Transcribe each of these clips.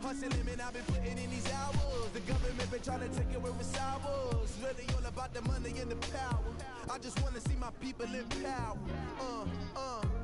Hustling, man, I've been putting in these hours. The government been trying to take away with sours. Really all about the money and the power. I just wanna see my people in power.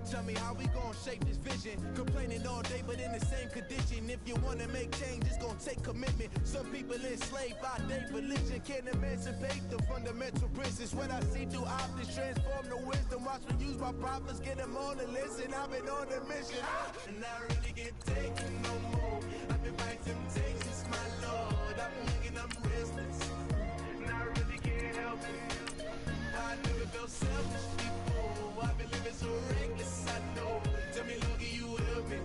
Tell me how we gon' shape this vision. Complaining all day, but in the same condition. If you wanna make change, it's gon' take commitment. Some people enslaved by their religion. Can't emancipate the fundamental principles. What I see through optics transform the wisdom. Watch me use my prophets, get them on the listen. I've been on a mission, and I really can't take it no more. I've been fighting temptations, my Lord. I'm young and I'm restless, and I really can't help it. I never felt selfish before. I've been living so reckless, I know. Tell me, Lord, can you help me?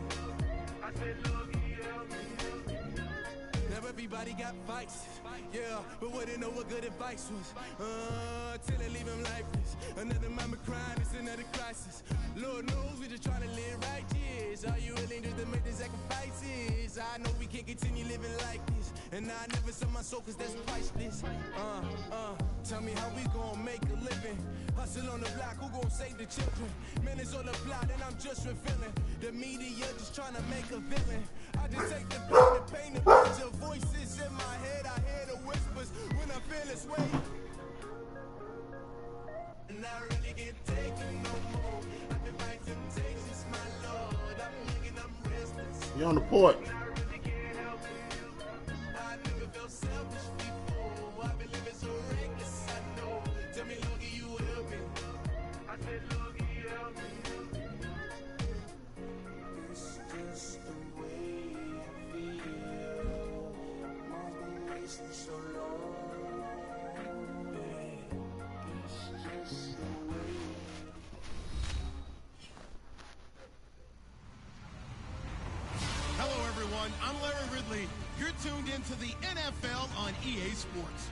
I said, Lord, can you help me? Now everybody got vices, yeah, but wouldn't know what good advice was. Till they leave him lifeless. Another mama crying, it's another crisis. Lord knows we just trying to live righteous. Are you willing just to make the sacrifices? I know we can't continue living like this, and I never sell my soul cause that's priceless. Tell me how we gon' make a living. Hustle on the block, who gon' save the children? Man, it's all a plot and I'm just revealing. The media just trying to make a villain. I just take the pen and paint a picture. Voices in my head, I hear the whispers when I feel this way. And I really can't take it no more. I've been fighting temptations, my Lord. I'm young and I'm restless. You're on the port. And I really can't help it. I never felt selfish before. I've been living so reckless, I know. Tell me, Lord, can you help me? I said, Lord, can you help me? It's just the way I feel. Mom's been wasting so long. Hello, everyone. I'm Larry Ridley. You're tuned into the NFL on EA Sports.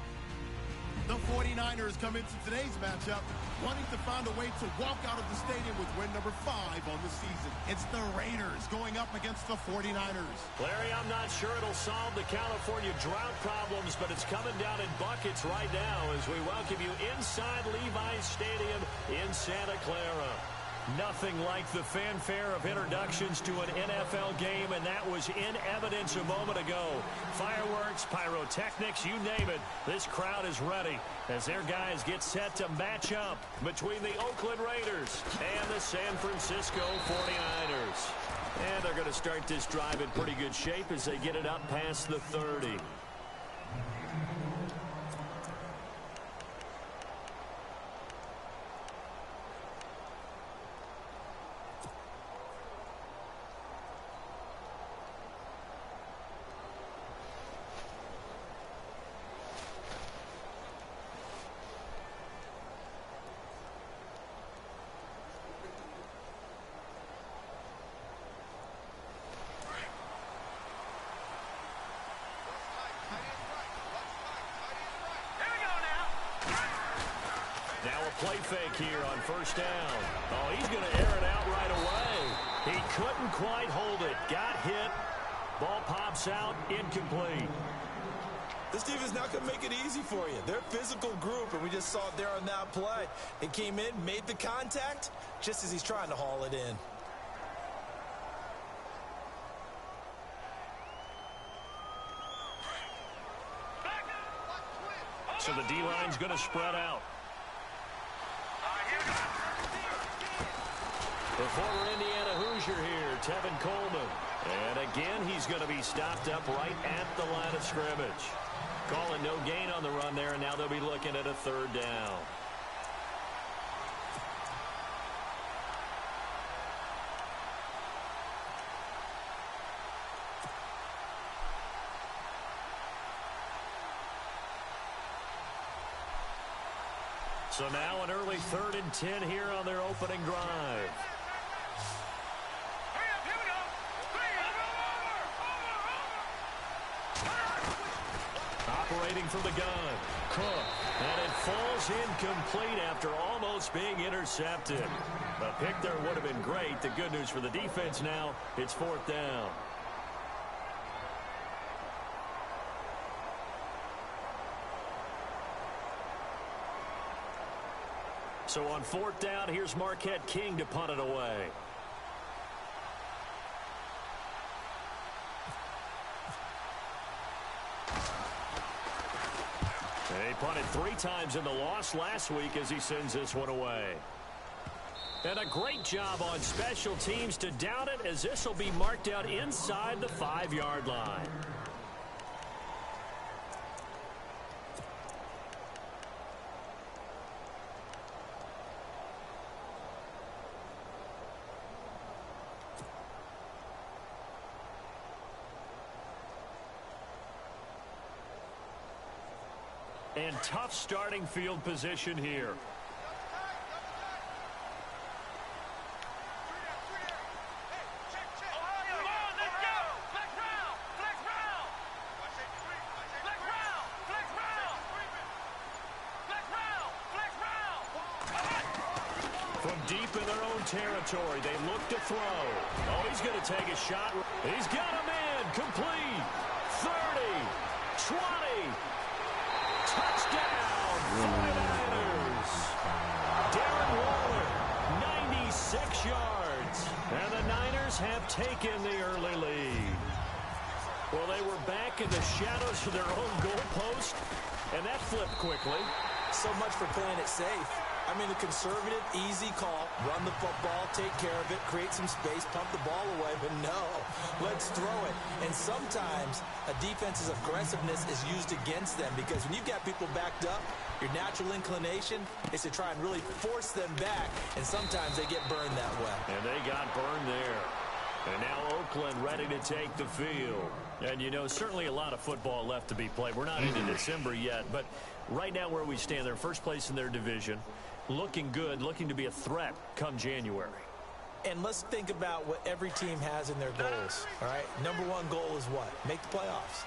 The 49ers come into today's matchup wanting to find a way to walk out of the stadium with win number 5 on the season. It's the Raiders going up against the 49ers. Larry, I'm not sure it'll solve the California drought problems, but it's coming down in buckets right now as we welcome you inside Levi's Stadium in Santa Clara. Nothing like the fanfare of introductions to an NFL game, and that was in evidence a moment ago. Fireworks, pyrotechnics, you name it. This crowd is ready as their guys get set to match up between the Oakland Raiders and the San Francisco 49ers. And they're going to start this drive in pretty good shape as they get it up past the 30. Play fake here on first down. Oh, he's going to air it out right away. He couldn't quite hold it. Got hit. Ball pops out. Incomplete. This defense not going to make it easy for you. They're a physical group, and we just saw it there on that play. It came in, made the contact, just as he's trying to haul it in. So the D-line's going to spread out. The former Indiana Hoosier here, Tevin Coleman. And again, he's going to be stopped up right at the line of scrimmage. Calling no gain on the run there, and now they'll be looking at a third down. So now an early 3rd and 10 here on their opening drive. Operating from the gun, Cook, and it falls incomplete after almost being intercepted. A pick there would have been great. The good news for the defense now, it's 4th down. So on 4th down, here's Marquette King to punt it away. He punted 3 times in the loss last week as he sends this one away. And a great job on special teams to down it, as this will be marked out inside the 5-yard line. And tough starting field position here. From deep in their own territory, they look to throw. Oh, he's going to take a shot. He's got a man. Complete. 30. 20. Touchdown. 49ers. Darren Waller, 96 yards. And the Niners have taken the early lead. Well, they were back in the shadows of their own goalpost, and that flipped quickly. So much for playing it safe. I mean, the conservative, easy call, run the football, take care of it, create some space, pump the ball away, but no, let's throw it. And sometimes a defense's aggressiveness is used against them, because when you've got people backed up, your natural inclination is to try and really force them back, and sometimes they get burned that way. And they got burned there. And now Oakland ready to take the field. And, you know, certainly a lot of football left to be played. We're not into December yet, but right now where we stand, they're first place in their division. Looking good, looking to be a threat come January. And let's think about what every team has in their goals, all right? Number 1 goal is what? Make the playoffs.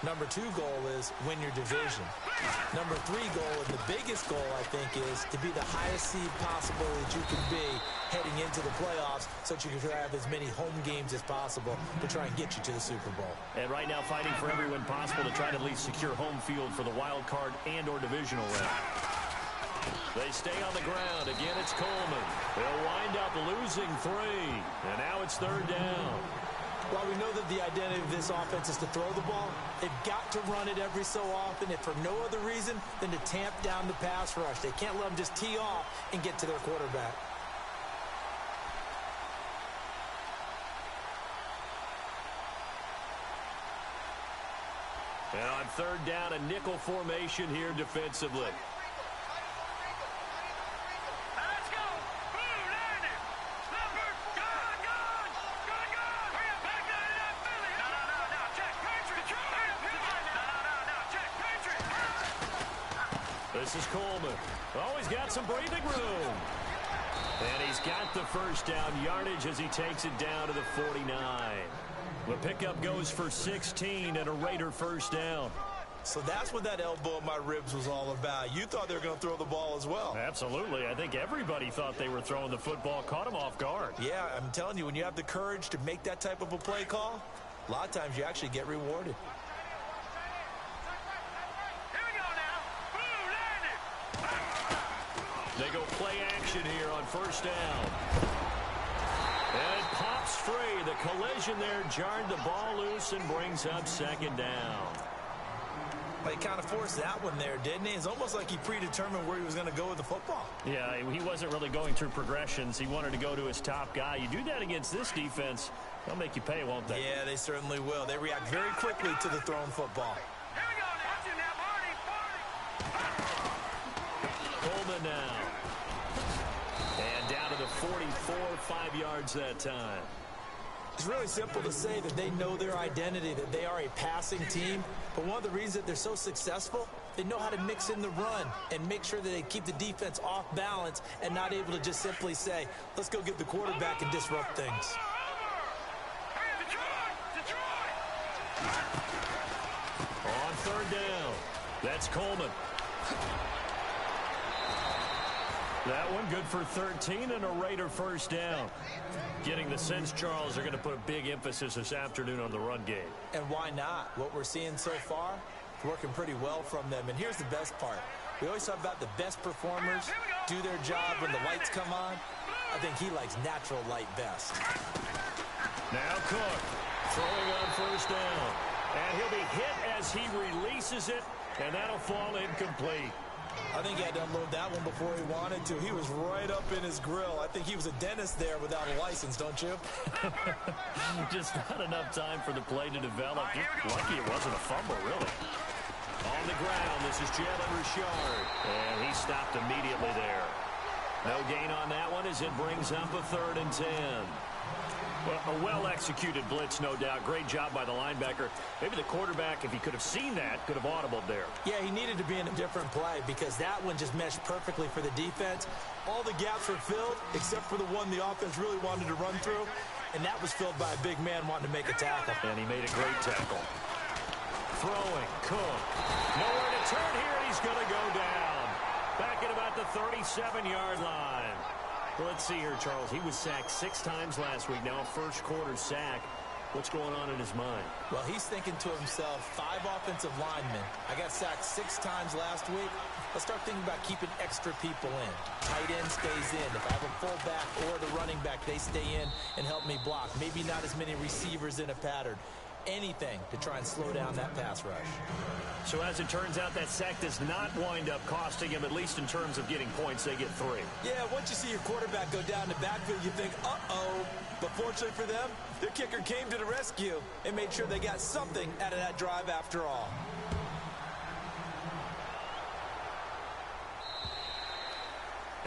Number 2 goal is win your division. Number 3 goal, and the biggest goal, I think, is to be the highest seed possible that you can be heading into the playoffs, so that you can have as many home games as possible to try and get you to the Super Bowl. And right now fighting for every win possible to try to at least secure home field for the wild card and or divisional round. They stay on the ground. Again, it's Coleman. They'll wind up losing 3. And now it's 3rd down. While we know that the identity of this offense is to throw the ball, they've got to run it every so often, if for no other reason than to tamp down the pass rush. They can't let them just tee off and get to their quarterback. And on 3rd down, a nickel formation here defensively. This is Coleman. Oh, he's got some breathing room. And he's got the first down yardage as he takes it down to the 49. The pickup goes for 16 and a Raider first down. So that's what that elbow in my ribs was all about. You thought they were going to throw the ball as well. Absolutely. I think everybody thought they were throwing the football, caught him off guard. Yeah, I'm telling you, when you have the courage to make that type of a play call, a lot of times you actually get rewarded. They go play action here on first down. And it pops free. The collision there jarred the ball loose and brings up 2nd down. Well, he kind of forced that one there, didn't he? It's almost like he predetermined where he was going to go with the football. Yeah, he wasn't really going through progressions. He wanted to go to his top guy. You do that against this defense, they'll make you pay, won't they? Yeah, they certainly will. They react very quickly to the thrown football. Coleman now. And down to the 44, 5 yards that time. It's really simple to say that they know their identity, that they are a passing team. But one of the reasons that they're so successful, they know how to mix in the run and make sure that they keep the defense off balance and not able to just simply say, let's go get the quarterback and disrupt things. On 3rd down, that's Coleman. That one good for 13 and a Raider first down. Getting the sense, Charles, are going to put a big emphasis this afternoon on the run game. And why not? What we're seeing so far, working pretty well from them. And here's the best part. We always talk about the best performers do their job when the lights come on. I think he likes natural light best. Now Cook throwing on first down. And he'll be hit as he releases it. And that'll fall incomplete. I think he had to unload that one before he wanted to. He was right up in his grill. I think he was a dentist there without a license, don't you? Just not enough time for the play to develop. Just lucky it wasn't a fumble, really. On the ground, this is Jalen Richard. And he stopped immediately there. No gain on that one as it brings up a 3rd and 10. Well, a well-executed blitz, no doubt. Great job by the linebacker. Maybe the quarterback, if he could have seen that, could have audibled there. Yeah, he needed to be in a different play because that one just meshed perfectly for the defense. All the gaps were filled except for the one the offense really wanted to run through, and that was filled by a big man wanting to make a tackle. And he made a great tackle. Throwing, Cook. Nowhere to turn here, and he's going to go down. Back at about the 37-yard line. Let's see here, Charles. He was sacked 6 times last week. Now a first-quarter sack. What's going on in his mind? Well, he's thinking to himself, 5 offensive linemen. I got sacked 6 times last week. Let's start thinking about keeping extra people in. Tight end stays in. If I have a fullback or the running back, they stay in and help me block. Maybe not as many receivers in a pattern. Anything to try and slow down that pass rush. So as it turns out, that sack does not wind up costing him, at least in terms of getting points. They get 3. Yeah, once you see your quarterback go down the backfield, you think, uh-oh. But fortunately for them, their kicker came to the rescue and made sure they got something out of that drive after all.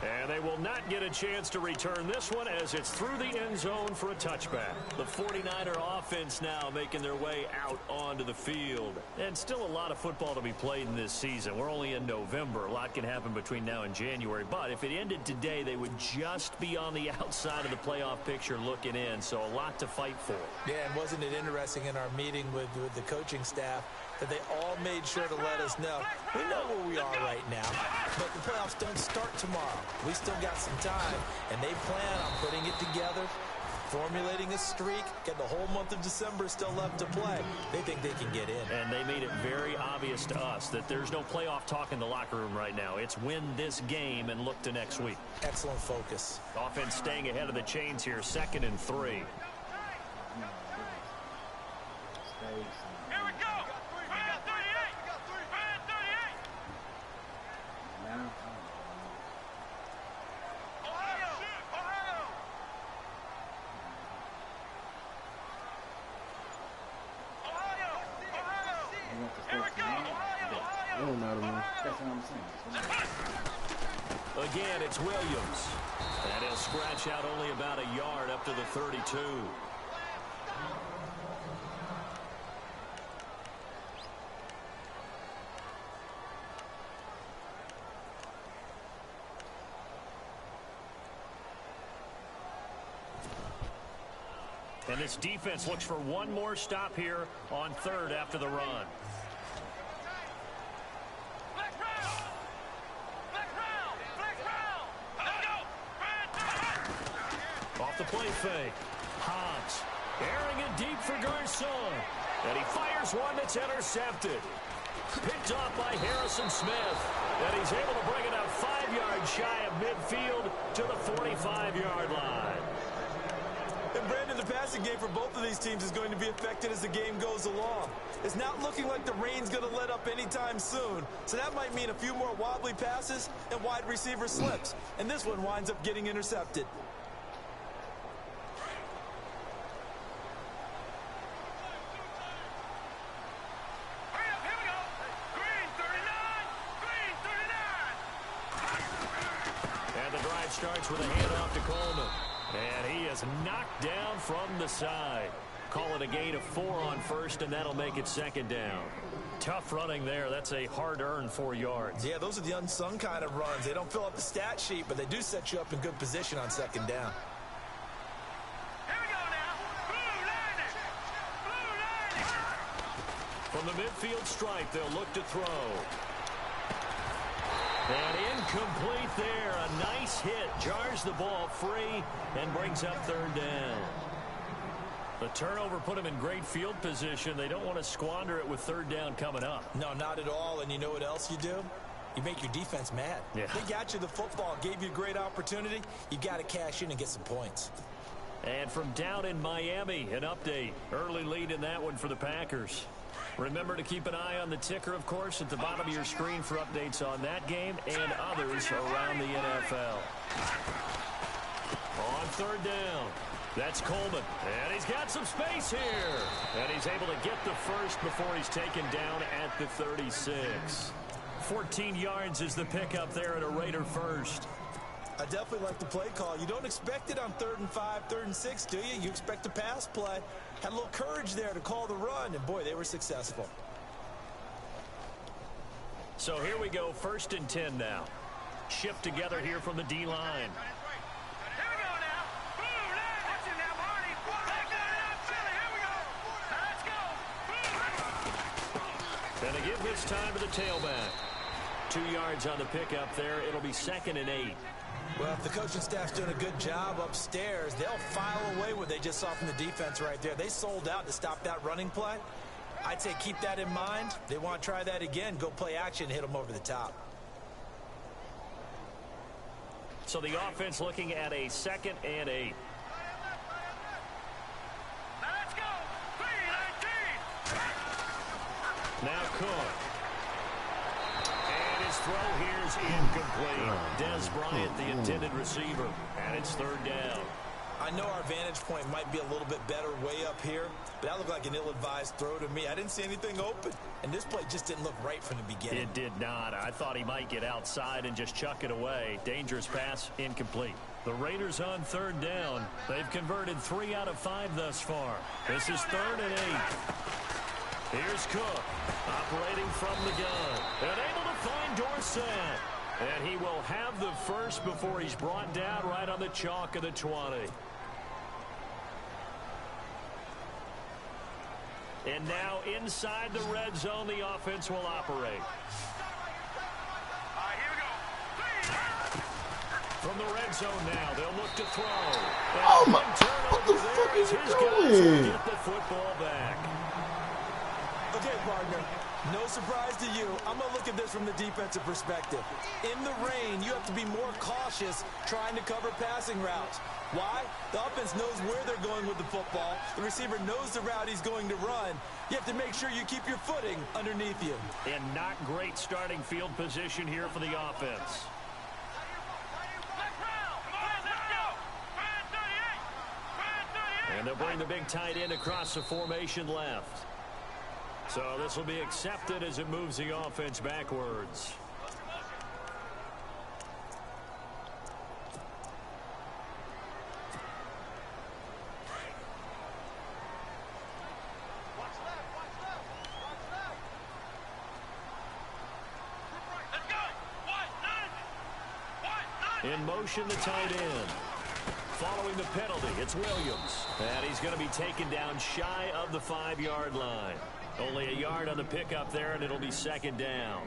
And they will not get a chance to return this one as it's through the end zone for a touchback. The 49er offense now making their way out onto the field. And still a lot of football to be played in this season. We're only in November. A lot can happen between now and January. But if it ended today, they would just be on the outside of the playoff picture looking in. So a lot to fight for. Yeah, and wasn't it interesting in our meeting with the coaching staff that they all made sure to let us know. We know where we are right now, but the playoffs don't start tomorrow. We still got some time, and they plan on putting it together, formulating a streak, get the whole month of December still left to play. They think they can get in. And they made it very obvious to us that there's no playoff talk in the locker room right now. It's win this game and look to next week. Excellent focus. Offense staying ahead of the chains here, 2nd and 3. Here we go. Again, it's Williams. And he'll scratch out only about a yard up to the 32. And this defense looks for one more stop here on 3rd after the run. Off the play fake. Hobbs airing it deep for Garcon. And he fires one that's intercepted. Picked off by Harrison Smith. And he's able to bring it up 5 yards shy of midfield to the 45-yard line. And Brandon, the passing game for both of these teams is going to be affected as the game goes along. It's not looking like the rain's going to let up anytime soon. So that might mean a few more wobbly passes and wide receiver slips. And this one winds up getting intercepted. Starts with a handoff to Coleman. And he is knocked down from the side. Call it a gain of 4 on 1st, and that'll make it 2nd down. Tough running there. That's a hard-earned 4 yards. Yeah, those are the unsung kind of runs. They don't fill up the stat sheet, but they do set you up in good position on 2nd down. Here we go now. Blue line. From the midfield stripe, they'll look to throw. And incomplete there. A nice hit. Jars the ball free and brings up 3rd down. The turnover put them in great field position. They don't want to squander it with 3rd down coming up. No, not at all. And you know what else you do? You make your defense mad. Yeah. They got you the football, gave you a great opportunity. You got to cash in and get some points. And from down in Miami, an update. Early lead in that one for the Packers. Remember to keep an eye on the ticker, of course, at the bottom of your screen for updates on that game and others around the NFL. On third down, that's Coleman. And he's got some space here. And he's able to get the first before he's taken down at the 36. 14 yards is the pickup there at a Raider first. I definitely like the play call. You don't expect it on 3rd and 5, 3rd and 6, do you? You expect a pass play. Had a little courage there to call the run, and boy, they were successful. So here we go, 1st and 10 now. Shift together here from the D-line. And they give this time to the tailback. 2 yards on the pickup there. It'll be 2nd and 8. Well, if the coaching staff's doing a good job upstairs, they'll file away what they just saw from the defense right there. They sold out to stop that running play. I'd say keep that in mind. They want to try that again. Go play action, hit them over the top. So the offense looking at a 2nd and 8. Let's go. 3-19. Now Cook. And his throw here's incomplete. Des Bryant, the intended receiver. And it's 3rd down. I know our vantage point might be a little bit better way up here, but that looked like an ill-advised throw to me. I didn't see anything open, and this play just didn't look right from the beginning. It did not. I thought he might get outside and just chuck it away. Dangerous pass, incomplete. The Raiders on 3rd down. They've converted 3 out of 5 thus far. This is 3rd and 8. Here's Cook, operating from the gun, and able to find Dorsett. And he will have the first before he's brought down right on the chalk of the 20. And now inside the red zone, the offense will operate. Here we go. From the red zone now, they'll look to throw. Oh my, what the fuck is he doing? Get the football back. Okay, partner, no surprise to you. I'm going to look at this from the defensive perspective. In the rain, you have to be more cautious trying to cover passing routes. Why? The offense knows where they're going with the football. The receiver knows the route he's going to run. You have to make sure you keep your footing underneath you. And not great starting field position here for the offense. And they'll bring the big tight end across the formation left. So this will be accepted as it moves the offense backwards. In motion, the tight end. Following the penalty, it's Williams. And he's going to be taken down shy of the 5-yard line. Only a yard on the pickup there, and it'll be 2nd down.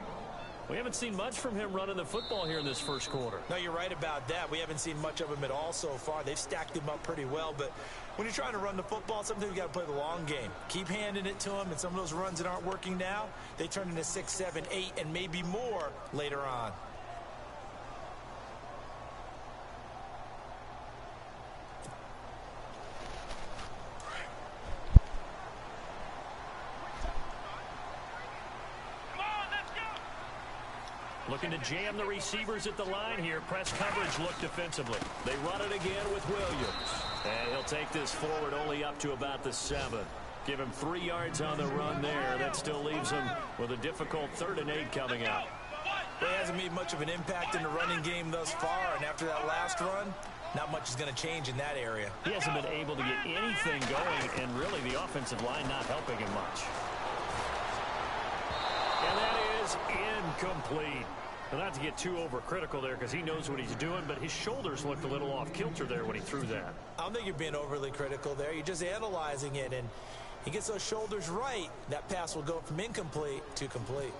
We haven't seen much from him running the football here in this first quarter. No, you're right about that. We haven't seen much of him at all so far. They've stacked him up pretty well, but when you're trying to run the football, sometimes you got to play the long game. Keep handing it to him, and some of those runs that aren't working now, they turn into 6, 7, 8, and maybe more later on. Looking to jam the receivers at the line here. Press coverage look defensively. They run it again with Williams. And he'll take this forward only up to about the 7. Give him 3 yards on the run there. That still leaves him with a difficult 3rd and 8 coming up. Well, he hasn't made much of an impact in the running game thus far, and after that last run, not much is going to change in that area. He hasn't been able to get anything going, and really the offensive line not helping him much. And that is incomplete. Well, not to get too overcritical there because he knows what he's doing, but his shoulders looked a little off kilter there when he threw that. I don't think you're being overly critical there. You're just analyzing it, and he gets those shoulders right. That pass will go from incomplete to complete.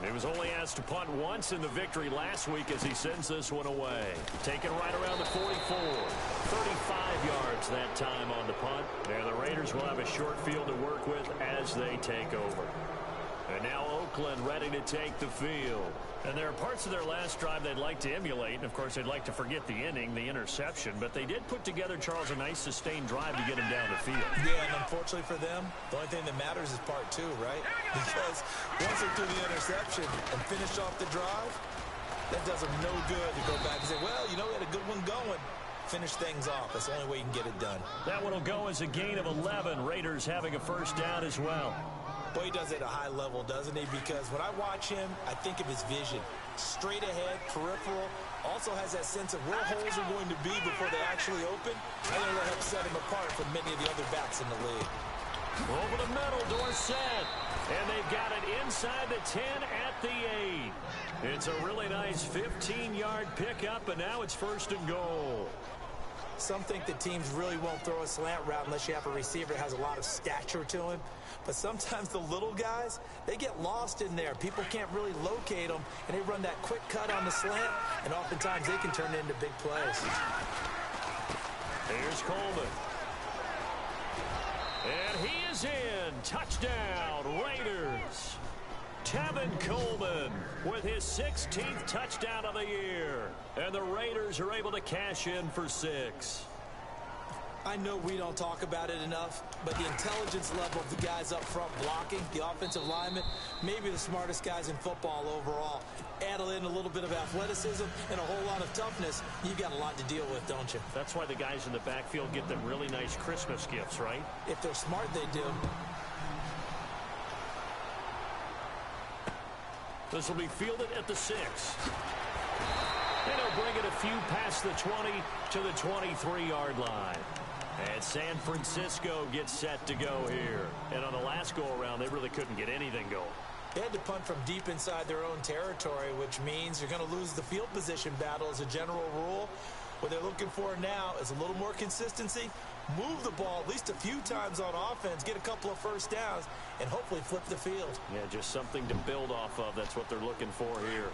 He was only asked to punt once in the victory last week as he sends this one away. Taken right around the 44. 35 yards that time on the punt. There, the Raiders will have a short field to work with as they take over. And now Oakland ready to take the field. And there are parts of their last drive they'd like to emulate. And, of course, they'd like to forget the inning, the interception. But they did put together, Charles, a nice sustained drive to get him down the field. Yeah, and unfortunately for them, the only thing that matters is part two, right? Because once they threw the interception and finished off the drive, that does them no good to go back and say, well, you know, we had a good one going. Finish things off. That's the only way you can get it done. That one will go as a gain of 11. Raiders having a first down as well. Boy, he does it at a high level, doesn't he? Because when I watch him, I think of his vision. Straight ahead, peripheral. Also has that sense of where holes are going to be before they actually open. I think that helps set him apart from many of the other backs in the league. Over the middle, Dorsett. And they've got it inside the 10 at the 8. It's a really nice 15-yard pickup, and now it's first and goal. Some think the teams really won't throw a slant route unless you have a receiver that has a lot of stature to him. But sometimes the little guys, they get lost in there. People can't really locate them, and they run that quick cut on the slant, and oftentimes they can turn it into big plays. Here's Coleman. And he is in. Touchdown, Raiders. Tevin Coleman with his 16th touchdown of the year. And the Raiders are able to cash in for 6. I know we don't talk about it enough, but the intelligence level of the guys up front blocking, the offensive linemen, maybe the smartest guys in football overall. Add in a little bit of athleticism and a whole lot of toughness, you've got a lot to deal with, don't you? That's why the guys in the backfield get them really nice Christmas gifts, right? If they're smart, they do. This will be fielded at the 6. And he'll bring it a few past the 20 to the 23-yard line. And San Francisco gets set to go here. And on the last go-around, they really couldn't get anything going. They had to punt from deep inside their own territory, which means you're going to lose the field position battle as a general rule. What they're looking for now is a little more consistency, move the ball at least a few times on offense, get a couple of first downs, and hopefully flip the field. Yeah, just something to build off of. That's what they're looking for here.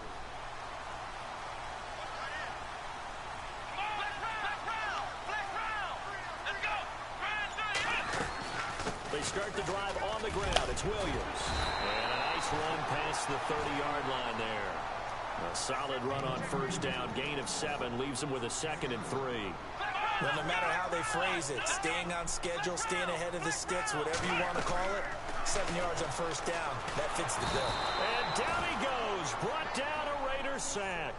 They start the drive on the ground. It's Williams. And a nice run past the 30-yard line there. A solid run on first down. Gain of 7 leaves them with a 2nd and 3. Well, no matter how they phrase it, staying on schedule, staying ahead of the sticks, whatever you want to call it, 7 yards on first down, that fits the bill. And down he goes. Brought down a Raider sack.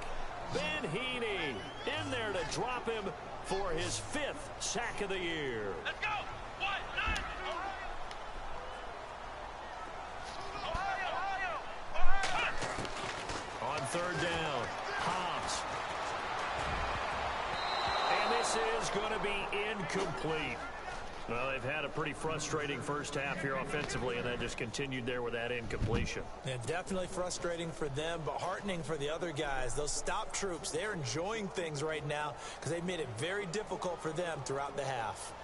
Ben Heaney in there to drop him for his 5th sack of the year. Let's go. 1, 9. On third down, Hobbs. And this is going to be incomplete. Well, they've had a pretty frustrating first half here offensively, and that just continued there with that incompletion. Yeah, definitely frustrating for them, but heartening for the other guys. Those stop troops, they're enjoying things right now because they made it very difficult for them throughout the half.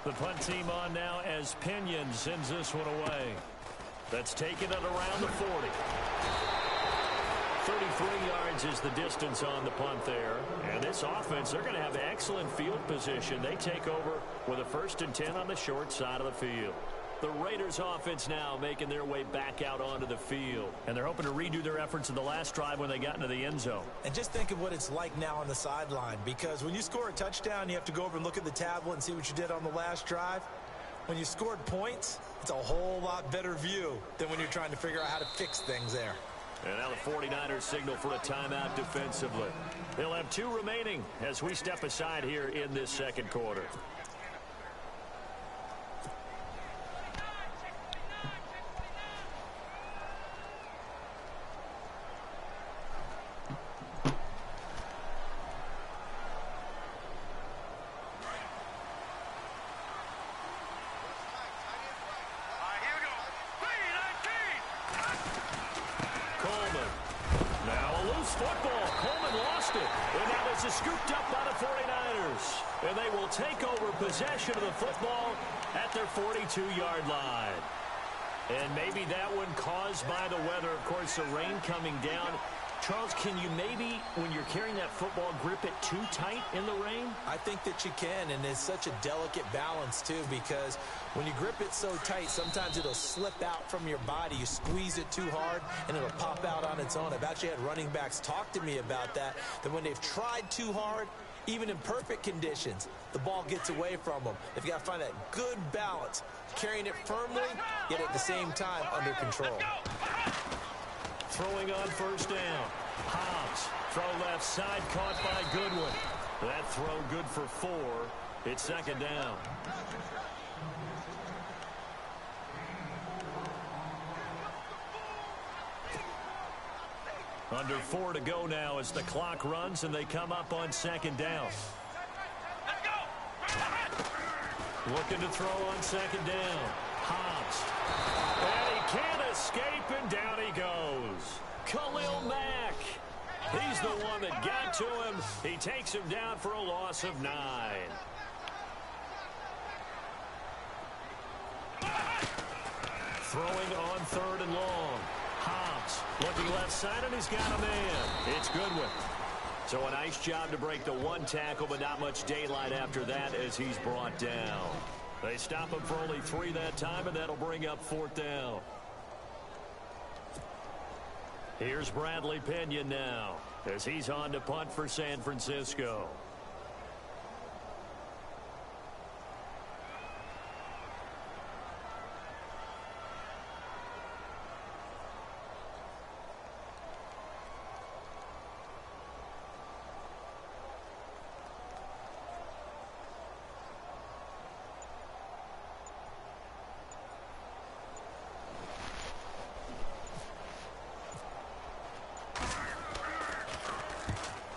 The punt team on now as Pinion sends this one away. That's taken it around the 40. 33 yards is the distance on the punt there. And this offense, they're going to have excellent field position. They take over with a 1st and 10 on the short side of the field. The Raiders offense now making their way back out onto the field. And they're hoping to redo their efforts in the last drive when they got into the end zone. And just think of what it's like now on the sideline, because when you score a touchdown, you have to go over and look at the tablet and see what you did on the last drive. When you scored points, it's a whole lot better view than when you're trying to figure out how to fix things there. And now the 49ers signal for a timeout defensively. They'll have 2 remaining as we step aside here in this second quarter. Football. Coleman lost it. And now this is scooped up by the 49ers. And they will take over possession of the football at their 42-yard line. And maybe that one caused by the weather. Of course, the rain coming down. Charles, can you maybe, when you're carrying that football, grip it too tight in the rain? I think that you can, and it's such a delicate balance, too, because when you grip it so tight, sometimes it'll slip out from your body. You squeeze it too hard, and it'll pop out on its own. I've actually had running backs talk to me about that when they've tried too hard, even in perfect conditions, the ball gets away from them. They've got to find that good balance, carrying it firmly, yet at the same time under control. Throwing on first down. Hobbs, throw left side, caught by Goodwin. That throw good for 4. It's second down. Under 4 to go now as the clock runs and they come up on second down. Looking to throw on second down. Hobbs. And he can't escape, and down he goes. Khalil Mack. He's the one that got to him. He takes him down for a loss of 9. Throwing on third and long. Hobbs looking left side, and he's got a man. It's Goodwin. So a nice job to break the 1 tackle, but not much daylight after that as he's brought down. They stop him for only 3 that time, and that'll bring up 4th down. Here's Bradley Pinion now as he's on to punt for San Francisco.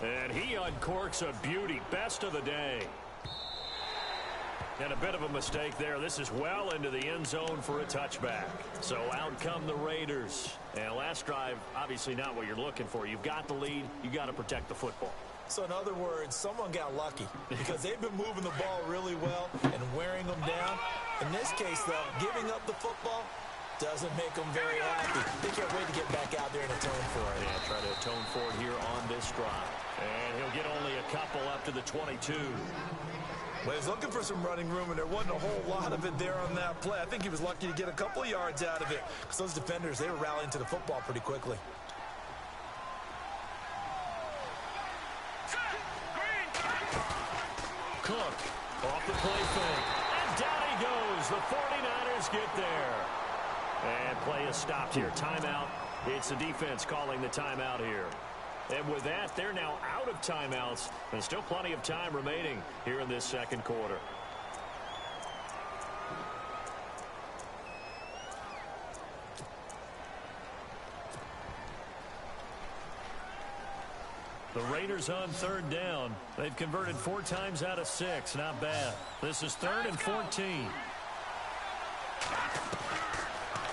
And he uncorks a beauty. Best of the day. And a bit of a mistake there. This is well into the end zone for a touchback. So out come the Raiders. And last drive, obviously not what you're looking for. You've got the lead. You got to protect the football. So in other words, someone got lucky because they've been moving the ball really well and wearing them down. In this case, though, giving up the football doesn't make them very happy. They can't wait to get back out there and atone for it. Yeah, try to atone for it here on this drive. And he'll get only a couple up to the 22. Well, he's looking for some running room, and there wasn't a whole lot of it there on that play. I think he was lucky to get a couple of yards out of it because those defenders, they were rallying to the football pretty quickly. Cook off the play fake. And down he goes. The 49ers get there. And play is stopped here. Timeout. It's the defense calling the timeout here. And with that, they're now out of timeouts. And still plenty of time remaining here in this second quarter. The Raiders on third down. They've converted 4 times out of 6. Not bad. This is 3rd and 14.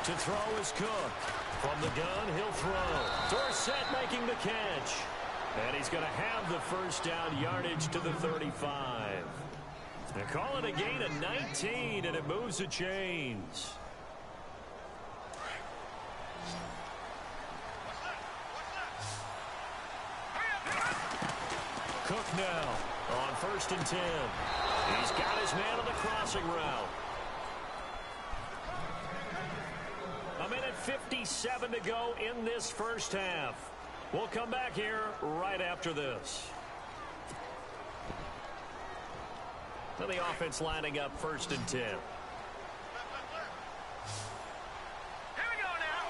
To throw is Cook. From the gun, he'll throw. Dorsett making the catch. And he's going to have the first down, yardage to the 35. They call it a gain of 19, and it moves the chains. Cook now on 1st and 10. He's got his man on the crossing route. A minute 57 to go in this first half. We'll come back here right after this. So the offense lining up 1st and 10. Here we go now.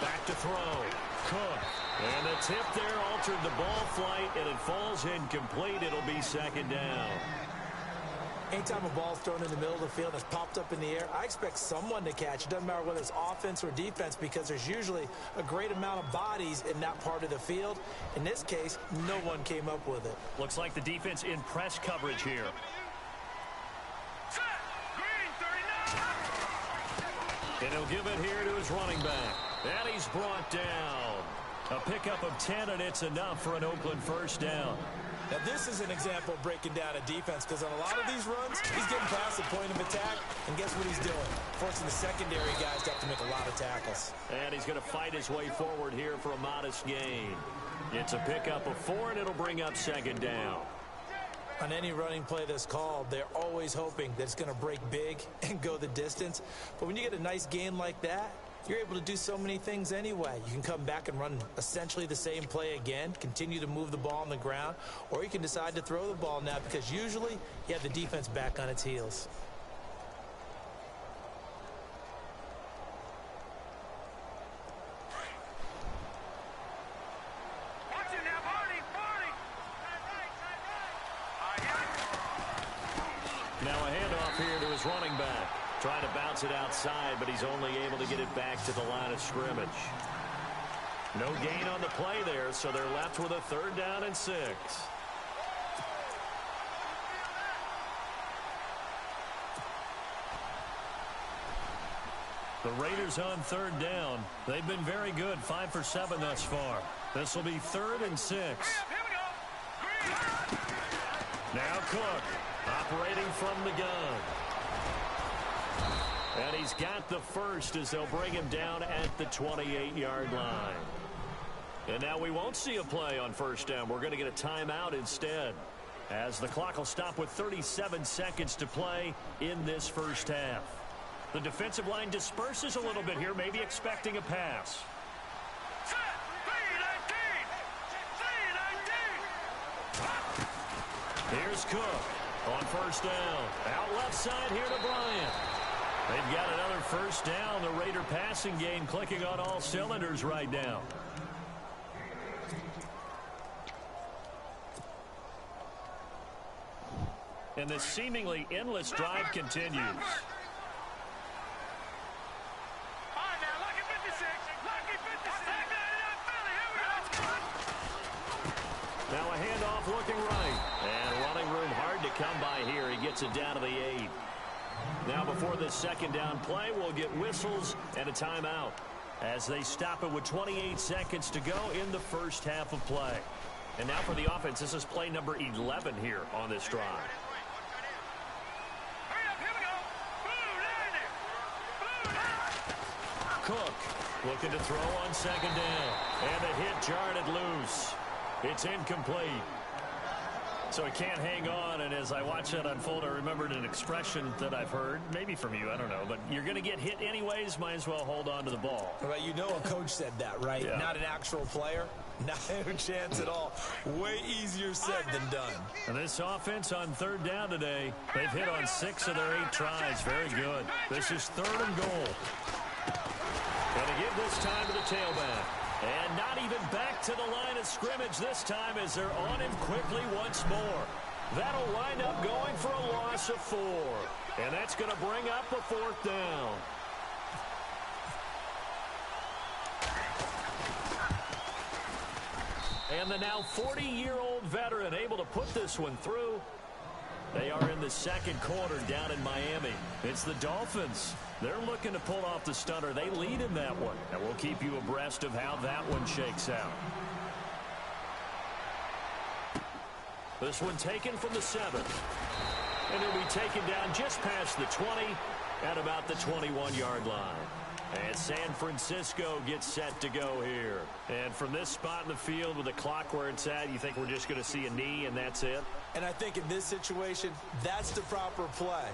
Back to throw. Cook. And the tip there altered the ball flight, and it falls incomplete. It'll be 2nd down. Anytime a ball's thrown in the middle of the field and it's popped up in the air, I expect someone to catch. It doesn't matter whether it's offense or defense because there's usually a great amount of bodies in that part of the field. In this case, no one came up with it. Looks like the defense in press coverage here. And he'll give it here to his running back. And he's brought down. A pickup of 10, and it's enough for an Oakland first down. Now, this is an example of breaking down a defense because on a lot of these runs, he's getting past the point of attack, and guess what he's doing? Forcing the secondary guys to have to make a lot of tackles. And he's going to fight his way forward here for a modest gain. It's a pickup of 4, and it'll bring up second down. On any running play that's called, they're always hoping that it's going to break big and go the distance. But when you get a nice gain like that, you're able to do so many things anyway. You can come back and run essentially the same play again, continue to move the ball on the ground, or you can decide to throw the ball now because usually you have the defense back on its heels. Now a handoff here to his running back. Trying to bounce it outside, but he's only able to get it back to the line of scrimmage. No gain on the play there, so they're left with a 3rd down and 6. The Raiders on 3rd down. They've been very good, 5 for 7 thus far. This will be 3rd and 6. Now Cook, operating from the gun. And he's got the first as they'll bring him down at the 28-yard line. And now we won't see a play on 1st down. We're going to get a timeout instead, as the clock will stop with 37 seconds to play in this 1st half. The defensive line disperses a little bit here, maybe expecting a pass. Here's Cook on 1st down. Out left side here to Bryant. They've got another 1st down. The Raider passing game clicking on all cylinders right now. And this seemingly endless drive continues. Now a handoff looking right. And running room hard to come by here. He gets it down to the 8. Now before this 2nd down play, we'll get whistles and a timeout as they stop it with 28 seconds to go in the 1st half of play. And now for the offense, this is play number 11 here on this drive. Cook looking to throw on 2nd down. And the hit jarred it loose. It's incomplete. So he can't hang on, and as I watch that unfold, I remembered an expression that I've heard, maybe from you, I don't know, but you're going to get hit anyways, might as well hold on to the ball. Well, you know a coach said that, right? Yeah. Not an actual player. Not a chance at all. Way easier said than done. And this offense on 3rd down today, they've hit on 6 of their 8 tries. Very good. This is 3rd and goal. Going to give this time to the tailback. And not even back to the line of scrimmage this time as they're on him quickly once more. That'll wind up going for a loss of 4. And that's going to bring up a 4th down. And the now 40-year-old veteran able to put this one through. They are in the 2nd quarter down in Miami. It's the Dolphins. They're looking to pull off the stunner. They lead in that one. And we'll keep you abreast of how that one shakes out. This one taken from the 7. And it'll be taken down just past the 20 at about the 21-yard line. And San Francisco gets set to go here. And from this spot in the field with the clock where it's at, you think we're just going to see a knee and that's it? And I think in this situation, that's the proper play.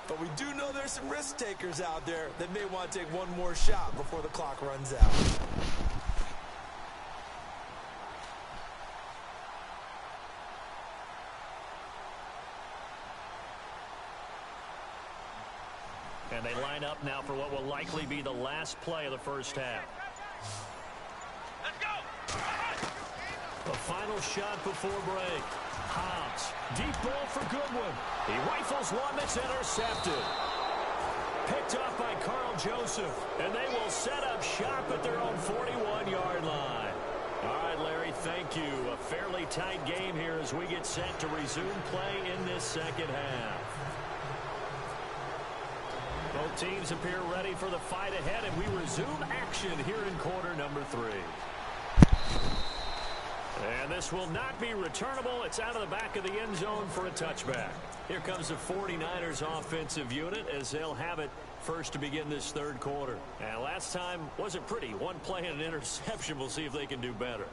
But we do know there's some risk takers out there that may want to take one more shot before the clock runs out. And they line up now for what will likely be the last play of the 1st half. Let's go! The final shot before break. Hobbs, deep ball for Goodwin. He rifles one that's intercepted. Picked up by Carl Joseph, and they will set up shop at their own 41-yard line. All right, Larry, thank you. A fairly tight game here as we get set to resume play in this 2nd half. Both teams appear ready for the fight ahead, and we resume action here in quarter number 3. And this will not be returnable. It's out of the back of the end zone for a touchback. Here comes the 49ers offensive unit as they'll have it first to begin this third quarter. And last time wasn't pretty. One play and an interception. We'll see if they can do better.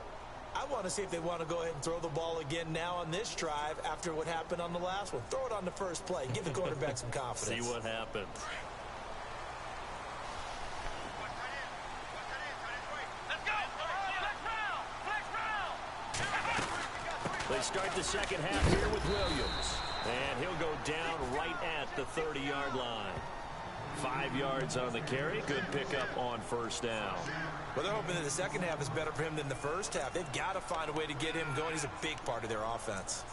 I want to see if they want to go ahead and throw the ball again now on this drive after what happened on the last one. Throw it on the first play. Give the quarterback some confidence. See what happens. They start the second half here with Williams. And he'll go down right at the 30-yard line. 5 yards on the carry. Good pickup on first down. Well, they're hoping that the second half is better for him than the first half. They've got to find a way to get him going. He's a big part of their offense.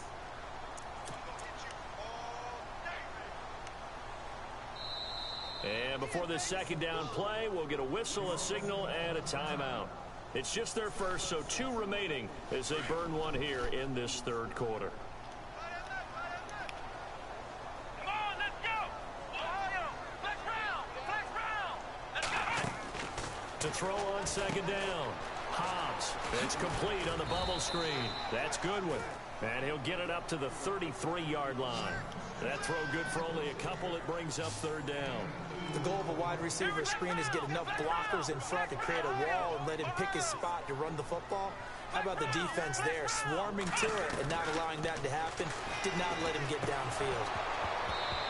And before this second down play, we'll get a whistle, a signal, and a timeout. It's just their first, so 2 remaining as they burn one here in this third quarter. Come on, let's go! Ohio, flex round! Let's go! To throw on second down, Hobbs. It's complete on the bubble screen. That's Goodwin. And he'll get it up to the 33-yard line. That throw good for only a couple. It brings up third down. The goal of a wide receiver screen is get enough blockers in front to create a wall and let him pick his spot to run the football. How about the defense there, swarming to it and not allowing that to happen? Did not let him get downfield.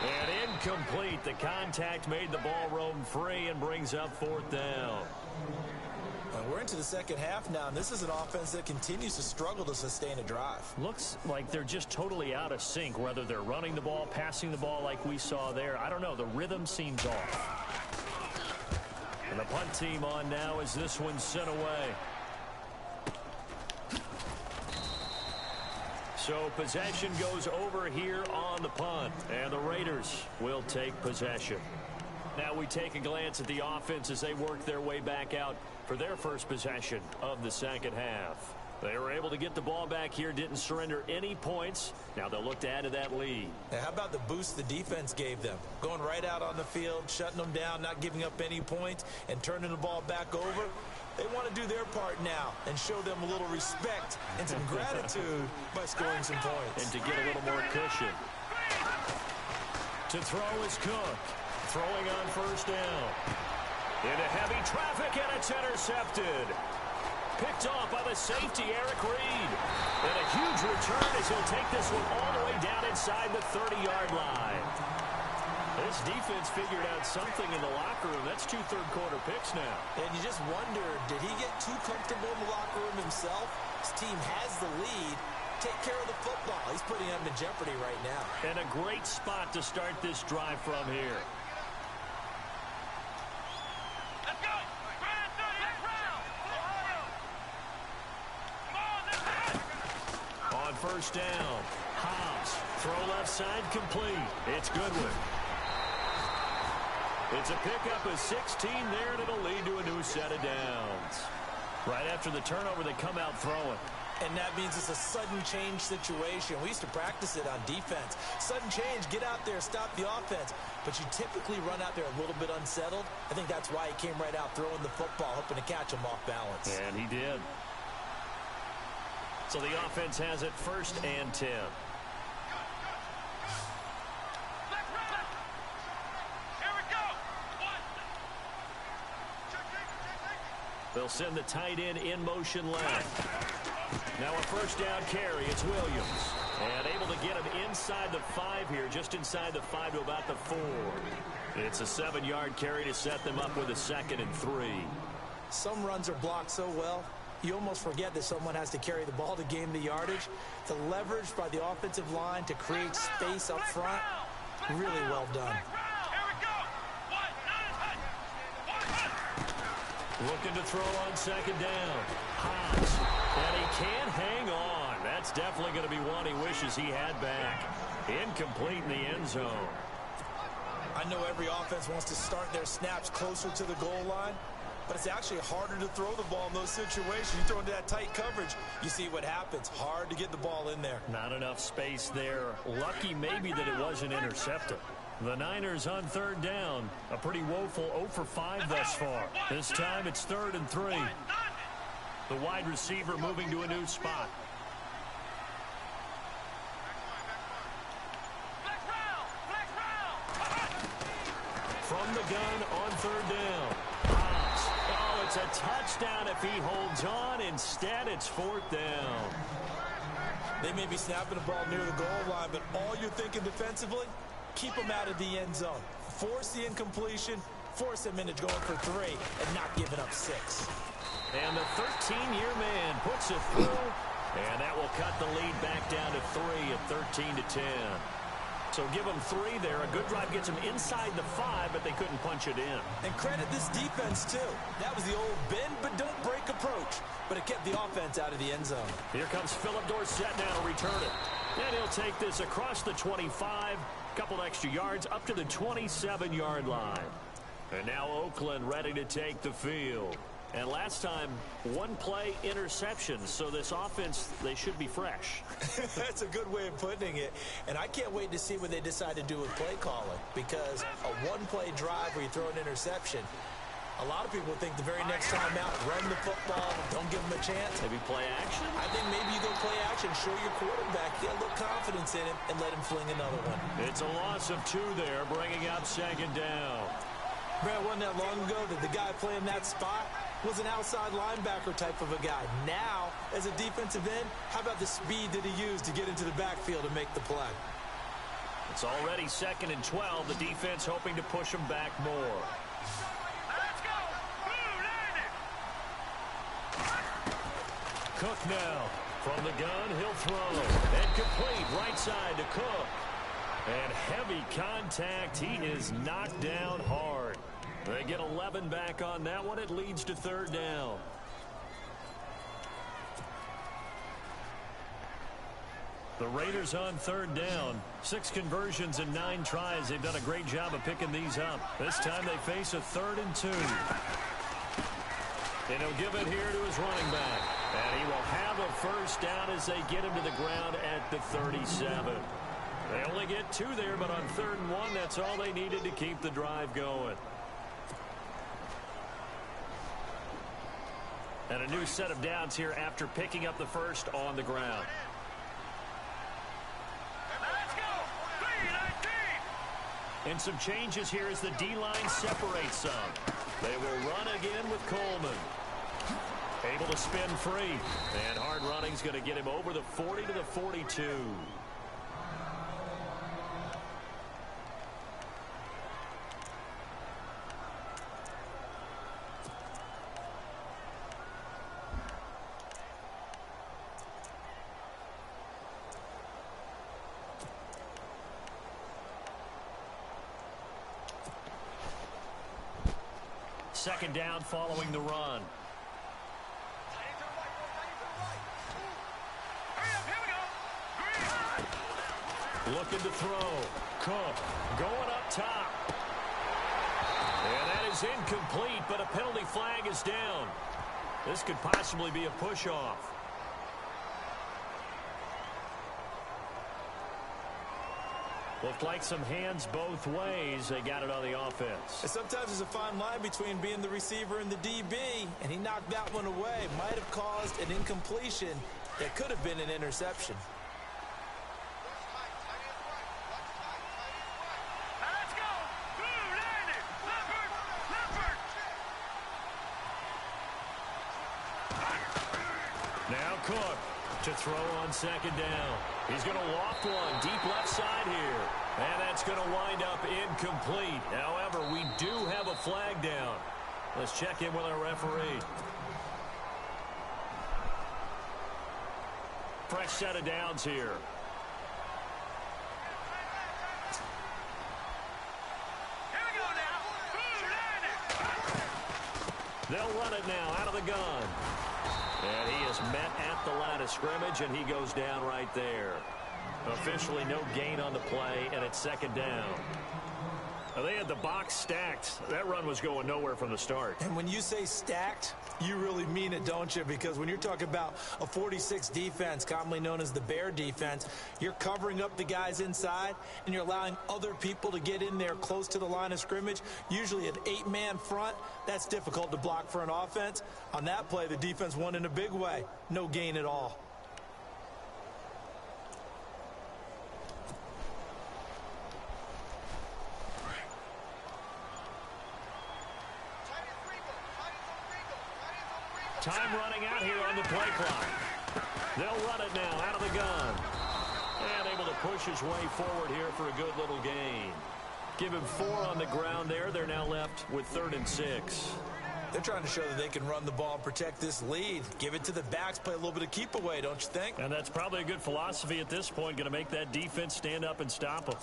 And incomplete. The contact made the ball roam free and brings up fourth down. And we're into the second half now, and this is an offense that continues to struggle to sustain a drive. Looks like they're just totally out of sync, whether they're running the ball, passing the ball like we saw there. I don't know. The rhythm seems off. And the punt team on now as this one's sent away. So possession goes over here on the punt, and the Raiders will take possession. Now we take a glance at the offense as they work their way back out for their first possession of the second half. They were able to get the ball back here, didn't surrender any points. Now they'll look to add to that lead. Now, how about the boost the defense gave them? Going right out on the field, shutting them down, not giving up any points, and turning the ball back over. They want to do their part now and show them a little respect and some gratitude by scoring some points. And to get a little more cushion. To throw is Cook. Throwing on first down. Into heavy traffic, and it's intercepted. Picked off by the safety, Eric Reed. And a huge return as he'll take this one all the way down inside the 30-yard line. This defense figured out something in the locker room. That's 2 third-quarter picks now. And you just wonder, did he get too comfortable in the locker room himself? His team has the lead. Take care of the football. He's putting them in jeopardy right now. And a great spot to start this drive from here. Let's go! On first down, Hobbs. Throw left side complete. It's Goodwin. It's a pickup of 16 there, and it'll lead to a new set of downs. Right after the turnover, they come out throwing. And that means it's a sudden change situation. We used to practice it on defense. Sudden change, get out there, stop the offense. But you typically run out there a little bit unsettled. I think that's why he came right out throwing the football, hoping to catch him off balance. And he did. So the offense has it first and 10. They'll send the tight end in motion left. Now a first down carry. It's Williams. And able to get him inside the 5 here, just inside the 5 to about the 4. It's a 7-yard carry to set them up with a 2nd and 3. Some runs are blocked so well, you almost forget that someone has to carry the ball to gain the yardage. The leverage by the offensive line to create space up front, really well done. Looking to throw on second down. Hobbs. And he can't hang on. That's definitely going to be one he wishes he had back. Incomplete in the end zone. I know every offense wants to start their snaps closer to the goal line, but it's actually harder to throw the ball in those situations. You throw into that tight coverage, you see what happens. Hard to get the ball in there. Not enough space there. Lucky maybe that it wasn't intercepted. The Niners on third down. A pretty woeful 0 for 5 thus far. This time it's 3rd and 3. The wide receiver moving to a new spot. gun on third down. Hobbs. Oh, it's a touchdown if he holds on. Instead, it's fourth down. They may be snapping the ball near the goal line, but all you're thinking defensively, keep them out of the end zone. Force the incompletion, force them into going for 3, and not giving up 6. And the 13-year man puts it through, and that will cut the lead back down to 3 at 13-10. So give them 3 there. A good drive gets them inside the 5, but they couldn't punch it in. And credit this defense, too. That was the old bend but don't break approach, but it kept the offense out of the end zone. Here comes Philip Dorsett now to return it. And he'll take this across the 25, couple extra yards up to the 27-yard line. And now Oakland ready to take the field. And last time, 1-play interception. So this offense, they should be fresh. That's a good way of putting it. And I can't wait to see what they decide to do with play calling. Because a 1-play drive where you throw an interception, a lot of people think the very next time out, run the football, don't give them a chance. Maybe play action? I think maybe you go play action, show your quarterback, get a little confidence in him, and let him fling another one. It's a loss of 2 there, bringing up second down. Brad, wasn't that long ago that the guy playing that spot was an outside linebacker type of a guy. Now, as a defensive end, how about the speed that he used to get into the backfield and make the play? It's already 2nd and 12. The defense hoping to push them back more. Let's go. Cook now. From the gun, he'll throw. And complete right side to Cook. And heavy contact. He is knocked down hard. They get 11 back on that one. It leads to third down. The Raiders on third down. 6 conversions and 9 tries. They've done a great job of picking these up. This time they face a 3rd and 2. And he'll give it here to his running back. And he will have a first down as they get him to the ground at the 37. They only get 2 there, but on 3rd and 1, that's all they needed to keep the drive going. And a new set of downs here after picking up the first on the ground. Let's go. 3-19. And some changes here as the D-line separates some. They will run again with Coleman. Able to spin free. And hard running's going to get him over the 40 to the 42. Second down following the run. Looking to throw. Cook going up top. And that is incomplete, but a penalty flag is down. This could possibly be a push-off. Looked like some hands both ways. They got it on the offense. And sometimes there's a fine line between being the receiver and the DB, and he knocked that one away. Might have caused an incompletion that could have been an interception. Let's go. Now Cook to throw on second down. He's going to loft one deep left side here. And that's going to wind up incomplete. However, we do have a flag down. Let's check in with our referee. Fresh set of downs here. Here we go now. They'll run it now out of the gun. And he is met at the line of scrimmage, and he goes down right there. Officially no gain on the play, and it's second down. Now, they had the box stacked. That run was going nowhere from the start. And when you say stacked, you really mean it, don't you? Because when you're talking about a 46 defense, commonly known as the Bear defense, you're covering up the guys inside, and you're allowing other people to get in there close to the line of scrimmage, usually an 8-man front. That's difficult to block for an offense. On that play, the defense won in a big way. No gain at all. Time running out here on the play clock. They'll run it now out of the gun. And able to push his way forward here for a good little gain. Give him 4 on the ground there. They're now left with 3rd and 6. They're trying to show that they can run the ball and protect this lead. Give it to the backs, play a little bit of keep away, don't you think? And that's probably a good philosophy at this point. Going to make that defense stand up and stop them.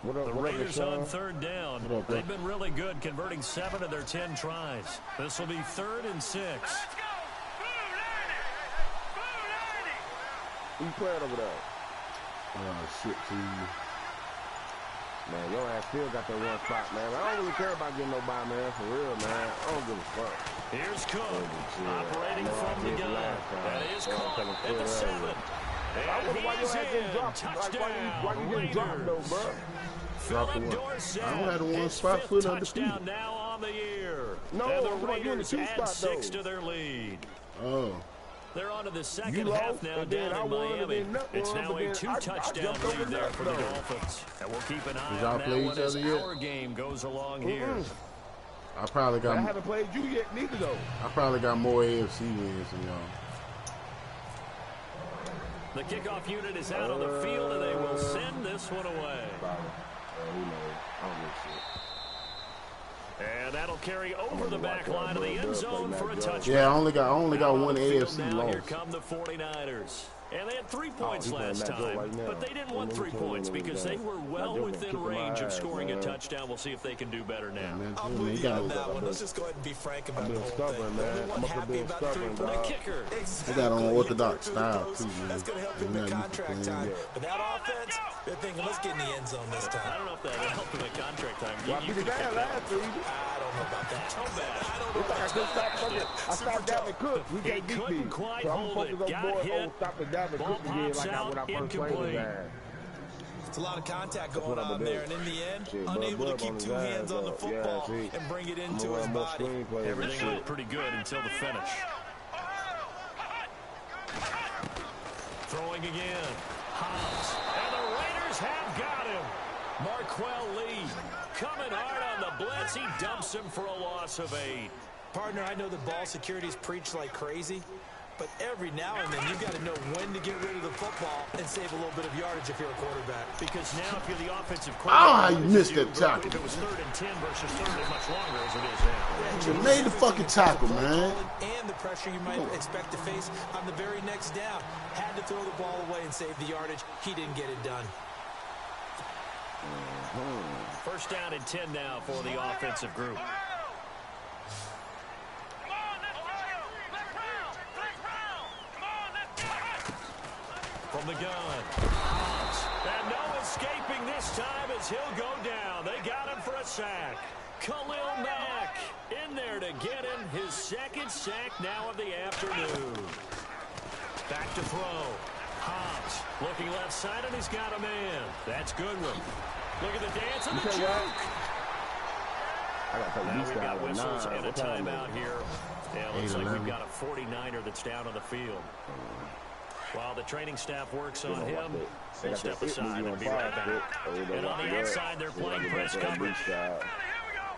The Raiders on 3rd down. They've been really good, converting 7 of their 10 tries. This will be 3rd and 6. Let's go. Who playing over there? Oh, shit, T. Man, your ass still got that one spot, man. I don't really care about getting nobody, man. For real, man. I don't give a fuck. Here's Cook, operating from the gun. That is Cook at the 7. I wonder why your ass getting dropped. Why you getting dropped, though, bro? Philip Dorsett, I don't have the one spot foot foot undefeated. touchdown now on the year. No, and I'm the talking about Raiders you in the 2 add spot, 6 though. to their lead. Oh. They're on to the You second lost, half now and then down I in won, and Miami. then Nut It's won, now but a then 2-touchdown jumped over lead there Nut, for the though. Dolphins. And we'll keep an eye Did y'all on that play one each as other yet? our game goes along here. I probably I got haven't played you yet, neither, though. more AFC wins than y'all. The kickoff unit is out on the field, and they will send this one away. Who knows? I don't know shit. And that'll carry over the back line of the end zone for a touchdown. Yeah, I only got one AFC Now loss. here come the 49ers. And they had 3 points he's last playing that time, right now. but they didn't want 3 points because they were well within range of scoring a touchdown. We'll see if they can do better now. Man, I'm man, with you you got on that one. Let's just go ahead and be frank about I'm the being whole stubborn, thing. man. The only I'm one up happy being about the stubborn, 3 The dog. kicker. They got on orthodox style too, man. That's going to help him They're with not used to contract playing. time. But that offense, they're thinking, let's get in the end zone this I time. don't know if that helped in the contract time. Well, I beat his ass last week. I don't know about that. So bad. I don't It's know like I couldn't stop fucking. I stopped Dalvin Cook. He can't beat me. couldn't quite So I'm hold focused it. on Got boy hit. on stopping Dalvin Ball Cook again pops like I out, when I first played incomplete. his ass. It's a lot of contact That's going what I'ma on do. there, and in the end, Shit, unable to Bud keep on his 2 hands ass on the up. football Yeah, see. and bring it I'm into gonna his run more body. screenplays and Everything shit. looked pretty good until the finish. Throwing again. Hobbs. And the Raiders have got him. Marquell Lee coming hard on the blitz. He dumps him for a loss of 8. Partner, I know the ball security is preached like crazy, but every now and then you've got to know when to get rid of the football and save a little bit of yardage if you're a quarterback. Because now if you're the offensive Oh, how you coordinator, missed that tackle. if it was 3rd and 10 versus 3rd and much longer as it is now. You made the fucking tackle, man. And the pressure you might expect to face on the very next down. Had to throw the ball away and save the yardage. He didn't get it done. First down and 10 now for the offensive group. From the gun. And no escaping this time as he'll go down. They got him for a sack. Khalil Mack in there to get him his 2nd sack now of the afternoon. Back to throw. Hobbs looking left side, and he's got a man. That's Goodwin. Look at the dance and the You say what? juke. I got to take Now these we've got guys at whistles 9. and a What time is timeout it? here. Yeah, looks like 8-11. we've got a 49er that's down on the field. While the training staff works on him, we'll step aside and be right back. And on the outside, they're playing press coverage. Here we go.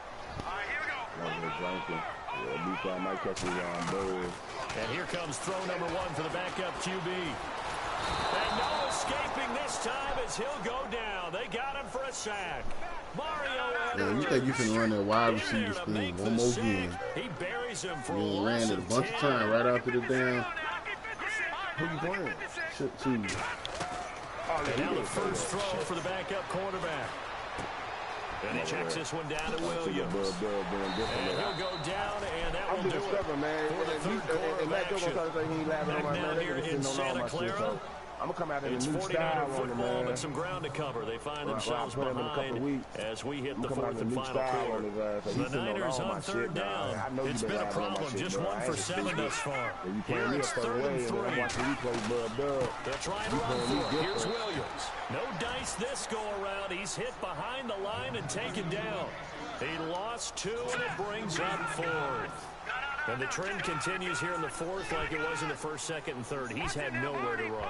And here comes throw number 1 for the backup QB. And no escaping this time as he'll go down. They got him for a sack. Mario Man, you think you can run that wide receiver screen one more game? He buries him for a You loss ran it a of bunch of 10. times right after the damn. Who you playing? Shit, too. And now the first throw for the backup quarterback. And he checks this one down to Williams. And he'll go down, and that will do it for the third quarter of action. Back down here in Santa Clara. I'm going to come out in a It's new 49er style on it, football, man. but some ground to cover. They find Well, themselves I'll put him in a couple behind weeks. as we hit I'm the coming out 4th with a and new final style on quarter. his ass. So The he's sitting Niners all on my 3rd shit, down. dog. I know It's you been a rapping on my problem. shit, Just bro. 1 I for ain't 7 stupid. thus far. Yeah, you Here playing me a it's certain 3rd way, and and I'm 3. watching you play Bud. They're trying to You run playing me for it. Here's different. Williams. No dice this go around. He's hit behind the line and taken down. He lost 2, and it brings up 4th. And the trend continues here in the 4th like it was in the 1st, 2nd, and 3rd. He's had nowhere to run.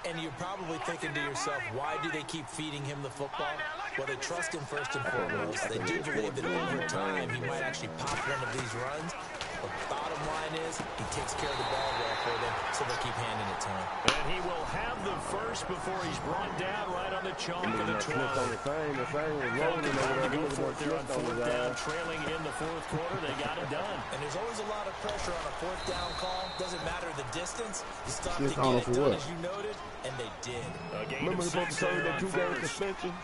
And you're probably thinking to yourself, why do they keep feeding him the football? Well, they trust him first and foremost. They do believe that over time he might actually pop one of these runs. But bottom line is, he takes care of the ball well for them, so they keep handing it to him. And he will have the first before he's brought down right on the chalk of the 12. The thing was rolling over there. Go for it there on fourth down, trailing in the fourth quarter. They got it done. And there's always a lot of pressure on a fourth down call. Doesn't matter the distance. You stop to Sniff get on it for done, what? as you noted, and they did. Remember the supposed to serve that 2-game suspension?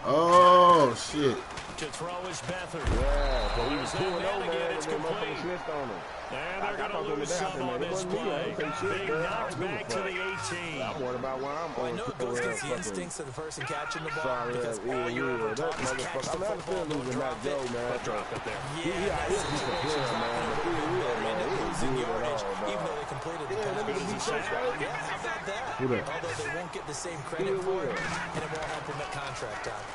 Oh, shit. To throw is Beathard. Yeah, so he was That pulling man over again, there it's and then complete. motherfucker snitched on him. And they're going to lose some on this play. Big knocked back to the 18. I'm worried about where I'm Well, I going. know it goes against the instincts of the person catching the ball, Sorry, because all you're ever that taught is catch motherfucker. the I'm football, still don't losing drop Matt Joe, it. man. Drop it there. Yeah, that situation's not going to be better. End up losing yardage, even though they completed the pass. Yeah, how about that? Who that? Although they won't get the same credit for it, and it won't help them at contract time.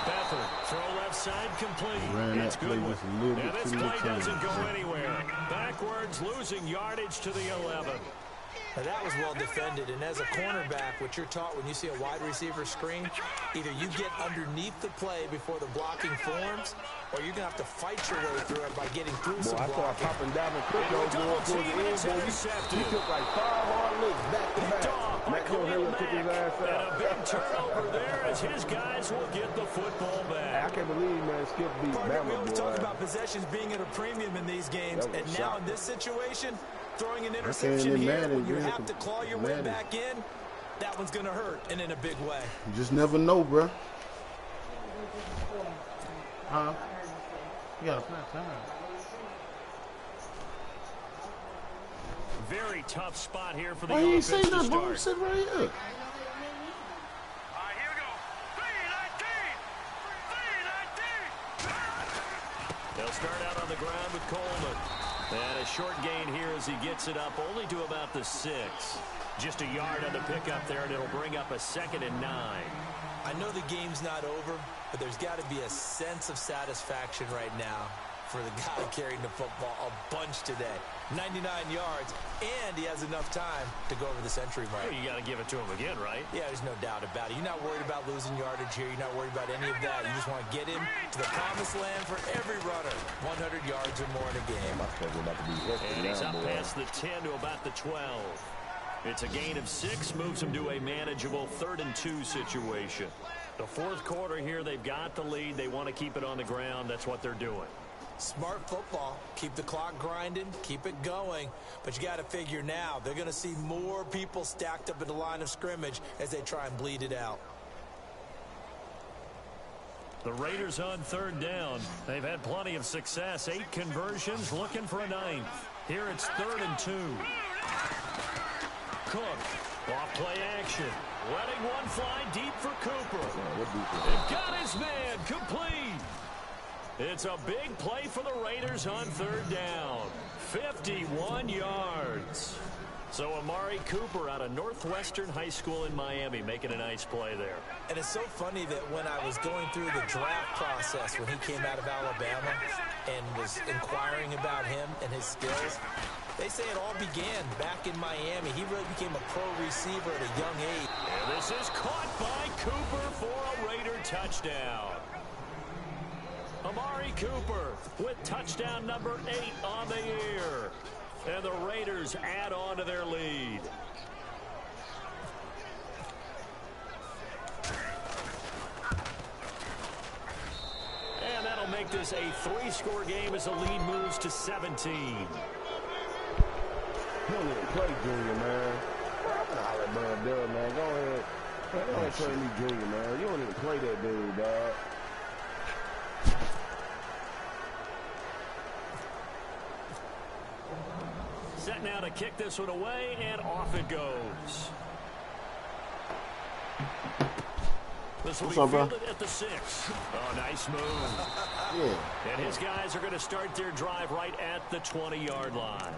Beathard, throw left side complete. Ran that It's play good. just a little And bit this too play much doesn't go time. anywhere. Backwards, losing yardage to the 11. Now, that was well defended, and as a cornerback, what you're taught when you see a wide receiver screen, either you get underneath the play before the blocking forms, or you're going to have to fight your way through it by getting through some I saw blocking. popping down and quick goes going towards the end zone. He took like 5 hard looks back to back. Matt Joe Hill took his ass And a out. big turnover there as his guys will get the football I back. can't believe, man, Skip beat Partner, we Bama, always boy. talk about possessions being at a premium in these games, That was and now in shocking. this situation, throwing an saying interception in here Madden, when you you have have to to- claw your way Madden. back in, that one's going to hurt, and in a big way. You just never know, bro. Huh? You gotta play time. Very tough spot here for the Why you ain't offense say to nothing, bro? start. Sit right here. All right, here we go. 3-19. They'll start out on the ground with Coleman. And a short gain here as he gets it up only to about the 6. Just a yard on the pickup there, and it'll bring up a 2nd and 9. I know the game's not over, but there's got to be a sense of satisfaction right now for the guy carrying the football a bunch today. 99 yards, and he has enough time to go over the century mark. Well, you got to give it to him again, right? Yeah, there's no doubt about it. You're not worried about losing yardage here. You're not worried about any of that. You just want to get him to the promised land for every runner. 100 yards or more in a game. My schedule about to be hefty And he's now, up boy. past the 10 to about the 12. It's a gain of 6, moves him to a manageable 3rd and 2 situation. The fourth quarter here, they've got the lead. They want to keep it on the ground. That's what they're doing. Smart football. Keep the clock grinding. Keep it going. But you got to figure now, they're going to see more people stacked up in the line of scrimmage as they try and bleed it out. The Raiders on 3rd down. They've had plenty of success. 8 conversions, looking for a 9th. Here it's 3rd and 2. Cook, off play action. Letting one fly deep for Cooper. They've got his man complete. It's a big play for the Raiders on 3rd down. 51 yards. So Amari Cooper out of Northwestern High School in Miami making a nice play there. And it's so funny that when I was going through the draft process when he came out of Alabama and was inquiring about him and his skills, they say it all began back in Miami. He really became a pro receiver at a young age. And this is caught by Cooper for a Raider touchdown. Amari Cooper with touchdown number 8 on the year. And the Raiders add on to their lead. And that'll make this a 3-score game as the lead moves to 17. You don't even play Junior, man. I'm gonna holler at Bud Dub, man. Go ahead. Man, don't even play me Junior, man. You don't even play that dude, dog. Set now to kick this one away, and off it goes. This will be fielded at the 6. Oh, nice move. Yeah. And his guys are going to start their drive right at the 20-yard line.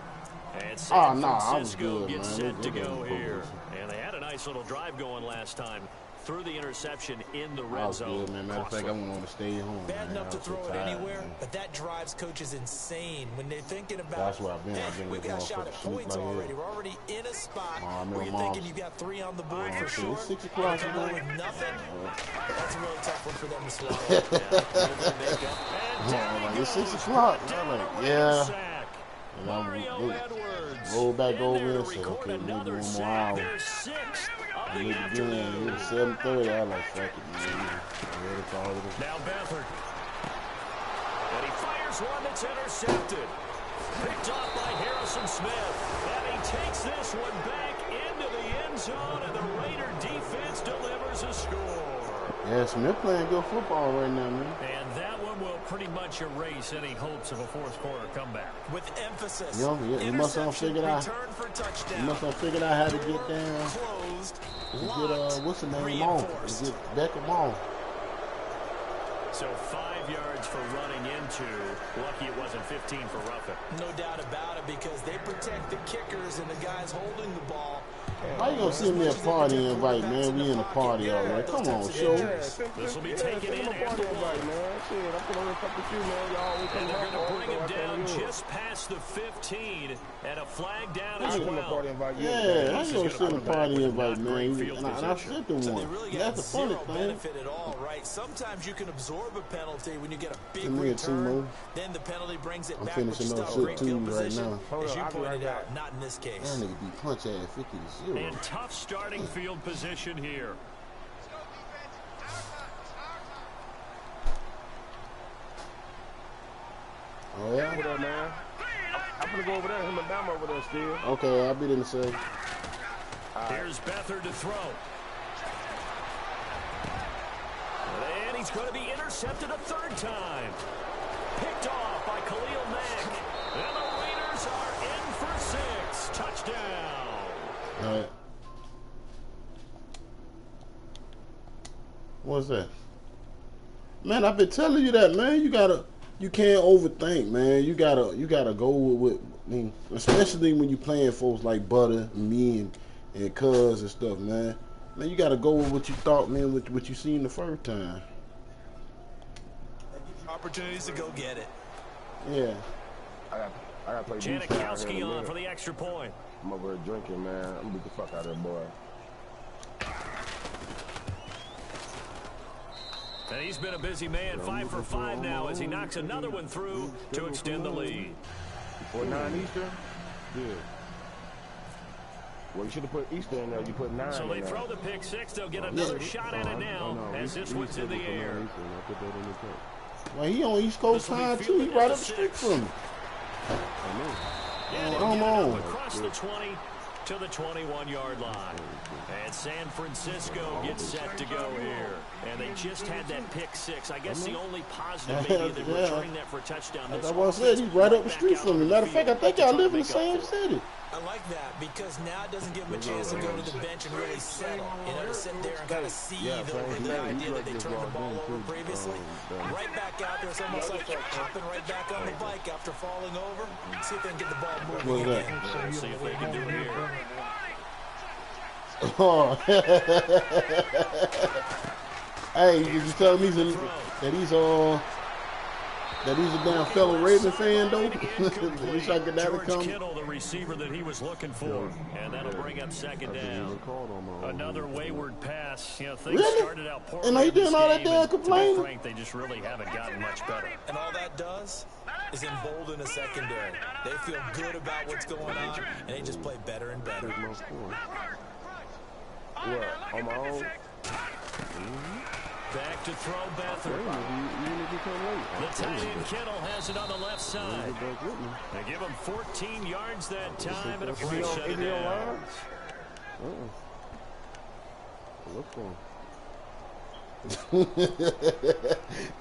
And Oh, San no, I was Francisco good, gets man. set to go here. And they had a nice little drive going last time. threw the interception in the red zone. Good, man. Matter of fact, I went on to stay home. Bad enough to throw it anywhere, man. but that drives coaches insane when they're thinking about, That's where I've been. I've been we got shot at points like already. We're already in a spot where you're thinking you got 3 on the board for sure. It's 6 o'clock. With nothing, that's a really tough one for them to swallow. It's 6 o'clock. I'm like, yeah. And I roll back over and said, okay, maybe 1 more hour. And look again, it was 7:30. I was like, fuck it, man. Now Beathard. And he fires one that's intercepted. Picked off by Harrison Smith. And he takes this one back into the end zone, and the Raider defense delivers a score. Yeah, Smith playing good football right now, man. And that one will pretty much erase any hopes of a fourth-quarter comeback. With emphasis. You must have figured out. You must have figured out how to get down. Get what's the name on? Get Beckham on. So 5 yards for running into. Lucky it wasn't 15 for roughing. No doubt about it, because they protect the kickers and the guys holding the ball. How you gonna send me a party invite, man? We in a party already. Come on, show. This will be taken in after one. And they're going to bring him down just past the 15, and a flag down as well. Yeah, how you gonna send a party invite, man? And I sent them one. That's a funny thing. Benefit at all, right? Sometimes you can absorb a penalty when you get a big return. Then the penalty brings it back. I'm finishing up shit too right now. As you pointed out, not in this case. That nigga be punch ass 50-0. And tough starting field position here. Oh, yeah? What up, man? I'm gonna go over there. Him and Bama over there still. Okay, I'll be there in a second. Here's Beathard to throw. And he's going to be intercepted a 3rd time. Picked off by Khalil Mack. And the Raiders are in for 6. Touchdown. All right. What's that? Man, I've been telling you that, man. You can't overthink, man. You gotta go with I mean, especially when you playing folks like Butter, me, and Cuz and stuff, man. Man, you gotta go with what you thought, man, with what you seen the first time. Opportunities to go get it. Yeah. I gotta play Janikowski on for the extra point. I'm over here drinking, man. I'm gonna beat the fuck out of that boy. And he's been a busy man, 5 for 5 now as he knocks another one through to extend the lead. Before 9 Eastern? Yeah. Well, you should have put Easter in there. You put 9 So they throw the pick 6. They'll get another shot at it now as this one's in the air. Well, he on East Coast time, too. He right up the street from me. Come on. Across the 20 to the 21-yard line. And San Francisco gets set to go here. And they just had that pick 6. I guess the only positive maybe that returning that for a touchdown. That's what I said. He's right up the street from me. Matter of fact, I think y'all live in the same city. I like that because now it doesn't give them a chance to go to the bench and really settle. You know, to sit there and kind of see the idea that they turned the ball over previously. Right back out there. It's almost like hopping right back on the bike after falling over. See if they can get the ball moving again. See if they can do it here. Oh. Hey, you just telling me that he's a damn fellow Raven fan, though? Wish I could never come. George Kittle, the receiver that he was looking for, and that'll bring up 2nd down. Another wayward pass. You know, things started out poorly. And he doing all that damn complaining? To be frank, they just really haven't gotten much better. And all that does is embolden a secondary. They feel good about what's going on, and they just play better and better. What? On my own? Back to throw Beathard. The tight end Kittle has it on the left side. They give him 14 yards that time and a fresh set of downs. Look for him.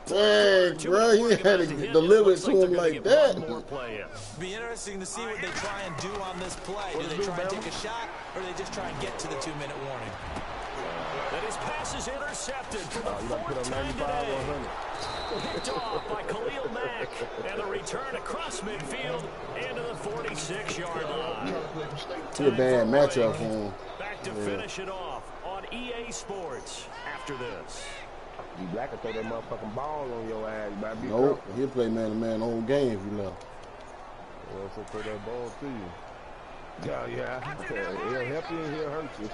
Dang, bro, you had to deliver it to him like that. Be interesting to see what they try and do on this play. Do they try and take a shot, or do they just try and get to the 2-minute warning? And his pass is intercepted for the 4th time today. Picked off by Khalil Mack. And the return across midfield into the 46-yard line. It's a bad matchup for him. Back to finish it off on EA EA Sports after this. D-Black can throw that motherfucking ball on your ass. You better be Nope, careful. he'll play man-to-man the whole game if you left. Also throw that ball to you. Yeah. He'll help you and he'll hurt you.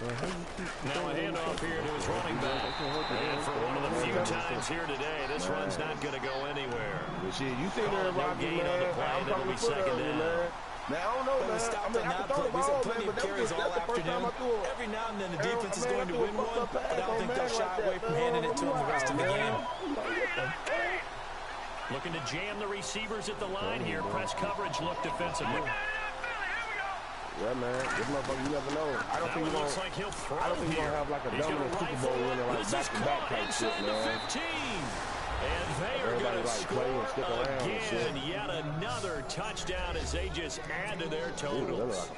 Now a handoff here to his running back. And for one of the few times here today, this run's not going to go anywhere. Well, shit, you think they're rocking, gain on the man. play, I'm and it'll be second down. man. Now, I don't know, man. I mean, I can throw the ball, man, but that's the first time I threw it. Every now and then the defense is going to win one, but I don't think they'll shy away from handing it to him the rest of the game. Looking to jam the receivers at the line here. Press coverage look defensively. Yeah, man. This motherfucker, you never know. I don't think looks like he'll throw I don't think he's gonna have like a dominant Super Bowl winner like back-to-back type shit, man. And they are going to score again. Yet another touchdown as they just add to their totals.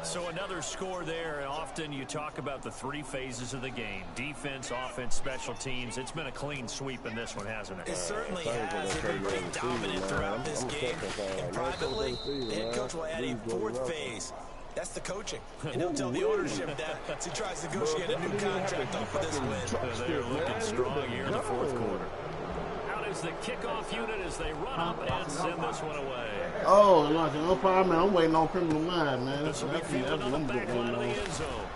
So another score there. Often you talk about the three phases of the game. Defense, offense, special teams. It's been a clean sweep in this one, hasn't it? It certainly has. They've been pretty dominant throughout this game. And privately, the head coach will add a fourth phase. That's the coaching. And he'll tell the ownership that as he tries to negotiate a new contract off of this win. They're looking strong here in the fourth quarter. Out is the kickoff unit as they run up and send this one away. Oh, no problem, man. I'm waiting on Criminal Mind, man. This will be fielded on the back line of the end zone.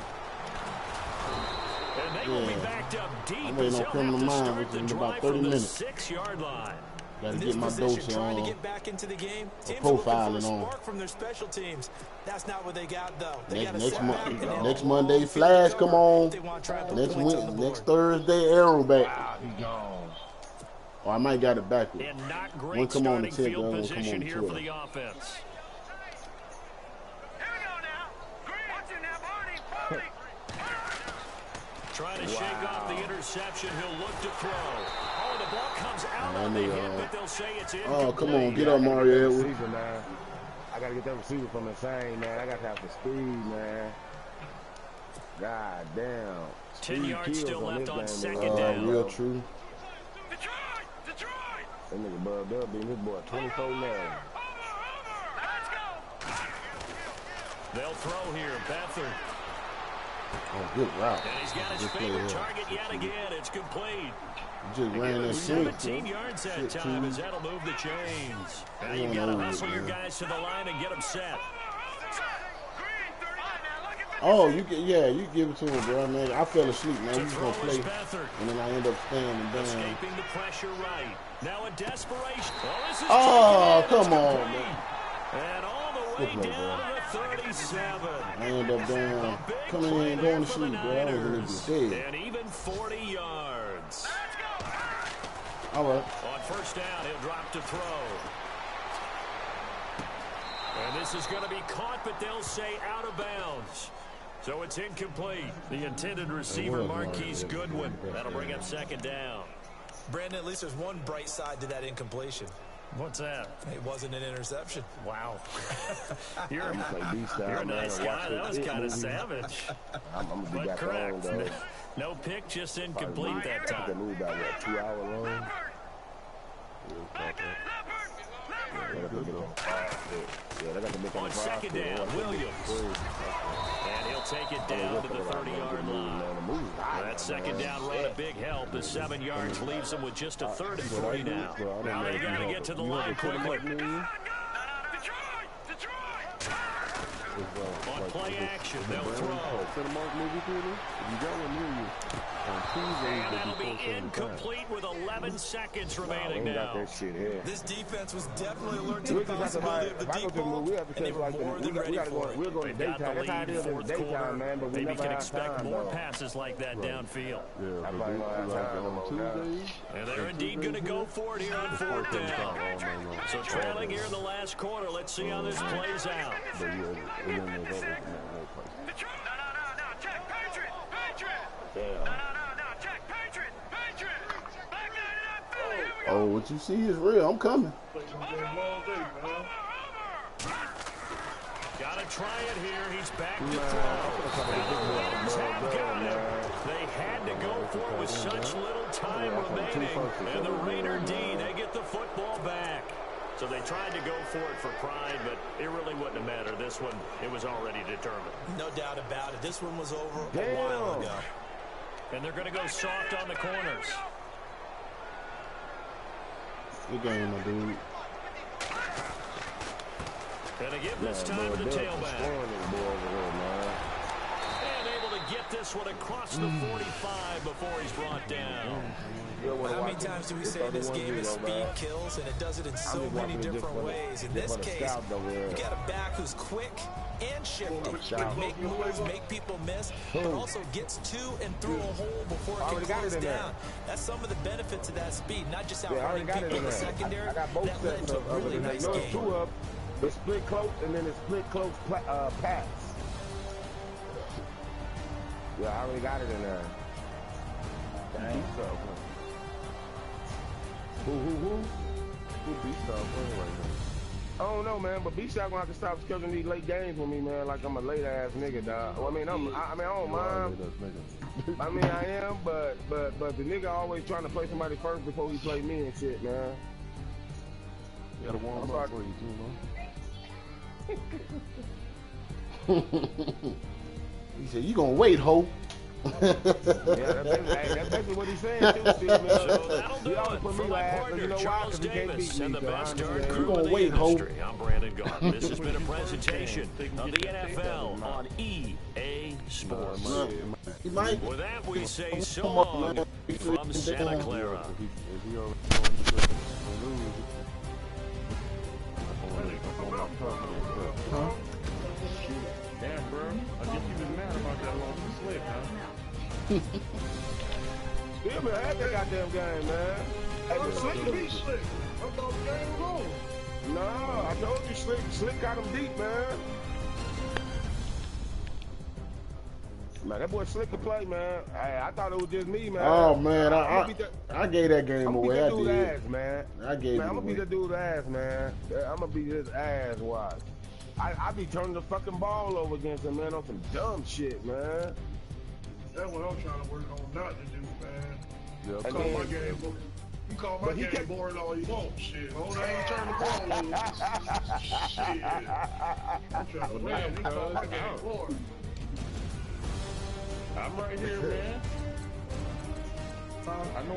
And they will be backed up deep. I'm waiting on Criminal Mind, which is in about 30 minutes. 6-yard line. Gotta get my dose trying to on. get back into the game. Teams Profiling are looking for a on. spark from their special teams. That's not what they got, though. They Next Monday, Flash, come on. Next Thursday, Arrow back. Wow, he gone. Or I might got it backwards. And not great One come on the starting 10th, field one come on position the here for 12th. the offense. Here we go now. Green, watch it now, Barney. Trying to shake off the interception. He'll look to throw. Oh, the ball comes out on the hit, but they'll say it's incomplete. Oh, come on, get up, Mario Edwards. Receiver, man. I gotta get that receiver from insane, man. I gotta have the speed, man. God damn. 10 Speed yards kills still on left this on game, second bro. down. Real true. Detroit! That nigga Bud Dub beating his boy 24 now. Let's go! They'll throw here. Beathard. Oh, good route. And he's got his Good play favorite there. target yet again. It's complete. You just ran that shit. 17 yards that time as that'll move the chains. Now you've got to hustle your guys to the line and get them set. Oh, you give it to him, bro, man. I fell asleep, man. To We just throw gonna is play, Beathard. and then I end up standing down. Escaping the pressure right. Now a desperation. Oh, this is Oh, taken in. come on, Complete. man. And all the way Good play, down bro. to the 37. I end up down, coming in and going to sleep, bro. I was a little dead. And even 40 yards. All right. On first down, he'll drop to throw. And this is going to be caught, but they'll say out of bounds. So it's incomplete. The intended receiver, Marquise Goodwin. That'll bring up second down. Brandon, at least there's one bright side to that incompletion. What's that? It wasn't an interception. Wow. You're I'm gonna play B-style, a man, nice and guy. watch That was this kind of movie. savage. I'm gonna be But back home, correct. though. No pick, just incomplete that The time. movie about, what, 2 hours long? Yeah, they got the big On second down, Williams. And he'll take it down to the 30-yard line. That second down run a big help. The 7 yards leaves them with just a third and 40 now. Now they got to get to the line quickly. On play action, they'll throw. And that'll be incomplete with 11 seconds remaining now. This defense was definitely alert to the possibility of the deep ball, and they were more than ready for it. We're going to They got the daytime. That's how lead it is in the fourth daytime, quarter. man. But we Maybe never can have expect time, more though. passes like that downfield. I probably don't have time on Tuesdays. And they're indeed going to go for it here on fourth down. So trailing here in the last quarter. Let's see how this plays out. Oh, what you see is real. I'm coming. Gotta try it here. He's back to throw. And the Raiders have got him. They had to go for it with such little time remaining. And the Raider D, they get the football back. So they tried to go for it for pride, but it really wouldn't have mattered. This one, it was already determined. No doubt about it. This one was over a Damn. while ago. And they're going to go soft on the corners. Good game, my dude. And they give this time to the tailback. And able to get this one across the 45 before he's brought down. How many times do we say this game is speed kills, and it does it in so many different ways? In this case, you got a back who's quick and shifty. Make moves, make people miss, but also gets to and through a hole before it can close down. That's some of the benefits of that speed, not just outrunning people in the secondary. That led to a really nice game. The split close and then the split close pass. Yeah, I already got it in there. Dang. Who beat stuff anyway? I don't know, man, but B-Shot gonna have to stop scheduling these late games with me, man, like I'm a late ass nigga, dog. Well, I mean, I don't mind. I mean, I am, but the nigga always trying to play somebody first before he play me and shit, man. You gotta warm up for you too, man. He said, "You gonna wait, ho?" Yeah, that's basically what he's saying too, Steve, man. So that'll do it put for me my last, partner, you know why? Charles 'Cause he can't Davis, beat and me, the best so darn I crew gonna in the wait, ho. industry. I'm Brandon Gaudin. This has been a presentation of the NFL on EA Sports. He might. With that, we say so long from Santa Clara. Huh? Damn, bro. I guess you was mad about that loss to Slick, huh? Yeah, man, I had that goddamn game, man. Hey, Slick beat Slick. I thought the game was on. No, I told you Slick got him deep, man. Man, that boy Slick can play, man. Hey, I thought it was just me, man. Oh man, I gave that game away. I did. Ass, man. I gave man, it I'm gonna away. beat that dude's ass, man. I'm gonna beat his ass. Watch. I be turning the fucking ball over against him, man, on some dumb shit, man. That's what I'm trying to work on not to do, man. Yeah, You call my game boring. You call my game boring all you want, shit. Oh, I ain't turning the ball over. Shit. I'm trying to win. You call my game boring. I'm right here, man. I know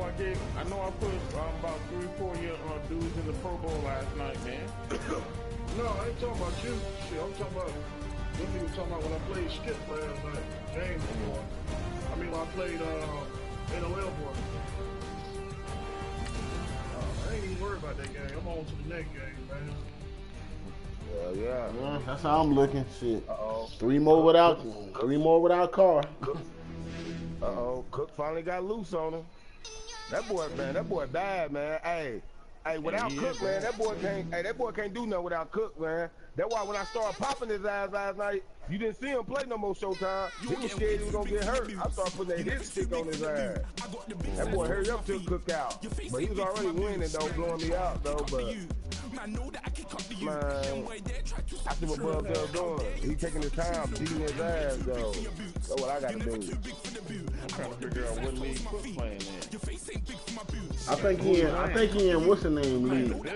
I put about 3-4 dudes in the Pro Bowl last night, man. No, I ain't talking about you. Shit, I'm talking about them people talking about when I played Skip last night. James boy. I mean when I played NOL boy. I ain't even worried about that game. I'm on to the next game, man. Yeah. That's how I'm looking. Shit. Three more without Carr. Cook finally got loose on him. That boy bad, man. Hey, without Cook, man, that boy can't do nothing without Cook, man. That's why when I started popping his ass last night, you didn't see him play no more Showtime. He was scared he was gonna get hurt. I started putting that hit stick on his ass. That boy hurried up till Cook out. But he was already winning though, blowing me out though, but man, I see what Bub Dell's doing. He taking his time, beating his ass though. That's what I gotta do. I'm trying to figure out what league Cook playing in. I think he in what's the name league?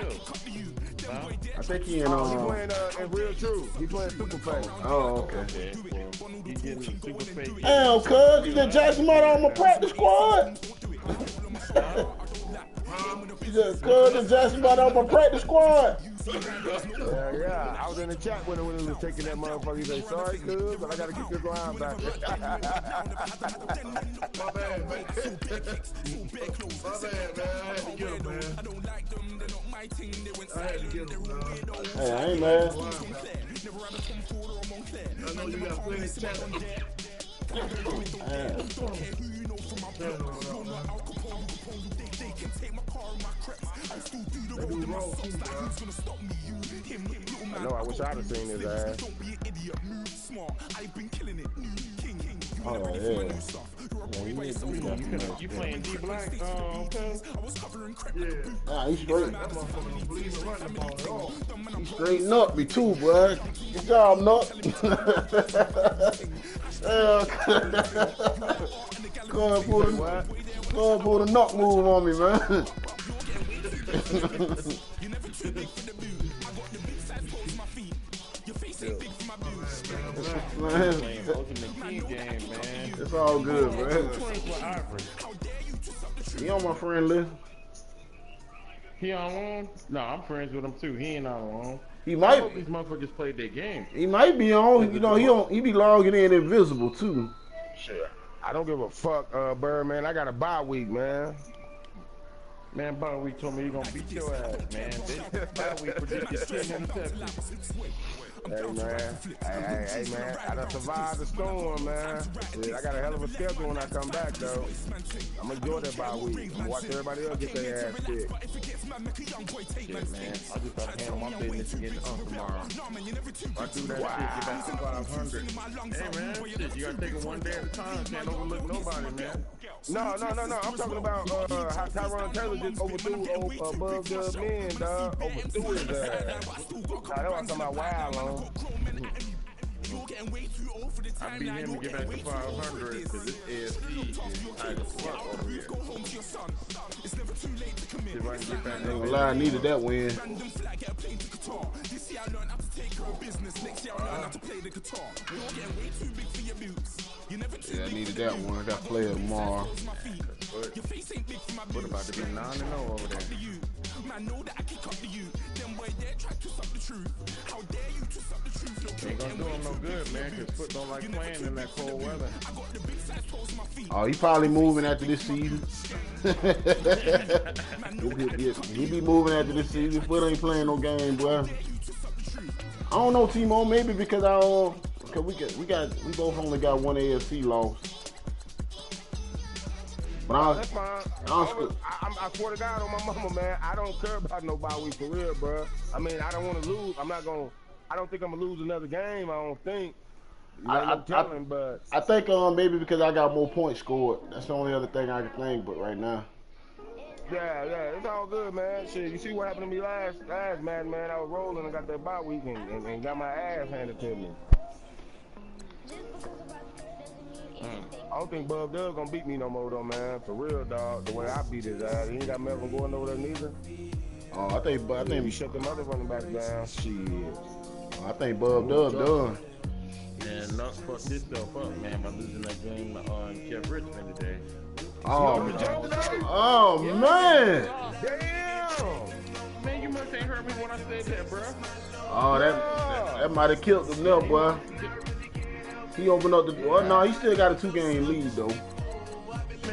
Huh? I think he in He playing in Real True. He playing Super Fake. Oh, okay. Yeah, well, he getting super fake. Damn, cuz, you just jacked him out on my practice squad. You just jacked him out on my practice squad. Yeah. I was in the chat with him when he was taking that motherfucker. He said, sorry, cuz, but I gotta get this line back. My bad, man. My bad, man. I had to get him, man. I had to get him, man. Hey, I ain't mad. I know you got plenty of talent. I know, I wish I'd have seen his ass. Oh, yeah. You playing D Black, cuz? Yeah. Nah, he's straight. That motherfucker don't believe in running the ball at all. He straighten up me too, bro. Good job, Nut. Go and pull the knock move on me, man. man. Playing Ultimate Team game, man. It's all good, man. 24 Ivory. He on my friend list. He on one? No, I'm friends with him too. He ain't on one. He I might. hope these motherfuckers played their game. He might be on. You know, he be logging in invisible too. Shit. I don't give a fuck, Bird, man. I got a bye week, man. Man, Bobby Week told me he gonna beat your ass, man. Bobby Week predicted 10 interceptions. Hey, man. Hey, man. I done survived the storm, man. Yeah, I got a hell of a schedule when I come back, though. I'm gonna enjoy that bye week. I'm gonna watch everybody else get their ass kicked. Shit, man. I just gotta handle my business again tomorrow. If I do that shit, get back to 500. Hey, man, shit, you gotta take it one day at a time. Can't overlook nobody, man. No. I'm talking about how Tyron Taylor just overthrew above the men, dog. Overthrew his ass. Nah, that's what I'm talking about. Wild on. I beat him to get back to 500 because this AFC is tight as fuck over here. See if I can get back. Ain't gonna lie, I needed that win. Yeah, I needed that one. I got to play it tomorrow. What about to be 9-0 over there? Ain't gonna do him no good, man, because Foot don't like playing in that cold weather. Oh, he probably moving after this season. he be moving after this season. Foot ain't playing no game, boy. I don't know, Timo. Maybe because we both only got one AFC loss. But that's fine. I swear to God on my mama, man, I don't care about no bye week for real, bro. I mean, I don't want to lose. I don't think I'm gonna lose another game. I don't think. I think maybe because I got more points scored. That's the only other thing I can think. But right now. Yeah, it's all good, man. Shit, you see what happened to me last man. I was rolling and got that bye week and got my ass handed to me. I don't think Bub Doug gonna beat me no more though, man. For real, dog. The way I beat his ass, he ain't got Melvin going over there neither. Oh, I think he shut them other running backs down. Shit. I think Bub Doug done. And not fucked himself up, man, by losing that game on Jeff Richmond today. Oh man. Damn. Man, you must ain't heard me when I said that, bro. Oh, that might have killed him there, boy. He opened up the door. No, he still got a 2-game lead though. Man,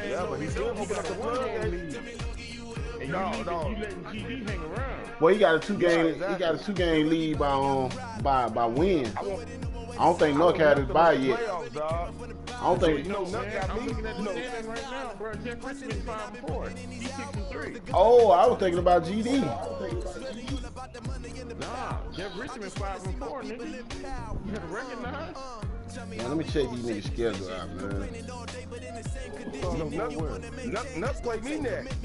yeah, but he still opened up the 1-game lead. And you letting GD hang around. Well, he got a 2-game. He got a 2-game lead by win. I don't think Nuck had his bye yet. I don't think. Nuck got I'm looking at the standing right now, bro. Jeff Richmond 5-4. He's 6-3. Oh, I was thinking about GD. Nah, Jeff Richmond 5-4, nigga. You gotta recognize. Man, let me check these niggas' schedule out, man. Nuck play me next.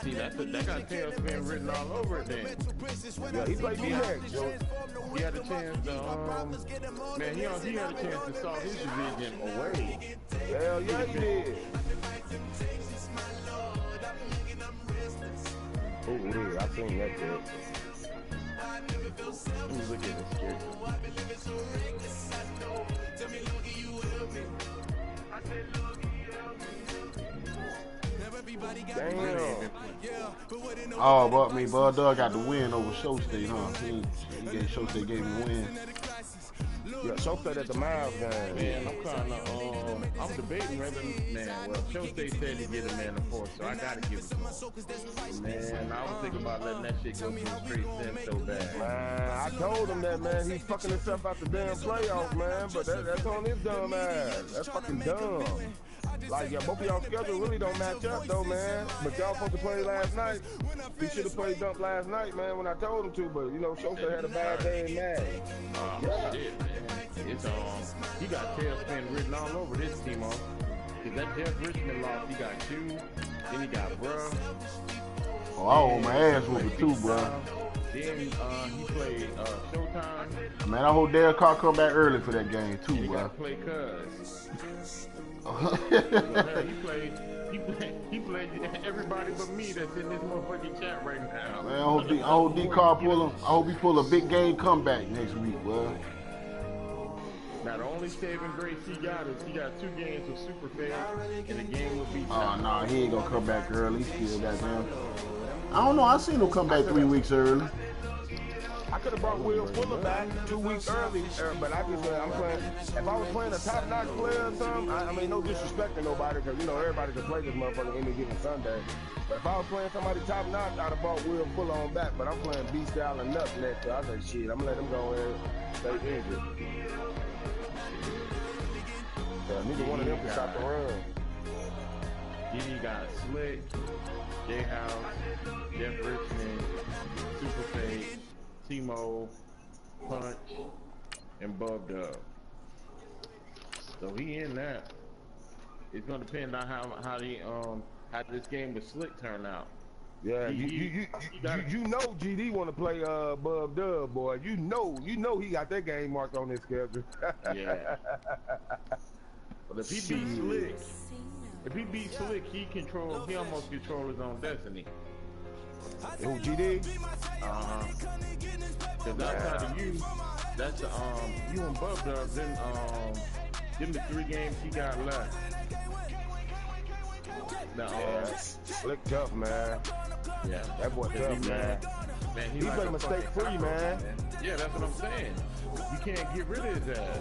See, that got tailspin written all over it then. Yeah, he played me next, Joe. He had a chance to, man, he had a chance to start his division away. Hell yeah, he did. Oh, yeah, I seen that shit. Let me look at this schedule. Damn. Oh, but me, Bud Doug got the win over Show State, huh? Show State gave him the win. Yeah, Show State at the Miles game. Man, I'm kind of, I'm debating whether, well, Show State said to get a man of 4, so I gotta give it to him. Man, I was thinking about letting that shit go to a straight sin so bad. Man, I told him that, man. He's fucking himself out the damn playoffs, man. But that's on his dumb ass. That's fucking dumb. Like, yeah, both of y'all schedule really don't match up, though, man. But y'all supposed to play last night. He should have played dump last night, man, when I told him to. But, you know, Show State had a bad day in that. Shit, man. It's, he got tailspin written all over this team, Cause that Jeff Richmond loss, he got you, then he got bruh. Oh, I owe my ass whooping too, bruh. Then he played Showtime. Man, I hope Derek Carr come back early for that game too, he bruh. got to play Cuz. He played everybody but me that's in this motherfucking chat right now. Man, I hope D Carr I hope he pull a big game comeback next week, bruh. Now the only saving grace he got is he got 2 games with super fail and the game will be. Oh no, he ain't gonna come back early. He still got them. I don't know. I seen him come back 3 weeks early. I could have brought Will Fuller back 2 weeks early, but I just I'm playing. If I was playing a top-notch player or something, I mean, no disrespect to nobody, because you know everybody can play this motherfucker any given Sunday. But if I was playing somebody top-notch, I'd have brought Will Fuller on back. But I'm playing B-Style and Nuts next year. I said, shit, I'm gonna let him go in and stay injured. Neither one of them can stop the run. He got Slick, J House, Jeff Richmond, Super Fade, Timo, Punch, and Bub Dub. So he in that. It's gonna depend on how this game with Slick turn out. Yeah, you know GD want to play Bub Dub, boy. You know he got that game marked on his schedule. Yeah. But if he beats Slick, he almost controls his own destiny. Who, GD? Because outside of you, that's you and Bub Dub, then the 3 games he got left. Now, Slick tough, man. Yeah, that boy tough, man. Man, he's like a mistake free, man. Yeah, that's what I'm saying. You can't get rid of his ass.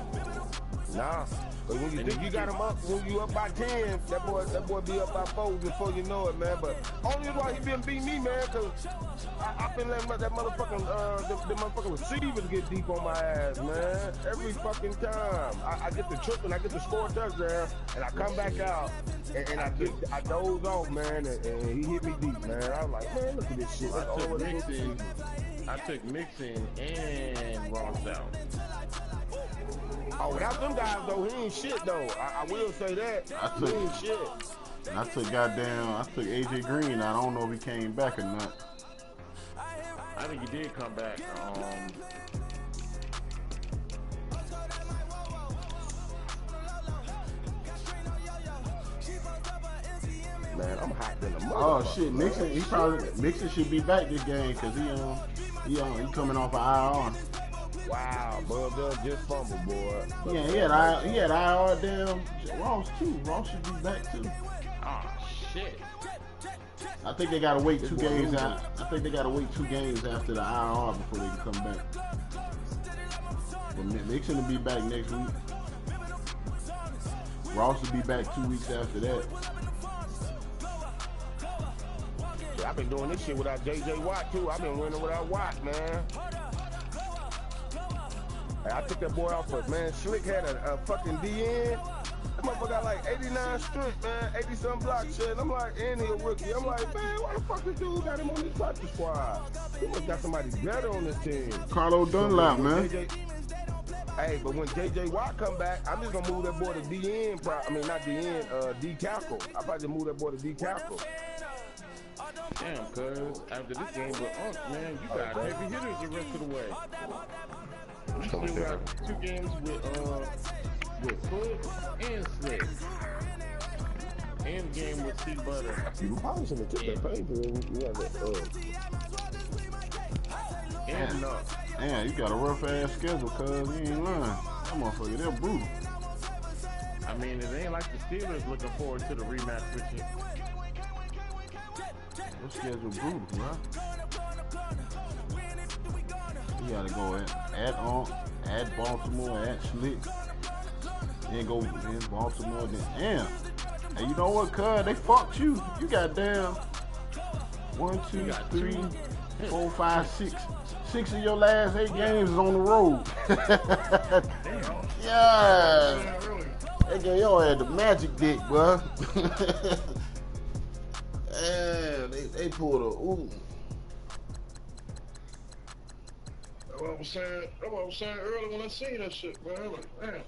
Nah. But when you think you got him up, when you up by 10, that boy be up by 4 before you know it, man. But only why he been beating me, man, because I've been letting that motherfucking the motherfucking receivers get deep on my ass, man. Every fucking time. I get the trick and I get the score touchdown, and I come back out and I doze off, man, and he hit me deep, man. I was like, man, look at this shit. I took Mixon and Ross out. Oh, without them guys though, he ain't shit though. I will say that. He ain't shit. I took AJ Green. I don't know if he came back or not. I think he did come back. Man, I'm hot than a motherfucker. Oh shit, Mixon should be back this game because he coming off an IR. Wow, Bub Dub just fumbled, boy. Yeah, he had IR damn Ross too. Ross should be back too. Oh shit. I think they gotta wait 2 games out. I think they gotta wait 2 games after the IR before they can come back. But Mixon will be back next week. Ross will be back 2 weeks after that. Yeah, I've been doing this shit without JJ Watt too. I've been winning without Watt, man. I took that boy off, but man, Slick had a fucking DN. That motherfucker got like 89 strength, man, 80-something block shit. I'm like, and he a rookie. I'm like, man, why the fuck this dude got him on this practice squad? He must got somebody better on this team. Carlo Dunlap, man. Hey, but when JJ Watt come back, I'm just gonna move that boy to DN. Not DN, D tackle. I probably just move that boy to D tackle. Damn, cuz after this game with Unc, man, you got heavy hitters the rest of the way. You still got 2 games with Foot and Slick. And game with C Butter. You probably should have took that paper and and Man, you got a rough ass schedule, cuz you ain't lying. That motherfucker, they're brutal. I mean, it ain't like the Steelers looking forward to the rematch with you. Your schedule brutal, bro. You gotta go at Baltimore, at Slick, then go in Baltimore, then damn. And you know what, cuz they fucked you. You got damn 1, 2, 3, 4, 5, 6. 6 of your last 8 games is on the road. Yeah. They gave your ass the magic dick, bro. And they pulled a ooh. That's what I was saying earlier when I seen that shit, man. I'm like, damn.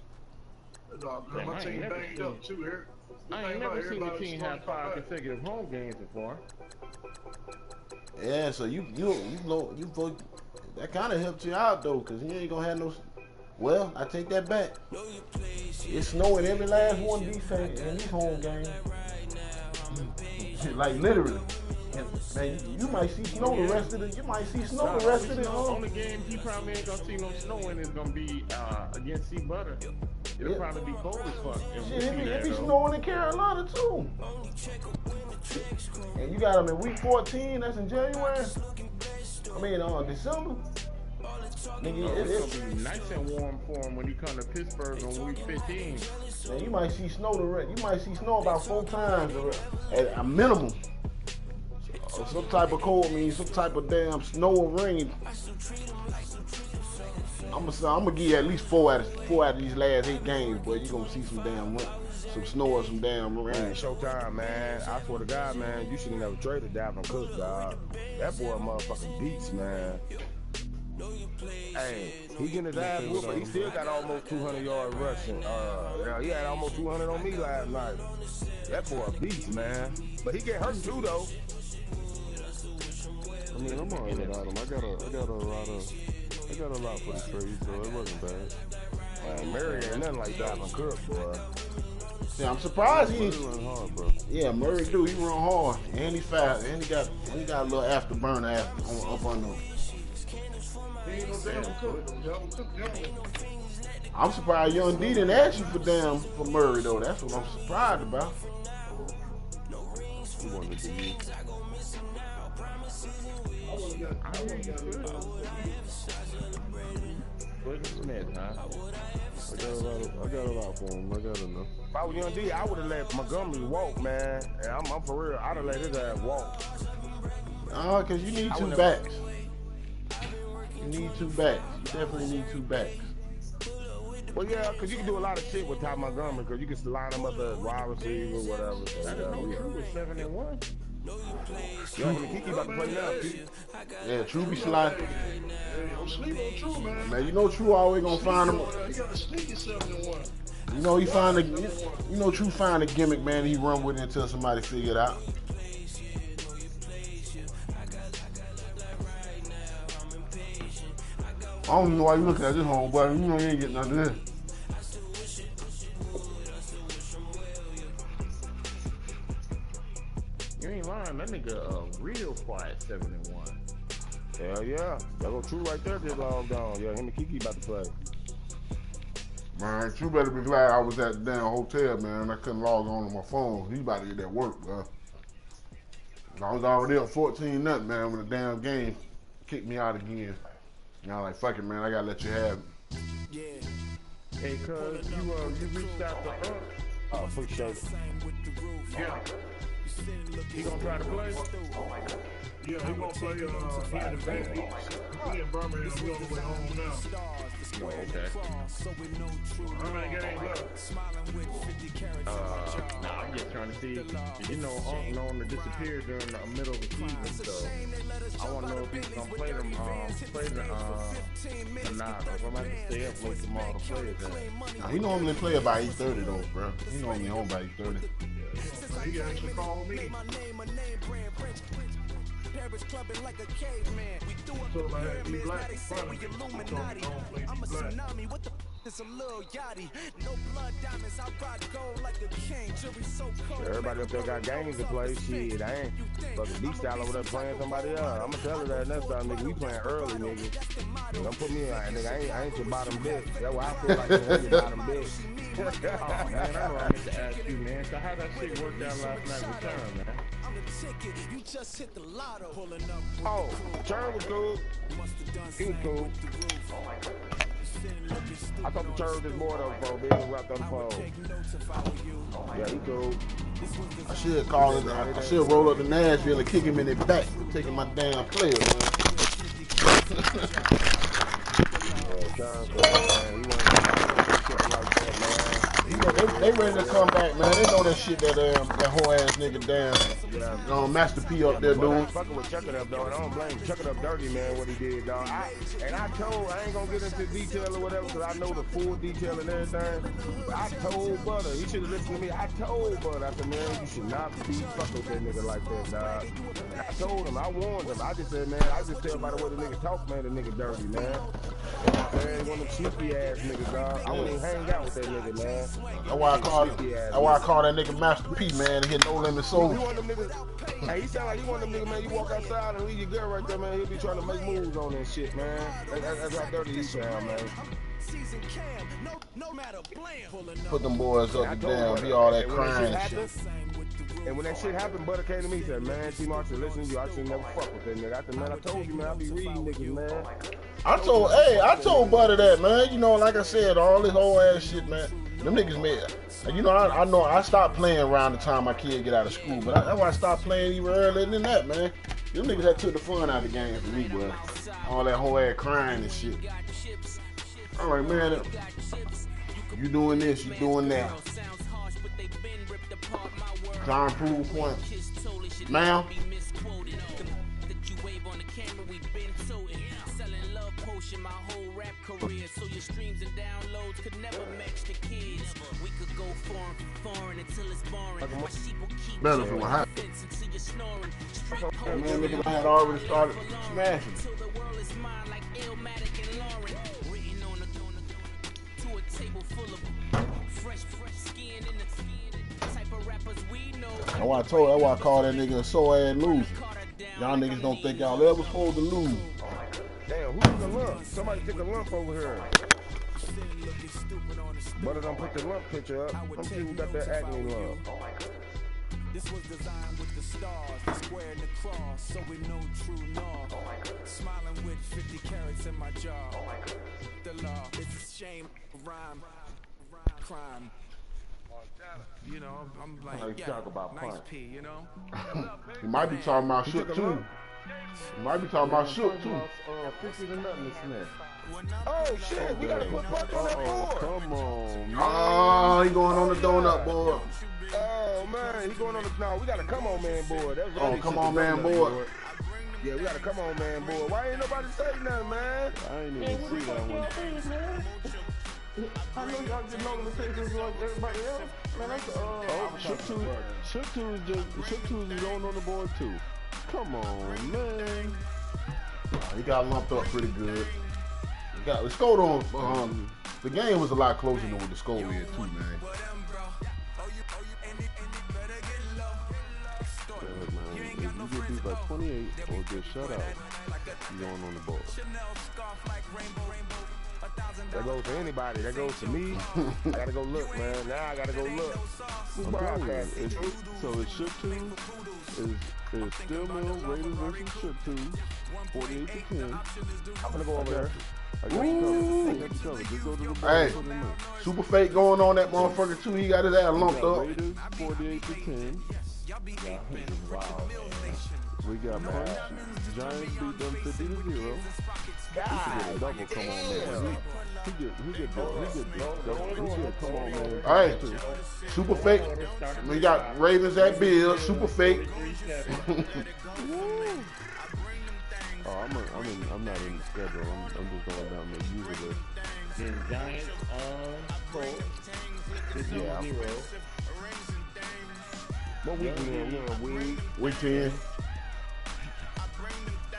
That dog, my team banged up too here. I ain't never seen the team have 5 consecutive home games before. Yeah, so you that kind of helped you out though, cause you ain't gonna have no. Well, I take that back. It's snowing every last one defense in these home games. Like literally. Man, you might see snow the rest of the. You might see snow the rest of the. Only game he probably ain't gonna see no snow in is gonna be against C Butter. It'll probably be cold as fuck. Shit, it be snowing in Carolina too. And you got them in week 14. That's in January. I mean, December. Nigga, it's gonna be nice and warm for him when he come to Pittsburgh on week 15. Man, you might see snow you might see snow about 4 times at a minimum. Some type of cold means some type of damn snow or rain. I'm gonna give you at least 4 out of these last 8 games, boy. You gonna see some snow or some damn rain. Man, showtime, man. I swear to God, man, you should have never traded Dalvin Cook, dog. That boy motherfucking beats, man. Hey, he getting his ass whooped, but he still got almost 200 yards rushing. He had almost 200 on me last night. That boy beats, man. But he get hurt too, though. I mean, I'm alright without him. I got a lot for the trade, so it wasn't bad. Man, Murray ain't nothing like Dalvin Cook, boy. Yeah, I'm surprised he run hard, bro. Yeah, Murray do. He run hard, and he fast, and he got a little afterburner up on him. I'm surprised Young D didn't ask you for Murray though. That's what I'm surprised about. He wanted to be. Smith, huh? I got a lot for him. I got enough. If I was Young D, I would have let Montgomery walk, man. And I'm for real. I'd have let his ass walk. Because you need 2 backs. You need 2 backs. You definitely need 2 backs. Well, yeah, because you can do a lot of shit with Ty Montgomery, because you can line him up as wide receiver, whatever. So, I didn't know True was 7-1. Yo, Kiki about to play now. Yeah, True be sliding. Hey, don't sleep on True, man. Man, you know True always gonna find him. He got a sneaky 7-1. You know he find True find a gimmick, man. He run with it until somebody figure it out. I don't even know why you looking at this homeboy. You know you ain't getting nothing of this. You ain't lying. That nigga real quiet 7-1. Hell yeah. That go True right there just logged on. Yeah, him and Kiki about to play. Man, True better be glad I was at the damn hotel, man. I couldn't log on my phone. He about to get that work, bro. I was already up 14-0, man, when the damn game kicked me out again. And I was like, fuck it, man, I gotta let you have it. Hey, cuz, you reached out to us. Oh, appreciate it. Yeah. He gonna try to play? Yeah, he gonna play he in Birmingham. He on the way home now. Oh, okay. How many games left? Nah, I'm just trying to see. You know, Unc known to disappear during the middle of the season, so I want to know if he's gonna play them or not. If I'm gonna have to stay up late tomorrow to play it. Nah, he normally play about 8:30 though, bro. He normally home by 8:30. He actually called me. So like, he black. I'm a tsunami. What the It's a little yachty, no blood diamonds, I ride gold like a king, jury so cold. Everybody up there got games to play, shit, I ain't. But the D-Style over there playing somebody else. I'ma tell her that next time, nigga, we playing early, nigga. Don't put me in, nigga, I ain't your bottom bitch. That's why I feel like I'm your bottom bitch. Oh, man, I know I meant to ask you, man. So how that shit worked out last night with Turn, man? You just hit the lotto. Oh, Turn was cool. He was cool. I thought the Turn this board up, bro. Being wrapped on the phone. Yeah, he cool. I should call it. I should roll up to Nashville and kick him in the back for taking my damn player, man. They ready to come back, man. They know that shit that whole ass nigga damn Master P up there doing. Fucking with Chuck It Up, dog. I don't blame Chuck It Up dirty, man, what he did, dog. I ain't gonna get into detail or whatever, because I know the full detail and everything. But I told Butter, he should have listened to me. I told Butter, I said, man, you should not be fucking with that nigga like that, dog. I told him, I warned him. I just said, man, I just tell by the way the nigga talk, man, the nigga dirty, man. Man, one of them sneaky ass niggas, dog. I wouldn't even hang out with that nigga, man. That's why I call that nigga Master P, man. He hit No Limit Soul. He one of them niggas. Hey, he sound like he one of them niggas, man. You walk outside and leave your girl right there, man. He'll be trying to make moves on that shit, man. That's how dirty he sound, man. Put them boys up and down, be all that crying and shit. And when that shit happened, Butter came to me and said, man, T. Marshall, listen to you. I should never fuck with that nigga. I said, man, I told you, man, I be reading niggas, man. I told Butter that, man. You know, like I said, all this whole ass shit, man. Them niggas, man. You know, I know I stopped playing around the time my kid get out of school, but that's why I stopped playing even earlier than that, man. Them niggas that took the fun out of the game for me, bro. All that whole ass crying and shit. All right, man. You doing this, you doing that. John Prove point. Ma'am. Better from hot. Man, niggas had already started smashing. That's why I call that nigga a sore ass loser. Y'all niggas don't think y'all ever supposed to lose. Damn, who took a lump? Somebody took a lump over here. Butter don't put the lump picture up. Let me see who got that acne lump. This was designed with the stars, the square and the cross, so we know true north. Smiling with 50 carats in my jaw. The law, it's a shame, rhyme, crime. You know, I'm like, yeah, talk about nice P, you know? He might be talking about Shook too. He might be talking about Shook too. 50 to nothing, Smith. Oh shit, we gotta put Buck on that board. Come on, man. Oh, he going on the donut board. Oh man, he going on the no. We got a come on man board. That's Oh, come on man board. Yeah, we got a come on man board. Why ain't nobody say nothing, man? I ain't even see that one. I know y'all get notifications like everybody else. Man, that's Shook 2 is going on the board too. Come on, man. He got lumped up pretty good. The score on the game was a lot closer than what the score is too, man. If you get beat by 28 or get shut out, you're going on the board. That goes to anybody. That goes to me. I gotta go look, man. Now I gotta go look. I'm telling you, so it's Shook 2 is Steel Mill Raiders versus Shook 2, 48 to 10. I'm gonna go over there. I got you covered. Just go to the board. Hey, Super Fake going on that motherfucker too. He got his ass lumped up. Raiders 48 to 10. We got Punch. Giants beat them 50 to 0. God, double, come on, man. He get come on, man. All right, Super Fake. We got Ravens at Bills. Super Fake. Oh, I'm not in the schedule. I'm just going down the user list. Then Giants Colts. 50-0. What week we in? We in Week 10.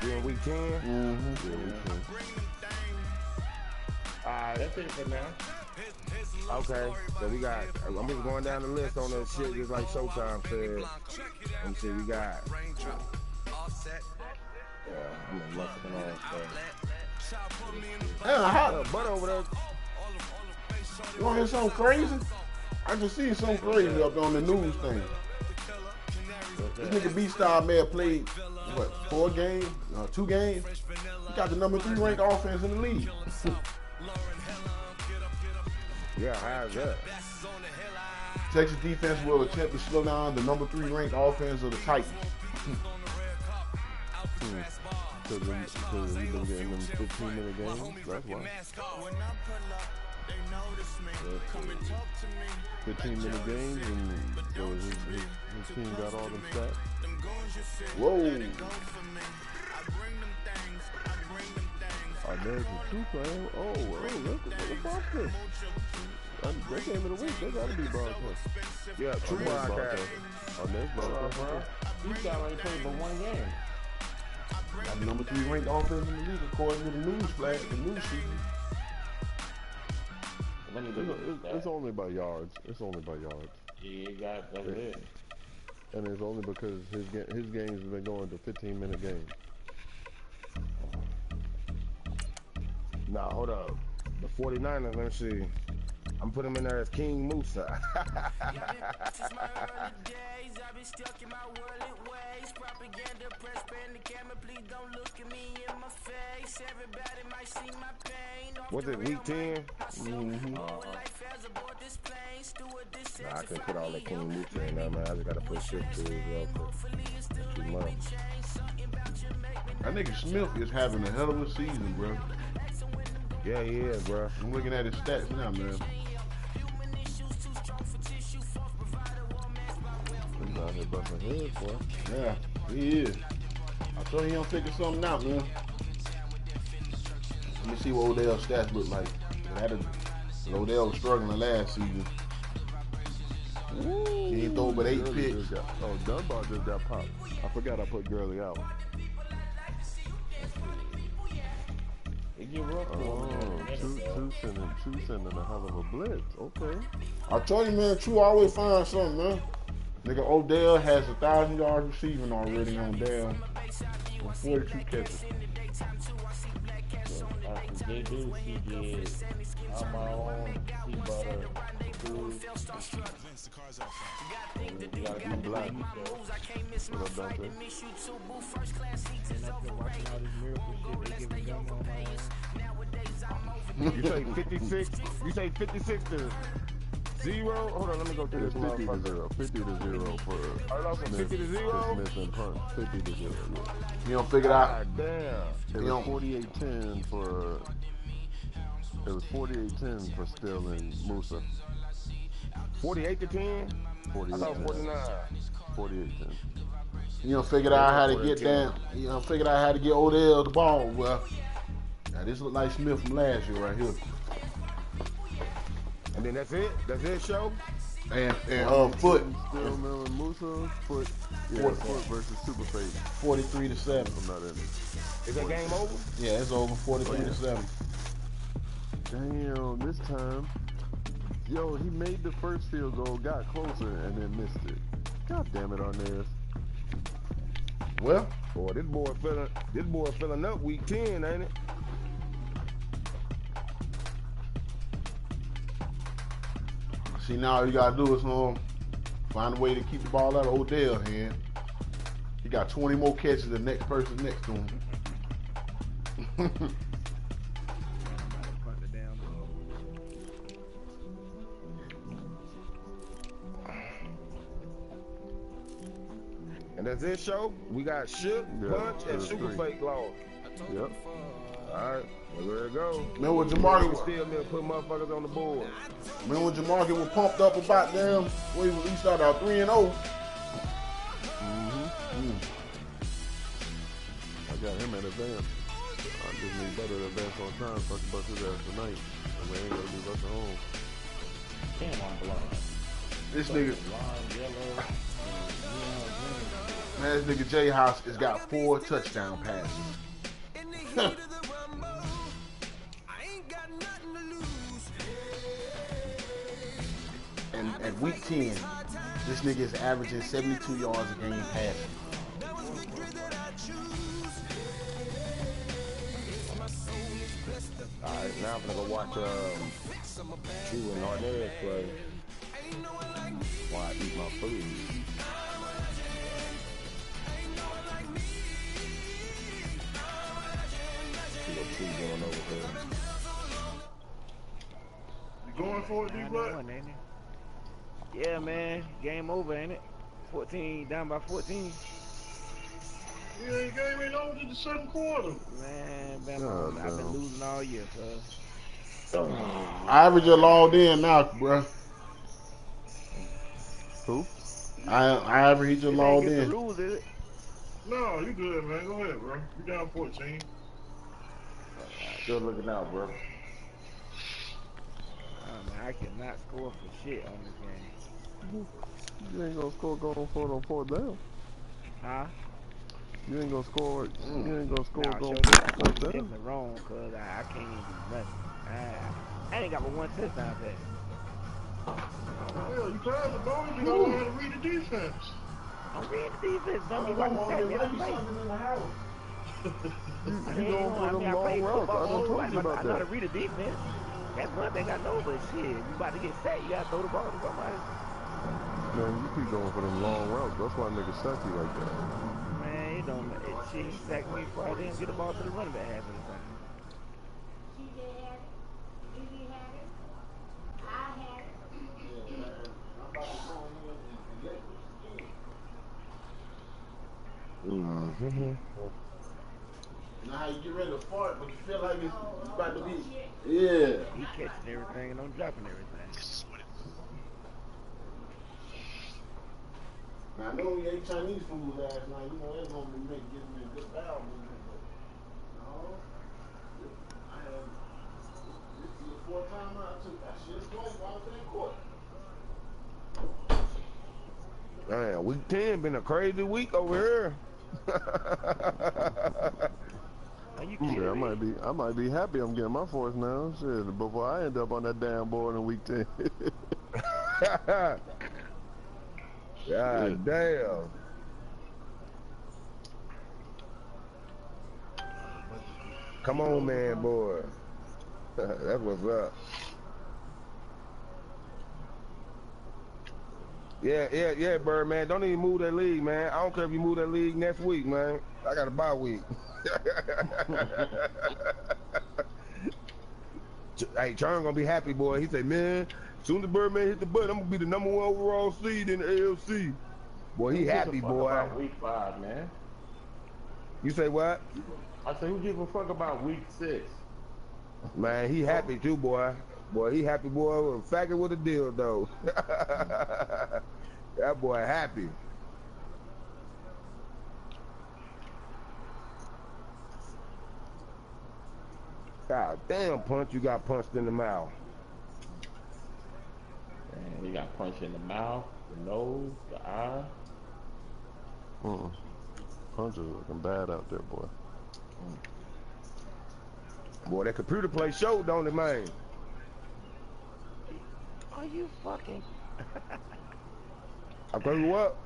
We in week 10? Mm-hmm. Yeah, week 10. Alright. That's it for now. Okay. So we got, I'm just going down the list on that shit just like Showtime said. Let me see, we got. Yeah, I'm in luck and all stuff. Butter over there. You want to hear something crazy? I just seen something crazy up on the news thing. This nigga B-Star may have played, what, 4 games? 2 games? He got the number 3 ranked offense in the league. Yeah, how's that? Texas defense will attempt to slow down the number 3 ranked offense of the Titans. So we've been getting them 15-minute games. That's why. 15-minute games, and so his team got all them stats. Whoa. There's a 2-player. Look at this. They came in the week. They gotta be broadcast. Yeah, true broadcast. There's broadcast. He's already played but 1 game. Got the number 3 ranked offense in the league according to the news flag, the news sheet. Let me look at that. It's only by yards. It's only by yards. Yeah, that's it. And it's only because his games have been going to 15-minute games. Nah, hold up. The 49ers, let me see. I'm putting him in there as King Musa. What's it, week 10? Mm-hmm. Nah, I couldn't put all that King Musa in there, man. I just gotta put shit to it, bro. Too much. That nigga Smith is having a hell of a season, bro. Yeah, he is, bro. I'm looking at his stats now, man. He's out here busting heads, boy. Yeah, he is. I thought he don't figure something out, man. Let me see what Odell's stats look like. Odell was struggling last season. He ain't throw but 8 picks. Dunbar just got popped. I forgot I put Gurley out. Two sending a hell of a blitz. Okay. I told you, man, True always find something, man. Nigga, Odell has 1,000 yards receiving already on down. 42 catches. They do see did on my own, see butter, food. You gotta be black. What up, Dante? You say 56? You say 56 to 0? Hold on, let me go through this. 50 to 0. 50 to 0 for Smith. 50 to 0? Smith and Punt. 50 to 0. Yeah. You don't figure it out. Damn. It was 48-10 for. It was 48-10 for Still and Musa. 48 to 10? 48 I thought 49. 48-10. You don't figure out how to get down. You don't figure out how to get Odell the ball. Well, now this look like Smith from last year right here. And then that's it? That's it, show? And Foot. Still and Musa. Foot. Yeah, Foot versus Superface. 43-7. I'm not in it. Is that game over? Yeah, it's over. 43-7. Damn, this time. Yo, he made the first field goal, got closer, and then missed it. God damn it, Arnaz. Well, boy, this boy filling up week 10, ain't it? see, now all you gotta do is find a way to keep the ball out of Odell's hand. He got 20 more catches than the next person next to him. And that's it, show. We got Shook, Punch, and Super Fake Law. Yep. All right, well, there it go. Remember when Jamarcus was still there, put motherfuckers on the board. Remember when Jamarcus was pumped up about them? Well, he started out 3-0. I got him in advance. I just need better to advance on time so I can bust his ass tonight. And we ain't gonna be rushing home. Damn, I'm blind. This nigga. Blind, yellow. Man, this nigga J House has got 4 touchdown passes. And at week 10, this nigga is averaging 72 yards a game passing. Alright, now I'm gonna go watch True and Arnaz play while I eat my food. See what True going over there. You going for it, D-Black? Yeah, man. Game over, ain't it? 14, down by 14. Yeah, the game ain't over to the second quarter. Man, I've been losing all year, cuz. Average are logged in now, bruh. Who? I average he just logged in. Lose, is it? No, you good, man. Go ahead, bro. You down 14. Good looking out, bro. I cannot score for shit on this game. You ain't gonna score going for it on 4th down. Huh? You ain't gonna score. You ain't gonna score going for for 4th down. Definitely wrong, cause I can't even do nothing. I ain't got but one touchdown pass. Hell, you tired of ball? You gotta learn how to read the defense. I'm reading the defense. Don't be I'm watching on that. there. Why you something in the house? You going for them long routes. I done told you about I know how to that. read the defense. That's one thing I know, but shit, you about to get set, you gotta throw the ball to somebody. Man, you keep going for them long routes. That's why niggas sack you like that. Man, it don't matter. Shit, he sacked me before I didn't get the ball to the running back half of the time. Mm-hmm. Now how you get ready to fart, but you feel like it's about to be. Yeah. He catching everything and I'm dropping everything. Now I know we ate Chinese food last night. You know that's gonna give me a good bowel movement, but no. I had this is the fourth time I took that shit twice while I was in court. Man, week 10 been a crazy week over here. Are you Yeah, I might be happy I'm getting my fourth now. Shit, before I end up on that damn board in week 10. God damn. Come on, man, boy. That's what's up. Yeah, Bird, man. Don't even move that league, man. I don't care if you move that league next week, man. I got a bye week. Hey, Churn gonna be happy, boy. He say, man, as soon as Birdman hit the button, I'm gonna be the #1 overall seed in the AFC. Boy, he happy, boy. About week 5, man. You say what? I say, who give a fuck about week 6? Man, he happy too, boy. Boy, he happy, boy. Faggot with a deal, though. That boy happy. God damn, Punch, you got punched in the mouth. Man, he got punched in the mouth, the nose, the eye. Punch is looking bad out there, boy. Boy, that computer play show, don't it, man? Are you fucking? I tell you what.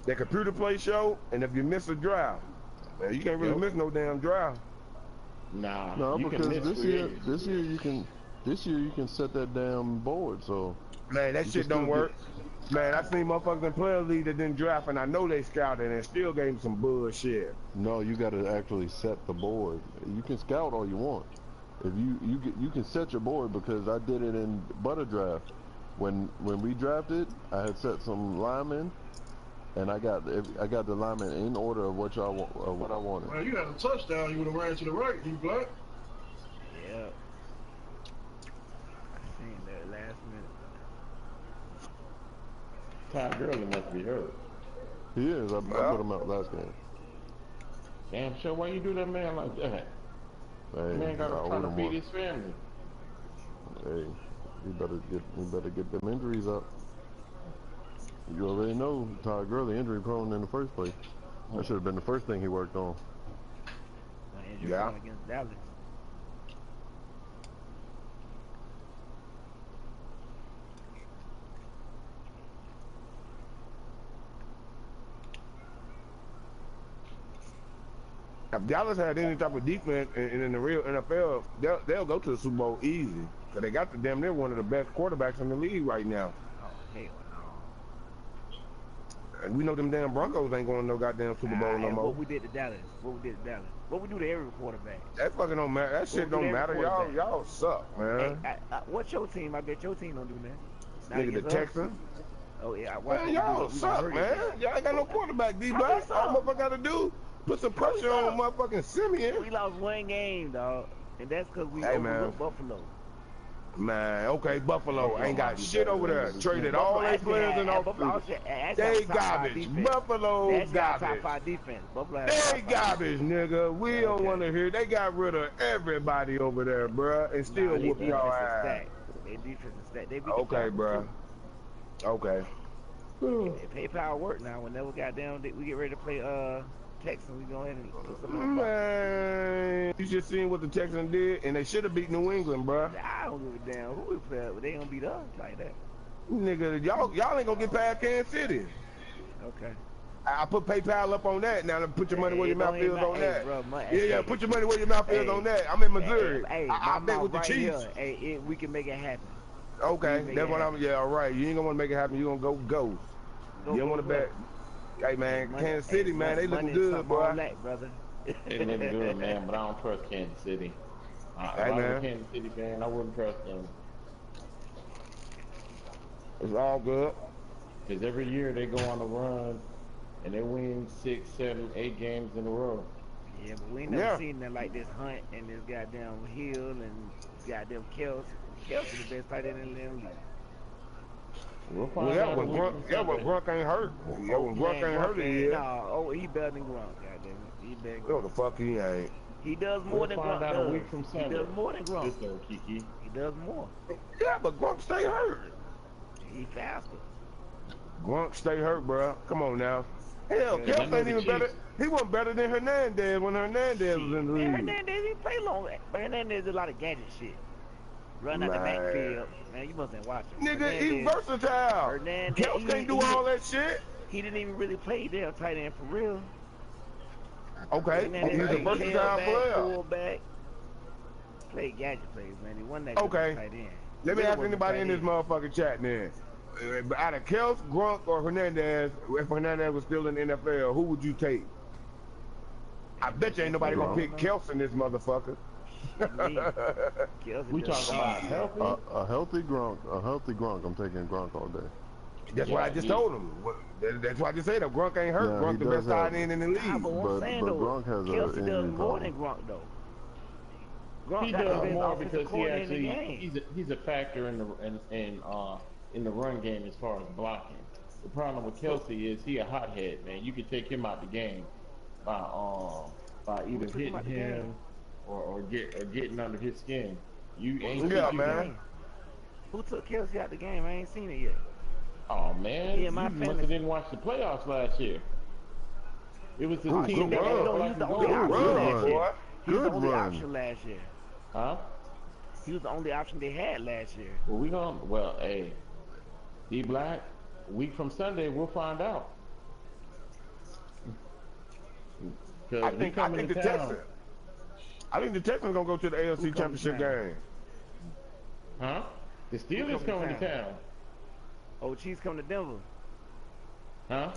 That computer play show, and if you miss a drive, man, you can't really miss no damn drive. Nah, no, because this year you can set that damn board. So man, that shit don't work. Man, I seen motherfuckers in player league that didn't draft, and I know they scouted and still gave them some bullshit. No, you got to actually set the board. You can scout all you want. If you can set your board, because I did it in Butter Draft. When we drafted, I had set some linemen, and I got the linemen in order of what I wanted. Man, you had a touchdown. You would have ran to the right, D Black. Yeah. I seen that last minute. Todd Gurley must be hurt. He is. I put him out last game. Damn sure, why you do that man like that? Hey, man got to try to feed his family. Hey, you better get them injuries up. You already know Todd Gurley injury prone in the first place. That should have been the first thing he worked on. Injury prone against Dallas. If Dallas had any type of defense in the real NFL, they'll go to the Super Bowl easy. Cause they got the damn near one of the best quarterbacks in the league right now. Oh hell no. And we know them damn Broncos ain't going to no goddamn Super Bowl no more. What we did to Dallas? What we do to every quarterback? That fucking don't matter. That shit don't matter. Y'all suck, man. Hey, what's your team? I bet your team don't do that. Nigga, the Texans. Oh yeah, man, y'all suck, man. Y'all ain't got no quarterback, D-Black. All motherfucker got to do, put some pressure on motherfucking Simeon. We lost one game, dog, and that's because we overlooked Buffalo. Man, okay, Buffalo ain't got shit over there. Traded all their players in off. They garbage. Buffalo garbage. They garbage, nigga. We don't want to hear. They got rid of everybody over there, bruh, and still whoop y'all ass. Their defense is stacked. Okay, bruh. Okay. If PayPal work now, whenever goddamn we get ready to play Texans, we go ahead and put some in the box. Man, you just seen what the Texans did, and they should have beat New England, bro. I don't give a damn who we play, but they gonna beat us like that. Nigga, y'all ain't gonna get past Kansas City. Okay. I put PayPal up on that. Now put your money where your mouth is on that. Bro, yeah, put your money where your mouth is on that. I'm in Missouri. I bet with the right Chiefs. Hey, we can make it happen. Okay, that's what I'm. Yeah, all right. You ain't gonna want to make it happen. You gonna go. You don't want to bet. Hey man, Kansas City, man, they looking good, boy. Brother. They looking good, man. But I don't trust Kansas City. If I was a Kansas City fan, I wouldn't trust them. It's all good. Because every year they go on a run and they win 6, 7, 8 games in a row. Yeah, but we ain't never seen that like this Hunt and this goddamn Hill and goddamn Kelsey. Kelsey the best tight end in the league. We'll find out when Gronk ain't hurt. Yeah, when Gronk ain't hurt, he better than Gronk, goddamn it. He better than Gronk. The fuck he ain't. He does more than Gronk does. A week from Sunday. He does more than Gronk. Kiki. He does more. Yeah, but Gronk stay hurt. He faster. Gronk stay hurt, bro. Come on now. Hell, Kelsey ain't even better. He wasn't better than Hernandez when Hernandez was in the league. Hernandez, he play long. But Hernandez did a lot of gadget shit. Run out the backfield. Man, you mustn't watch him. Nigga, he's versatile. Kelsey can't do all that shit. He didn't even really play damn tight end for real. Okay, he's a versatile player. Fullback. Played gadget plays, man. He won that tight end. Let me ask anybody in this motherfucking chat, man. Out of Kelsey, Gronk, or Hernandez, if Hernandez was still in the NFL, who would you take? I bet you ain't nobody gonna pick Kelsey in this motherfucker. We talking about healthy? A healthy Gronk. A healthy Gronk. I'm taking Gronk all day. That's what I just told him. That's why I just said that Gronk ain't hurt. Gronk the best tight end in the league. But Gronk has Kelsey does more than Gronk though. Gronk he does more because he actually he's a factor in the run game as far as blocking. The problem with Kelsey is he a hothead, man. You can take him out the game by either hitting him or getting under his skin. You ain't man. Who took Kelsey out the game? I ain't seen it yet. Oh man, you must have didn't watch the playoffs last year. It was the team that was the only option last year. He was the only option last year. Huh? He was the only option they had last year. Well, hey, D Black, week from Sunday, we'll find out. I think the Texans gonna go to the AFC Championship game. Huh? The Steelers coming to town. Oh, Chiefs coming to Denver. Huh?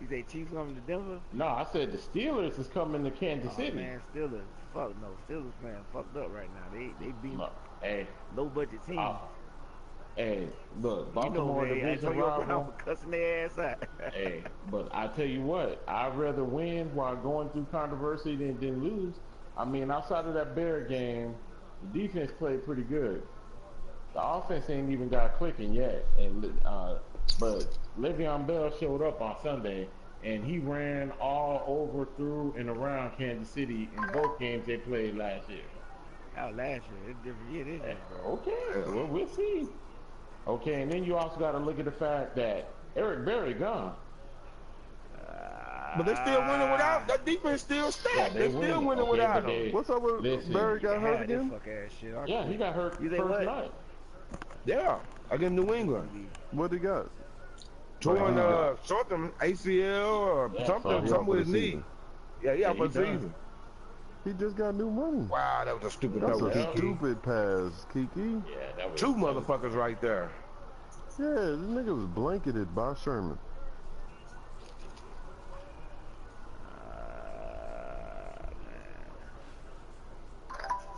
You say Chiefs coming to Denver? No, I said the Steelers is coming to Kansas City. Man, Steelers. Fuck no. Steelers playing fucked up right now. They beat low budget teams. Hey, look, Baltimore division rival. Cussing their ass out. Hey, but I tell you what, I'd rather win while going through controversy than lose. I mean, outside of that Bear game, the defense played pretty good. The offense ain't even got clicking yet, but Le'Veon Bell showed up on Sunday, and he ran all over, through, and around Kansas City in both games they played last year. Oh, last year. It's different year this year, bro. Okay, well, we'll see. Okay, and then you also got to look at the fact that Eric Berry gone. But they're still winning without that defense. Still stacked. Yeah, they're still winning without him. What's up with Berry? Got hurt again? Yeah, he got hurt first night. Yeah, against New England. What he got? Torn something ACL or something with his knee. Yeah, he out for the season. He just got new money. Wow, that was a stupid pass. That's a stupid pass, Kiki. Yeah, that was two motherfuckers right there. Yeah, this nigga was blanketed by Sherman.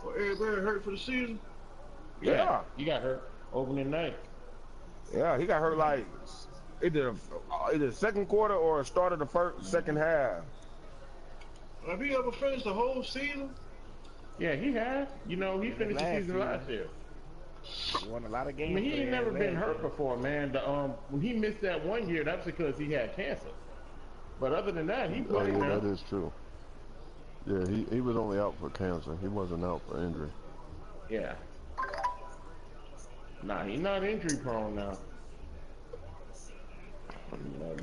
Well, everybody hurt for the season? Yeah. He got hurt opening night. Yeah, he got hurt like either second quarter or start of the second half. Have he ever finished the whole season? Yeah, he has. You know, he finished the season last year. He won a lot of games. I mean, he ain't never been hurt before, man. When he missed that 1 year, that's because he had cancer. But other than that, he played. Oh, yeah, that is true. Yeah, he was only out for cancer. He wasn't out for injury. Yeah. Nah, he's not injury prone now.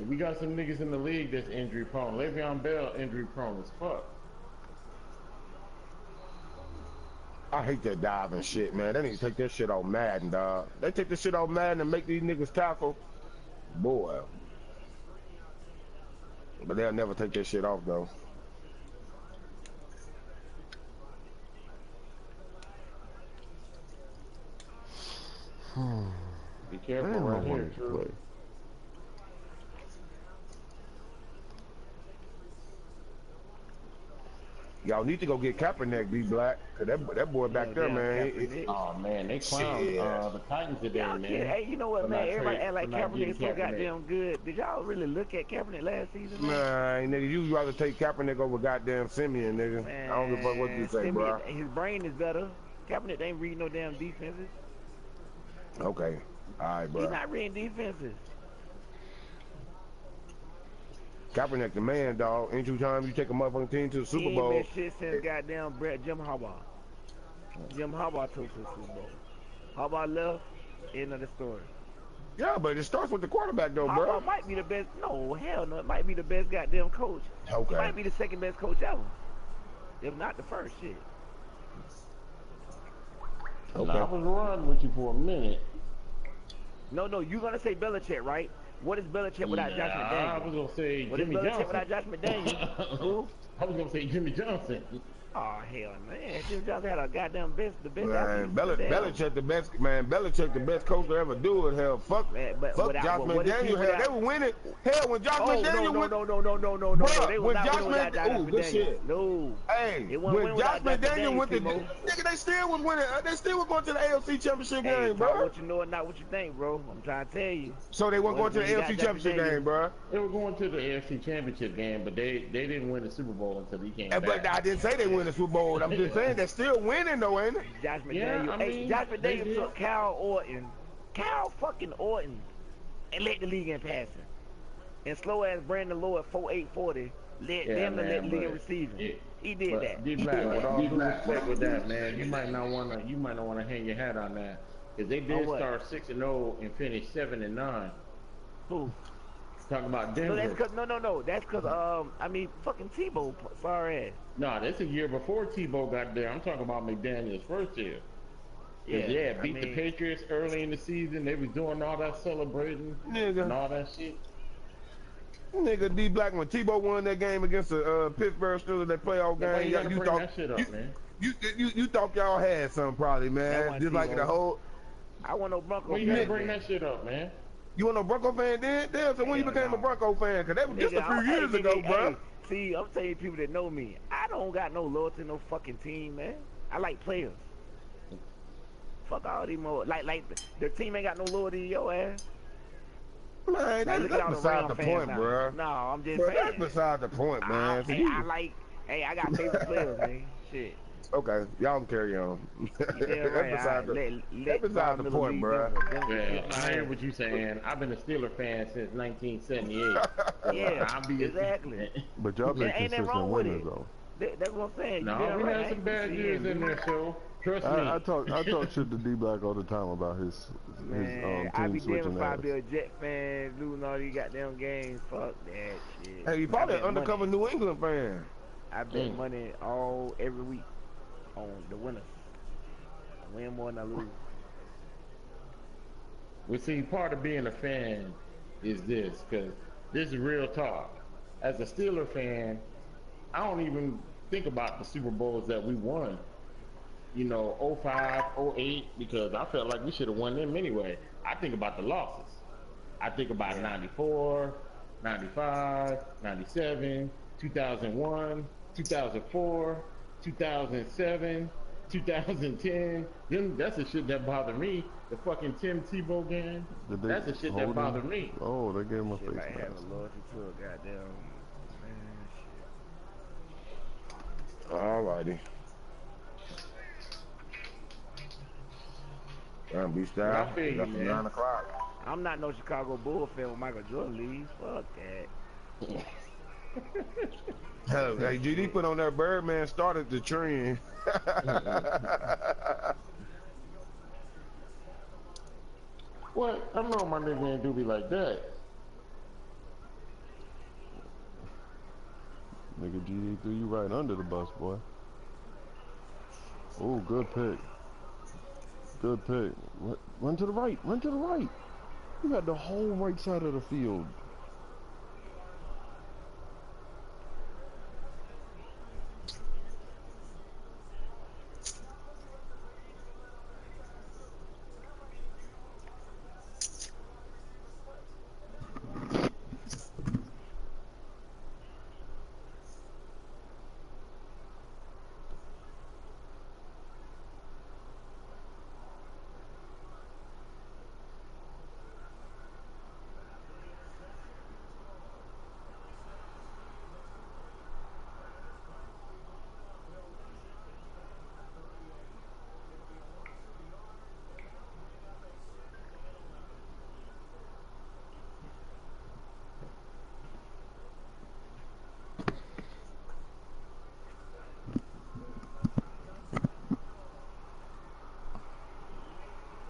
We got some niggas in the league that's injury prone. Le'Veon Bell injury prone as fuck. I hate that diving shit, man. They need to take that shit off Madden, dog. They take this shit off Madden and make these niggas tackle. Boy. But they'll never take that shit off, though. Be careful right here, Drew. Y'all need to go get Kaepernick, D-Black, cause that boy back there, man. Oh man, they clown the Titans today, man. Hey, you know what, man? Everybody act like Kaepernick so goddamn good. Did y'all really look at Kaepernick last season, man? Nah, nigga, you'd rather take Kaepernick over goddamn Simeon, nigga. Man, I don't give a fuck what you say, bro. His brain is better. Kaepernick ain't reading no damn defenses. Okay, all right, bro. He's not reading defenses. Kaepernick the man, dog. Ain't you time you take a motherfucking team to the Super Bowl? He ain't been shit since goddamn Jim Harbaugh. Jim Harbaugh took to the Super Bowl. Harbaugh left, end of the story. Yeah, but it starts with the quarterback, though, bro. Harbaugh might be the best. No, hell no. It might be the best goddamn coach. Okay. He might be the second best coach ever. If not the first, shit. Okay. I was running with you for a minute. No, you're going to say Belichick, right? What is Belichick without Josh McDaniels? I was going to say what Jimmy Johnson. What is Belichick without Josh McDaniels? Who? I was going to say Jimmy Johnson. Oh, hell, man. Jimmy Johnson had a goddamn the best. Man, Belichick the best, man. Belichick the best coach to ever do it. Hell, fuck, man, fuck Josh McDaniels. Hell, they were winning. Hell, when Josh McDaniels went. No. They when Josh McDaniels, good shit. No. Hey, when Josh McDaniels went to, nigga, they still was winning. They still was going to the AFC Championship game, bro. What you know and not what you think, bro. I'm trying to tell you. So they weren't going to the AFC Championship game, bro. They were going to the AFC Championship game, but they didn't win the Super Bowl until he came back. But I didn't say they win the Super Bowl. I'm just saying they're still winning, though, ain't it? Josh McDaniels. Josh McDaniels took Kyle fucking Orton, and led the league in passing. And slow ass Brandon Lloyd 4.840 led them to let the league in receiving. He did that. D-Black, with all due respect with that, man, you might not want to hang your hat on that, because they did start 6-0 and finish 7-9. Who? Talking about Denver. No. That's because fucking Tebow, sorry ass. No, that's a year before Tebow got there. I'm talking about McDaniels' first year. Yeah, beat the Patriots early in the season. They was doing all that celebrating and all that shit. Nigga, D-Black, when Tebow won that game against the Pittsburgh Steelers, that playoff game, you thought that shit up, man. You thought y'all had something probably, man. Just like the whole. I want no Bronco. Well, you didn't bring that shit up, man. You want no Bronco fan then? So when you became a Bronco fan? Because that was just a few years ago, bro. See, I'm telling you, people that know me, I don't got no loyalty to no fucking team, man. I like players. Fuck all these more. Like the team ain't got no loyalty to your ass. Man, that's beside the point, bro. No, I'm just saying. That's beside the point, man. I got favorite players, man. Shit. Okay, y'all can carry on. That's beside the point, bro. Yeah, I hear what you saying. I've been a Steeler fan since 1978. Yeah, exactly. But y'all been consistent winners, though. That's what I'm saying. No, we had some bad years in there, so trust me. I talk shit to D-Black all the time about his team I be damn switching if I be a Jet fan, losing all these goddamn games. Fuck that shit. Hey, you probably an undercover New England fan. I bet money every week on the winners. I win more than I lose. Well, see, part of being a fan is this, because this is real talk. As a Steeler fan, I don't even think about the Super Bowls that we won. 05, 08, because I felt like we should have won them anyway. I think about the losses. I think about 94, 95, 97, 2001, 2004, 2007, 2010. That's the shit that bothered me. The fucking Tim Tebow game. That's the shit that bothered me. Oh, they gave him a face mask. I have a loyalty to a goddamn man. Alrighty. Be style. I feel you, man. 9 o'clock. I'm not no Chicago Bull fan when Michael Jordan leaves. Fuck that. Hey, GD put on that Birdman started the trend. What? I know my nigga ain't do be like that. Nigga, GD threw you right under the bus, boy. Oh, good pick. Good pick. Run to the right. Run to the right. You had the whole right side of the field.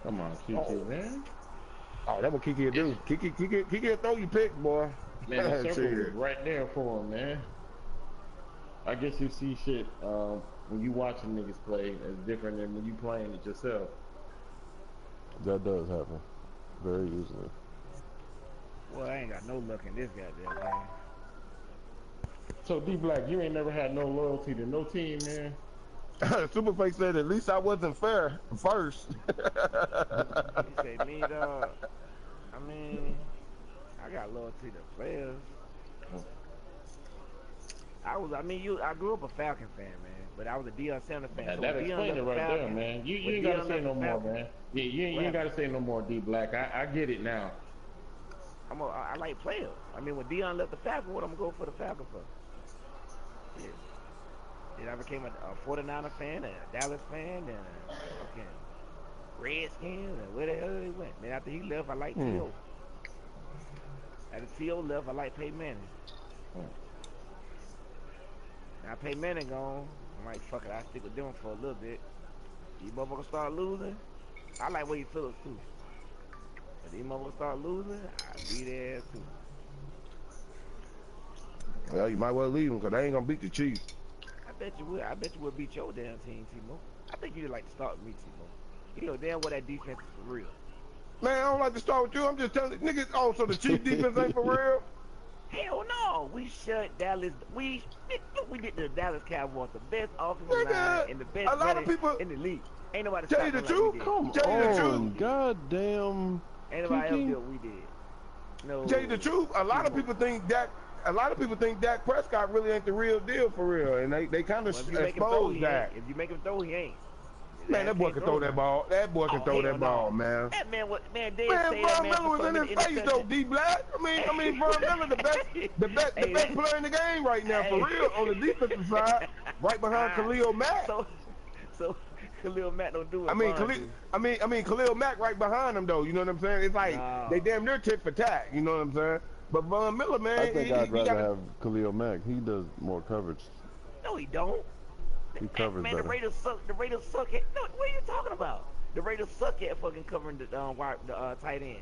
Come on, Kiki, man. Oh, that's what Kiki do. Kiki throw you pick, boy. Man, the circle was right there for him, man. I guess you see shit when you watching niggas play as different than when you playing it yourself. That does happen. Very easily. Well, I ain't got no luck in this goddamn game. So, D-Black, you ain't never had no loyalty to no team, man? Superface said, at least I wasn't fair first. You say me, dog? I mean, I got loyalty to players. I grew up a Falcon fan, man. But I was a Deion Sanders fan. Man, so that explains it right there, man. You ain't gotta say no more, man. Yeah, you ain't gotta say no more, D-Black. I get it now. I like players. I mean, when Deion left the Falcon, what I'm gonna go for the Falcon for? Yeah. Then I became a 49er fan, and a Dallas fan, and a fucking Redskins, and where the hell he went. Then after he left, I like T.O. After T.O. left, I like Peyton Manning. Now Peyton Manning gone, I'm like, fuck it, I stick with them for a little bit. These motherfuckers start losing. I like Wade Phillips too. But these motherfuckers start losing, I be there too. Well, you might well leave them, because they ain't going to beat the Chiefs. I bet you will. I bet you will beat your damn team, Timo. I think you'd like to start with me, Timo. You know damn well that defense is for real. Man, I don't like to start with you. I'm just telling niggas, oh, so the Chiefs defense ain't for real? Hell no. We shut Dallas. We did the Dallas Cowboys, the best offensive line and the best a lot of people in the league. Ain't nobody tell you the truth. Come tell you the truth. on, goddamn. Ain't nobody else did what we did. No. Tell you the truth. A lot of people think Dak Prescott really ain't the real deal for real, and they kind of expose Dak. If you make him throw, he ain't. Man, that boy can throw that ball. That boy can throw that ball, man. That man, Von Miller was in his face though, D-Black. I mean, Von Miller, the best player in the game right now, for real, on the defensive side, right behind Khalil Mack. So Khalil Mack don't do it. I mean, Khalil Mack right behind him though. You know what I'm saying? It's like they damn near tit for tat. You know what I'm saying? But Von Miller, man, I think I'd rather have Khalil Mack. He does more coverage. No, he don't. He covers better. The Raiders suck. The Raiders suck at. No, what are you talking about? The Raiders suck at fucking covering the tight end.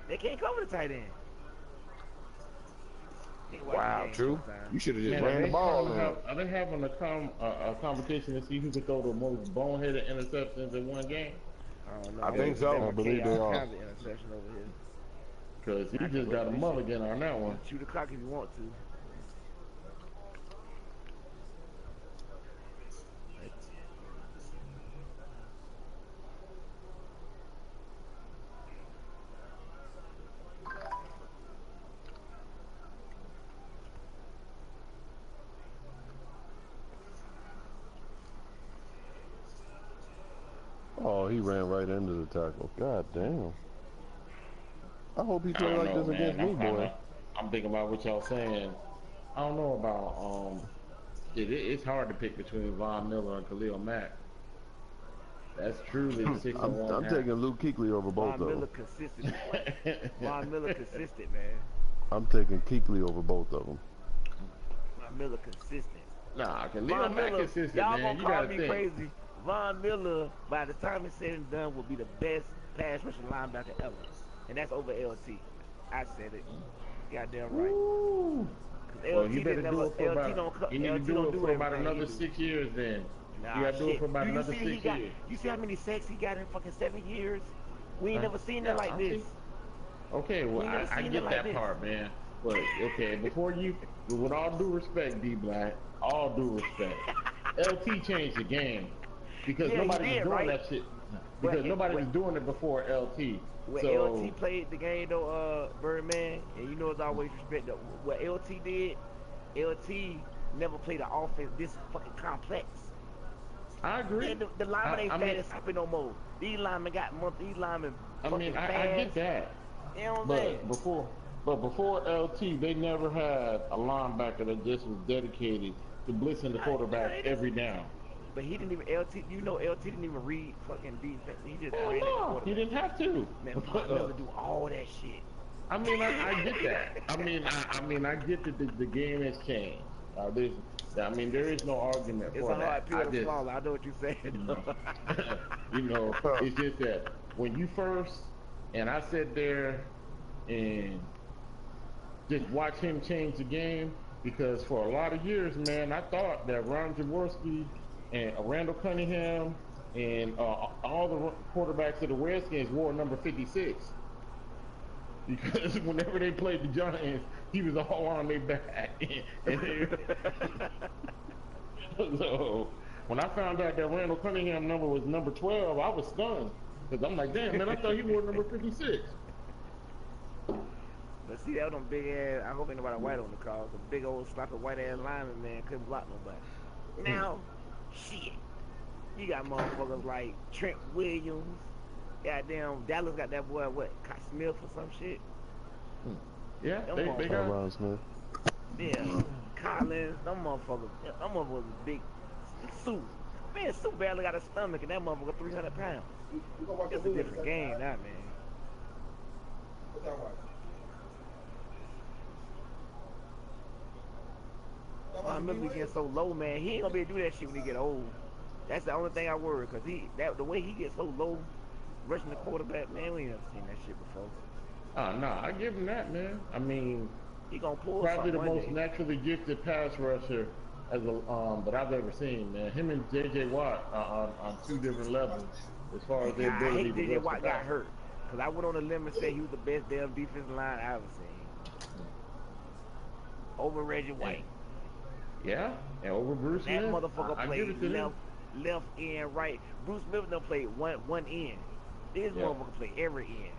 They can't cover the tight end. Wow, true. You should have just ran the ball. Are they having a competition to see who can throw the most boneheaded interceptions in one game? I don't know. I think so. I believe they are. Have the interception over here. Because he just got a mulligan on that one. Shoot the clock if you want to. Oh, he ran right into the tackle. God damn. I hope he plays like this against me, boy. I'm thinking about what y'all saying. I don't know about it's hard to pick between Von Miller and Khalil Mack. That's truly the 6 and 1. I'm taking Luke Kuechly over both of them. Von Miller consistent. Von Miller consistent, man. I'm taking Kuechly over both of them. Von Miller consistent. Nah, Khalil Mack consistent, y'all man. Y'all gonna call me crazy. Von Miller, by the time it's said and done, will be the best pass rushing linebacker ever. And that's over LT. I said it. Goddamn right. Well, you better do it for about. You need to do it for about another 6 years. Then you gotta do it for about another 6 years. You see how many sacks he got in fucking 7 years? We ain't never seen it like this. Okay, well I get that part, man. But okay, before you, with all due respect, D Black, all due respect, LT changed the game because nobody was doing that shit. Because nobody was doing it before LT. When so, LT played the game though, Birdman, and you know it's always respect. What LT did, LT never played an offense this fucking complex. I agree. The linemen ain't fat as happy no more. These linemen got these linemen. I mean, I get that. You know what I'm saying? Before LT, they never had a linebacker that just was dedicated to blitzing the quarterback every down. But he didn't even LT. You know, LT didn't even read fucking defense. He just ran no, he didn't have to. Man, Von Miller do all that shit. I mean, I get that. I mean, I get that the game has changed. There is no argument it's for that. It's a hard pill to swallow. I know what you're saying. It's just that when you first, and I sat there and just watch him change the game, because for a lot of years, man, I thought that Ron Jaworski and Randall Cunningham and all the quarterbacks of the Redskins wore number 56. Because whenever they played the Giants, he was all on their back. So when I found out that Randall Cunningham number was number 12, I was stunned. Because I'm like, damn, man, I thought he wore number 56. But see, that was them big ass, I hope ain't nobody white on the call, the big old sloppy white ass lineman, man, couldn't block nobody. Now, shit, you got motherfuckers like Trent Williams, goddamn, Dallas got that boy, what, Scott Smith or some shit? Yeah, they got Ron Smith. Yeah, Collins, them motherfuckers big. Sue. Man, Sue barely got a stomach and that motherfucker 300 pounds. It's a different game now, man. Von Miller getting so low, man. He ain't gonna be able to do that shit when he get old. That's the only thing I worry, cause the way he gets so low, rushing the quarterback, man, we ain't never seen that shit before. No, I give him that, man. I mean, he gonna pull probably the most naturally gifted pass rusher that I've ever seen, man. Him and J.J. Watt are on two different levels as far as their ability to rush the J.J. Watt got hurt, cause I went on a limb and said he was the best damn defensive line I ever seen. Over Reggie White. Yeah, and over Bruce Smith. That motherfucker played left end, right. Bruce Smith done played one end. This motherfucker played every end.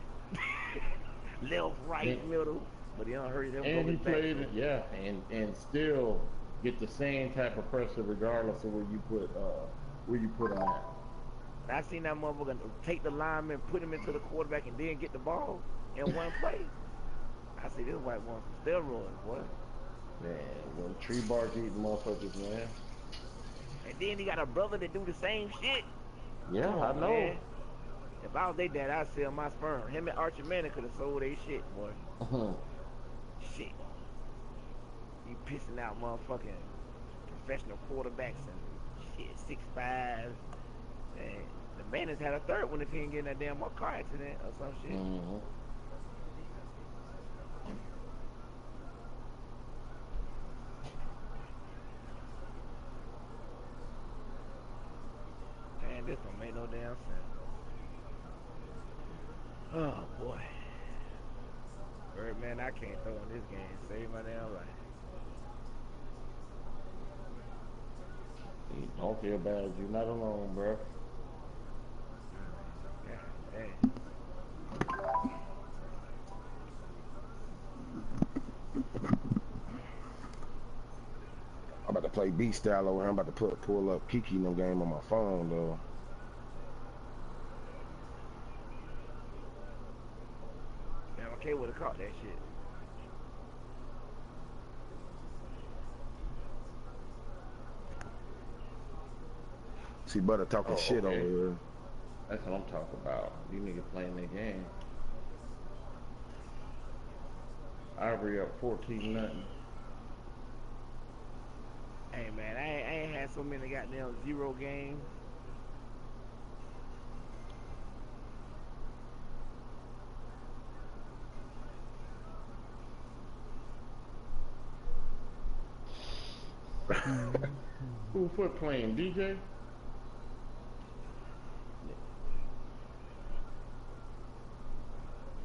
Left, right, middle. But he don't hurt them. And he played it, and still get the same type of pressure regardless of where you put him at. I seen that motherfucker take the lineman, put him into the quarterback, and then get the ball in one play. I see this white one from steroids, boy. Man, them tree bark eating motherfuckers, man. And then he got a brother that do the same shit. Yeah, I know. Man. If I was their dad, I'd sell my sperm. Him and Archie Manning could have sold their shit, boy. Shit. You pissing out motherfucking professional quarterbacks and shit, 6'5". And the man has had a third one if he ain't getting that damn car accident or some shit. Man, this don't make no damn sense. Oh boy. Birdman, I can't throw in this game. Save my damn life. Don't feel bad. You're not alone, bro. God damn. I'm about to play beat style over here. I'm about to pull up Kiki no game on my phone though. Okay, would have caught that shit. See Butter talking shit over here. That's what I'm talking about. You niggas playing their game. Ivory up 14-0. Hey man, I ain't had so many goddamn 0 games. Who Foot playing? DJ?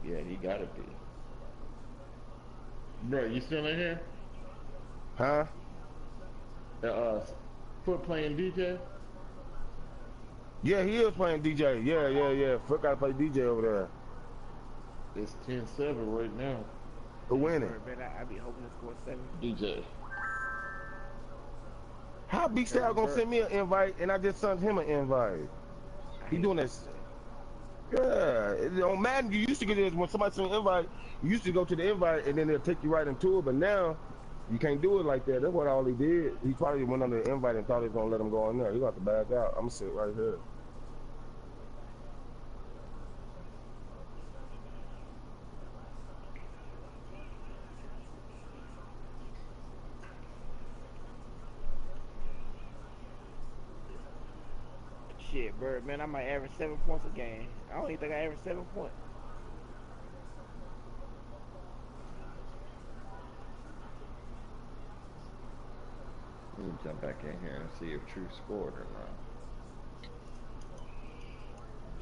Yeah, he gotta be. Bro, you still in here? Huh? Foot playing DJ? Yeah, he is playing DJ. Yeah. Foot gotta play DJ over there. It's 10-7 right now. Who winning? I be hoping to score 7. DJ. How Big Style gonna send me an invite and I just sent him an invite? He doing this. Yeah, on Madden you used to get this when somebody sent an invite. You used to go to the invite and then they'll take you right into it, but now you can't do it like that. That's what all he did. He probably went under the invite and thought he was gonna let him go in there. He got to back out. I'm gonna sit right here. Shit, Bird, man, I might average 7 points a game. I don't even think I average 7 points. Let me jump back in here and see if True scored or not.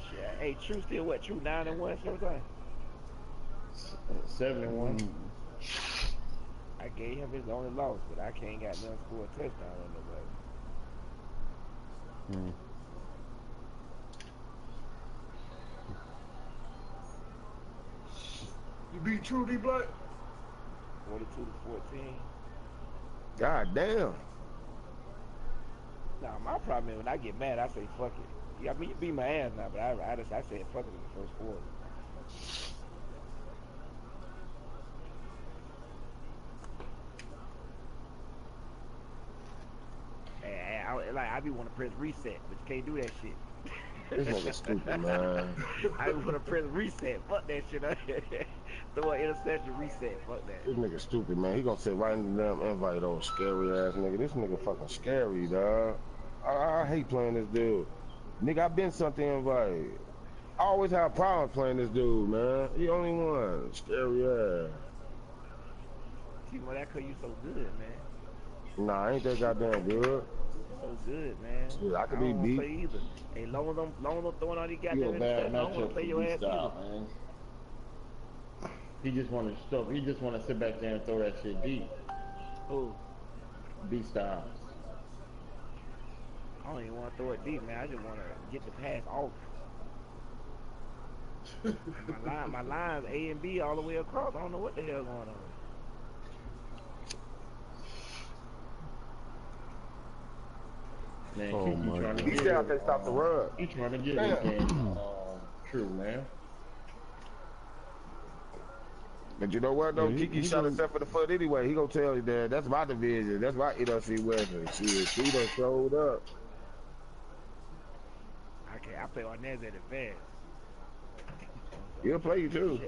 Shit, hey, True still what? True 9-1 everything? 7-1. I gave him his only loss, but I can't got nothing score a touchdown on nobody. You beat True D Black? 42-14. God damn. Nah, my problem is when I get mad, I say fuck it. Yeah, I mean you beat my ass now, but I said fuck it in the first quarter. I be want to press reset, but you can't do that shit. This nigga stupid, man. I want to press reset. Fuck that shit. Throw an interception, reset. Fuck that. This nigga stupid, man. He gonna sit right in the damn invite, old scary ass nigga. This nigga fucking scary, dog. I hate playing this dude. Nigga, I been something invite. I always have problems playing this dude, man. He only one. Scary ass. Timo, that cause you so good, man. Nah, I ain't that goddamn good. So good, man. Shit, I could be beat. Play either. Hey, long as I'm throwing all these goddamn bad interceptions, I don't want to play your ass style, man. He just want to stop. He just want to sit back there and throw that shit deep. Who? B Styles. I don't even want to throw it deep, man. I just want to get the pass off. my lines A and B all the way across. I don't know what the hell going on. Man, Oh Kiki trying to He get said out there stop the run. He trying to get this game. True, man. But you know what though? Kiki shot himself for the foot anyway. He gonna tell you that that's my division. That's my NFC West. Shit, she done showed up. I play Arnaz at advance. He'll play you too.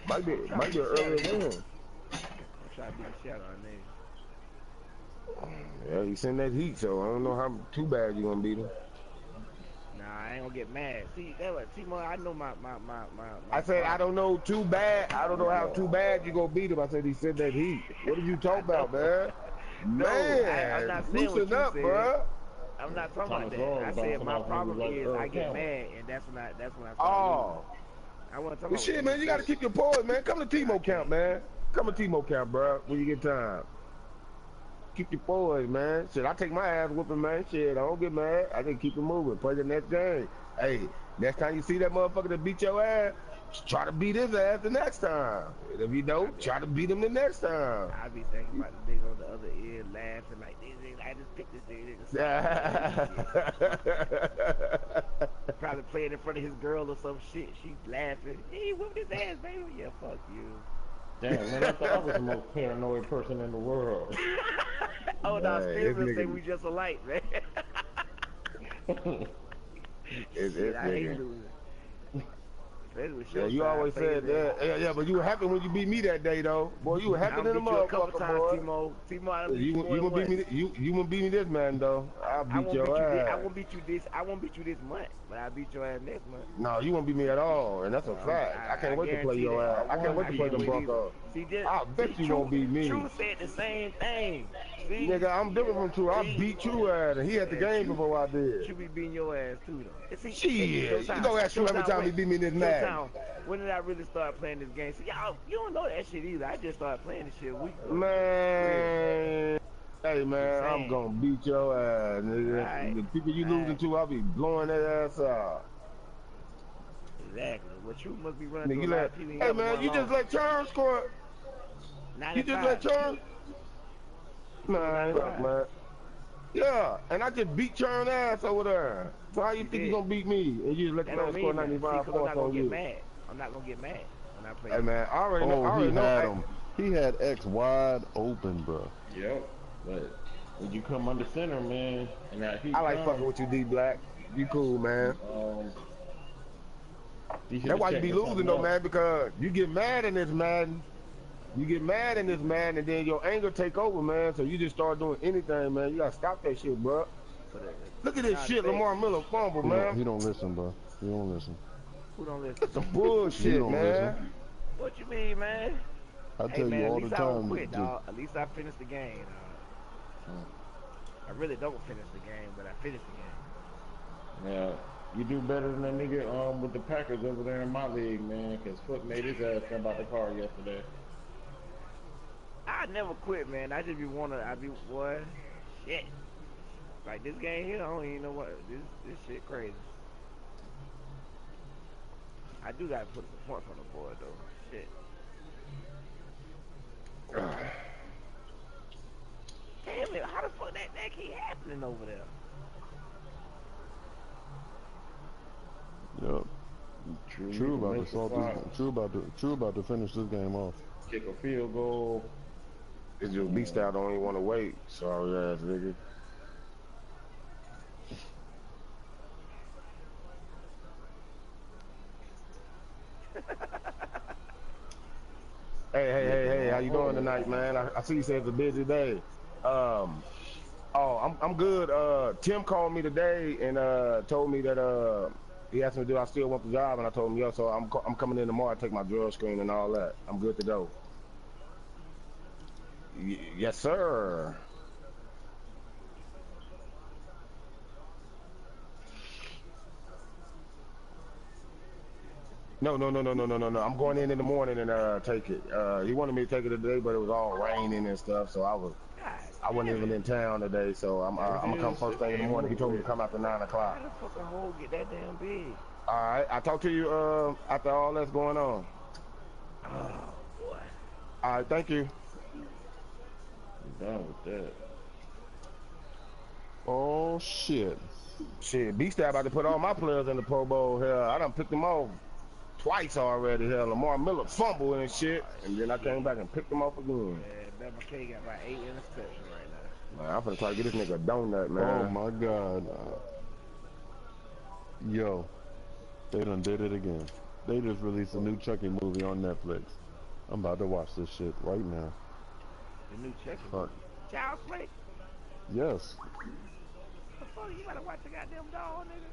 Might be an early win. I'm trying to beat the shit on Arnaz. Yeah, he's in that heat, so I don't know how too bad you gonna beat him. Nah, I ain't gonna get mad. See, that was Timo. I know my. I said I don't know too bad. I don't know how too bad you gonna beat him. I said he's in that heat. What did you talk about, man? No, man, I'm not saying loosen what up, you bro. I'm not talking about that. I said my problem is I get mad, and that's when I start losing. I want to talk about shit, man. You gotta keep your poise, man. Come to Timo camp, man. Come to Timo camp, bro. When you get time. Keep your poise, man. Shit, I take my ass whooping, man. Shit, I don't get mad. I just keep it moving. Play the next game. Hey, next time you see that motherfucker that beat your ass, try to beat his ass the next time. And if you don't, try to beat him the next time. I be thinking about the nigga on the other end laughing like, I just picked this nigga. Probably playing in front of his girl or some shit. She's laughing. He whooped his ass, baby. Yeah, fuck you. Damn, man, I thought I was the most paranoid person in the world. Oh, no, Steve say we just alike, man. Shit, I hate losing. Yeah, you always said that. Yeah, but you were happy when you beat me that day, though. Boy, you were happy in the motherfucker, boy. Timo, I you gonna beat me. You gonna beat me this man, though. I'll beat your ass. I won't beat you this. I won't beat you this month, but I'll beat your ass next month. No, you won't beat me at all, and that's a fact. I can't wait to play your ass. I can't wait to play them Broncos. I bet you won't beat me. True said the same thing. See? Nigga, I'm different from True. I beat True ass, and he had the game before I did. You be beating your ass too, though. See, Shit, you go ask True every time he beat me in this match. When did I really start playing this game? See, y'all, you don't know that shit either. I just started playing this shit a week ago. Man. Hey, man, I'm gonna beat your ass, nigga. Right. The people you losing to, I'll be blowing their ass out. Exactly. What you must be running nigga, hey, man, you just let Churn score. You just let Churn? Man, man. Yeah, and I just beat Churn ass over there. So how you think you gonna beat me? And you just let the man score 95 points on you? I'm not gonna get mad when I play. Hey, man, I already know. He had X wide open, bro. Yep. But when you come under center, man, and I like fucking with you, D Black. You cool, man. That's why you be losing though, man, because you get mad in this Madden. You get mad in this Madden, and then your anger take over, man. So you just start doing anything, man. You gotta stop that shit, bro. Look at this shit, Lamar Miller fumble, man. He don't listen, bro. He don't listen. Who don't listen? That's some bullshit, man. Listen. What you mean, man? I tell you all the time. At least I finished the game. I really don't finish the game, but I finished the game. Yeah, you do better than that nigga with the Packers over there in my league, man, because Foot made his ass come out the car yesterday. I never quit, man. I just be boy, shit. Like this game here, I don't even know what, this shit crazy. I do gotta put some points on the board, though. Shit. Damn it, how the fuck that keep happening over there? Yep. True about to finish this game off. Kick a field goal. It's your beast out, don't even want to wait. Sorry ass nigga. Hey, how you doing tonight, man? I see you said it's a busy day. I'm good. Tim called me today and told me that he asked me, do I still want the job? And I told him, yeah. So I'm coming in tomorrow to take my drug screen and all that. I'm good to go. Yes, sir. No. I'm going in the morning and take it. He wanted me to take it today, but it was all raining and stuff, so I wasn't even in town today. So I'm gonna come first thing in the morning. He told me to come after 9 o'clock. How the fucking hole get that damn big? All right, I'll talk to you after all that's going on. Oh boy. All right, thank you. I'm done with that. Oh shit. Shit, B-Stab about to put all my players in the Pro Bowl here. I done picked them off twice already here. Lamar Miller fumbled and shit, and then I came back and picked them off again. Yeah, McKay got about 8 interceptions right now. Man, I'm finna try to get this nigga a donut, man. Oh my god. Yo, they done did it again. They just released a new Chucky movie on Netflix. I'm about to watch this shit right now. The new Chucky movie? Child's Play? Yes. The fuck, you better watch the goddamn dog, nigga.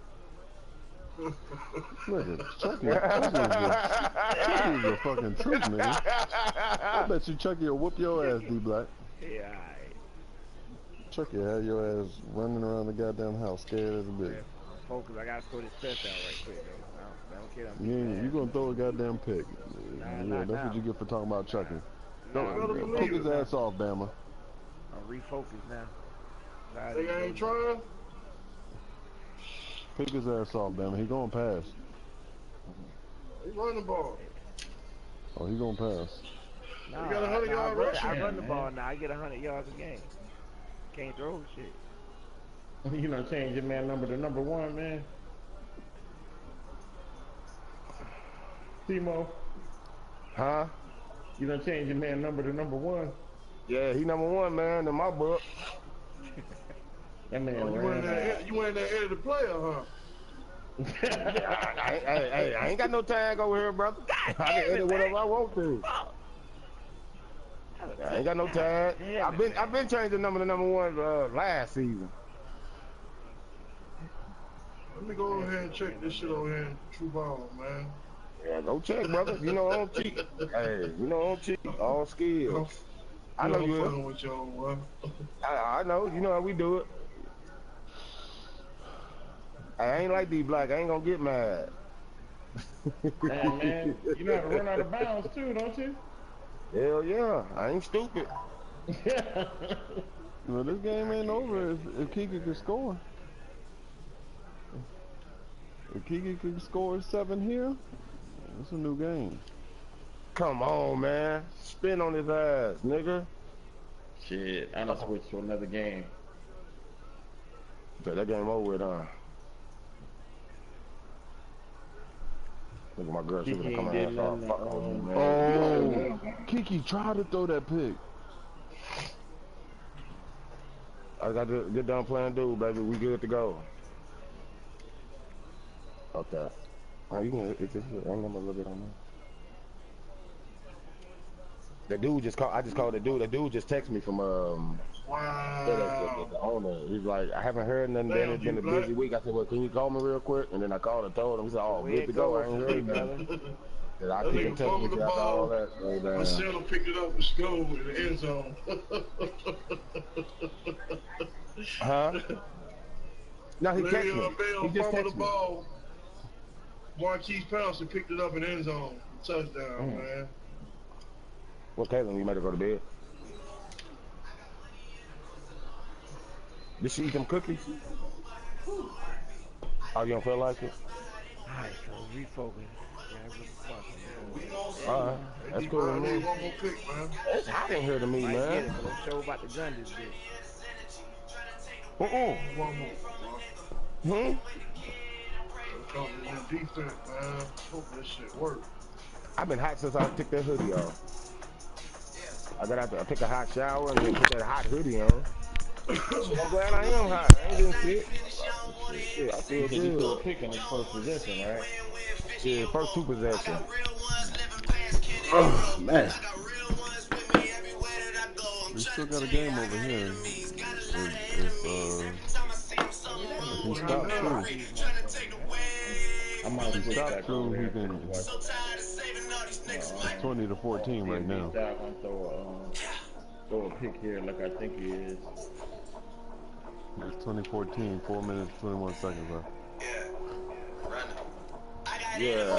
Nigga, Chucky is the fucking truth, nigga. I bet you Chucky will whoop your ass, D-Black. Yeah, alright. Chucky had your ass running around the goddamn house scared as a bitch. Focus, I gotta throw this test out right quick, though. I don't care. You gonna throw a goddamn pig. Yeah, that's what you get for talking about Chucky. Don't pick his ass off, Bama. I'm refocused now. Think I ain't trying? Pick his ass off, Bama. He gonna pass. He run the ball. Oh, he gonna pass. Nah, you got 100 yard rushing. I run the ball now. I get 100 yards a game. Can't throw shit. You know, change your man number to number 1, man. Timo. Huh? You done change your man number to number 1? Yeah, he number 1, man, in my book. That man you went in there edit the player, huh? I ain't got no tag over here, brother. I can edit whatever I want to. I ain't got no tag. I've been changing the number to number 1 last season. Let me go ahead and check this shit over here in True Ball, man. Yeah, go check, brother. You know I don't cheat. Hey, you know I don't cheat. All skills. I know you will. With y'all, I know. You know how we do it. I ain't like D-Black. I ain't gonna get mad. Damn, man. You know how to run out of bounds, too, don't you? Hell yeah. I ain't stupid. Well, this game ain't over if Kiki can score. If Kiki can score 7 here, it's a new game. Come on, man. Spin on his ass, nigga. Shit, I done switched to another game. Okay, that game over with, huh? Look at my girl, she's gonna come out and start fucking with me, man. Oh, Kiki tried to throw that pick. I got to get done playing dude, baby. We good to go. Okay. You can, it's just, I ain't gonna look it on there. The dude just called. I just called the dude. The dude just texted me from the owner. He's like, I haven't heard nothing. Then it's been a busy week. I said, well, can you call me real quick? And then I called and told him. He said, oh, good to go. I ain't heard nothing. I couldn't touch me after all that. My son picked it up for school in the end zone. Huh? No, he texted me. He just texted the ball. Marquise Pouncey picked it up in the end zone. Touchdown, man. Well, Caitlin, you might have go to bed. Did she eat them cookies? Oh, you don't feel like it? Alright, so refocus. Alright, that's cool. One more pick, man. It's hot in here to me, man. Don't show about the gun this bitch. One more. Defense, man. Hope this shit work. I've been hot since I took that hoodie off. I got out there, I took a hot shower and then put that hot hoodie on. I'm glad I am hot. I ain't doing shit. Yeah, I feel good. You threw a pick in his first possession, right? Yeah, first 2 possessions. Oh, man. We still got a game over here. If he stops through. I might if he stops through, he can. It's 20-14 right now. Throw a pick here like I think he is. It's 20-14, 4 minutes, 21 seconds left. Yeah.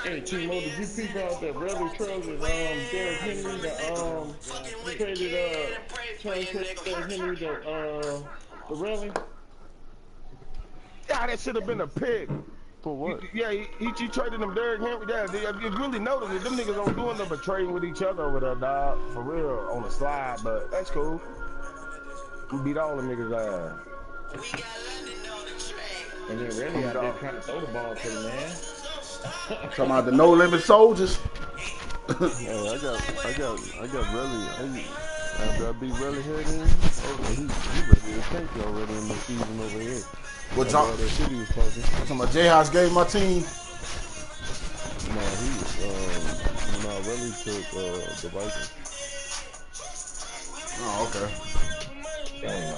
Hey, Timo, did you peep out that Rebel Trojan, Derrick Henry, traded, Derrick Henry, the rally? God, that should have been a pick. For what? Yeah, he traded them Derrick Henry. Yeah, you really noticed it. Them niggas don't do nothing but trading with each other over there, dog. For real, on the slide, but that's cool. We beat all the niggas' ass. And then really out there trying to throw the ball to the man. Talking about the No Limit Soldiers. Hey, I got really. After I beat Relly head in, he ready to tank you already in the season over here. What y'all? Talking about J-House gave my team. No, Relly took the Vikings. Oh, okay. Damn.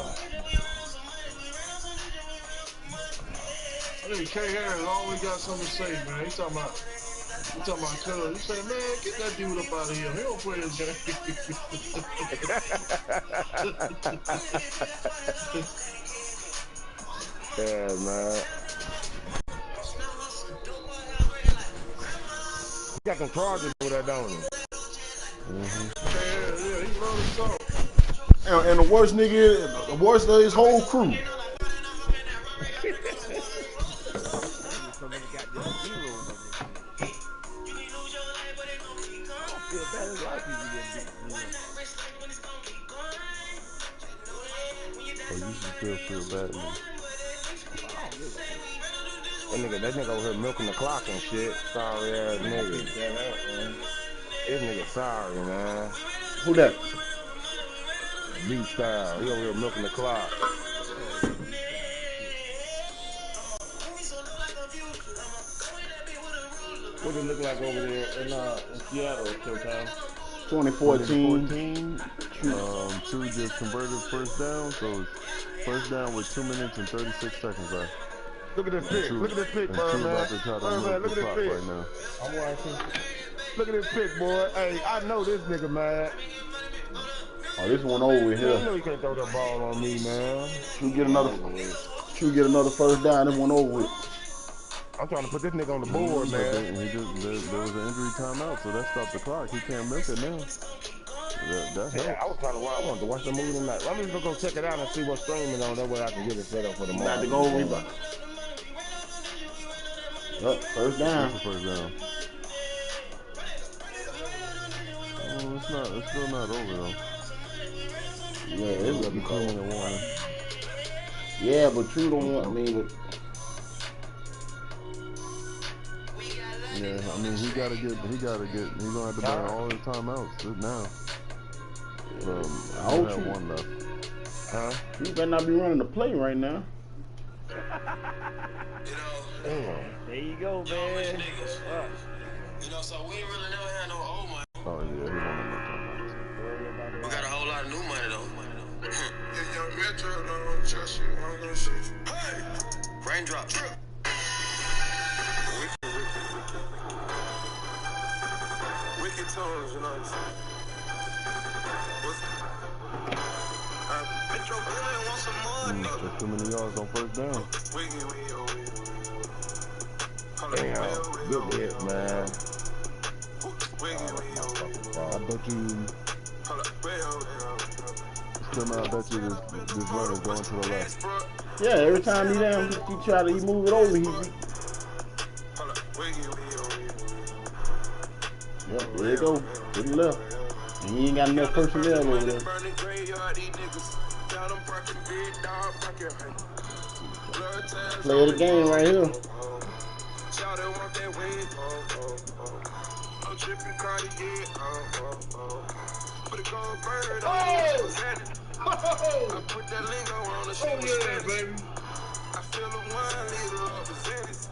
I think K Harris always got something to say, man. He talking about Cuz. He say, man, get that dude up out of here. He don't play this game. Yeah, man. He got some charges over there, don't he? Yeah, he wrote his song. And the worst nigga, the worst of his whole crew. Oh, you should feel bad, man. That nigga over here milking the clock and shit. Sorry ass nigga. This nigga sorry, man. Who that? Beat style. He over here milking the clock. What it look like over there in Seattle, Showtime? 2014. 2 just converted first down, so it's first down with 2 minutes and 36 seconds left. Look at this pick. Look at this pick, man. About to try to milk the clock right now. I'm watching. Look at this pick, boy. Hey, I know this nigga, man. Oh, this one over I here. know you can't throw that ball on me, man. Should get another first down. This one over with. I'm trying to put this nigga on the board, man. There was an injury timeout, so that stopped the clock. He can't milk it now. Yeah, I wanted to watch the movie tonight. I'm just gonna check it out and see what's streaming on. That way I can get it set up for tomorrow. About to go rebound. Yep, first down. First down. Oh, it's still not over though. Yeah, it's gonna be clean and warning. Yeah, but True don't want me. But yeah, I mean, he's gonna have to burn all his timeouts now. I hope have one left. Huh? You better not be running the play right now. There you go, man. So we ain't really never had no old money. Oh yeah, he won't have no timeouts. We got a whole lot of new money though. Young Metro don't trust you. I don't know shit. Hey, raindrop. Wicked tones, you know what I'm saying? Metro Billion want some more. Just too many yards on first down. Damn, good hit, man. I bet you. Still not, I bet you this runner's going to the left. Yeah, every time he move it over, Yep, there you go. To the left. And he ain't got enough personnel over there. Play of the game right here. I put that lingo on the shit, baby. I feel the wine leader of the Venice.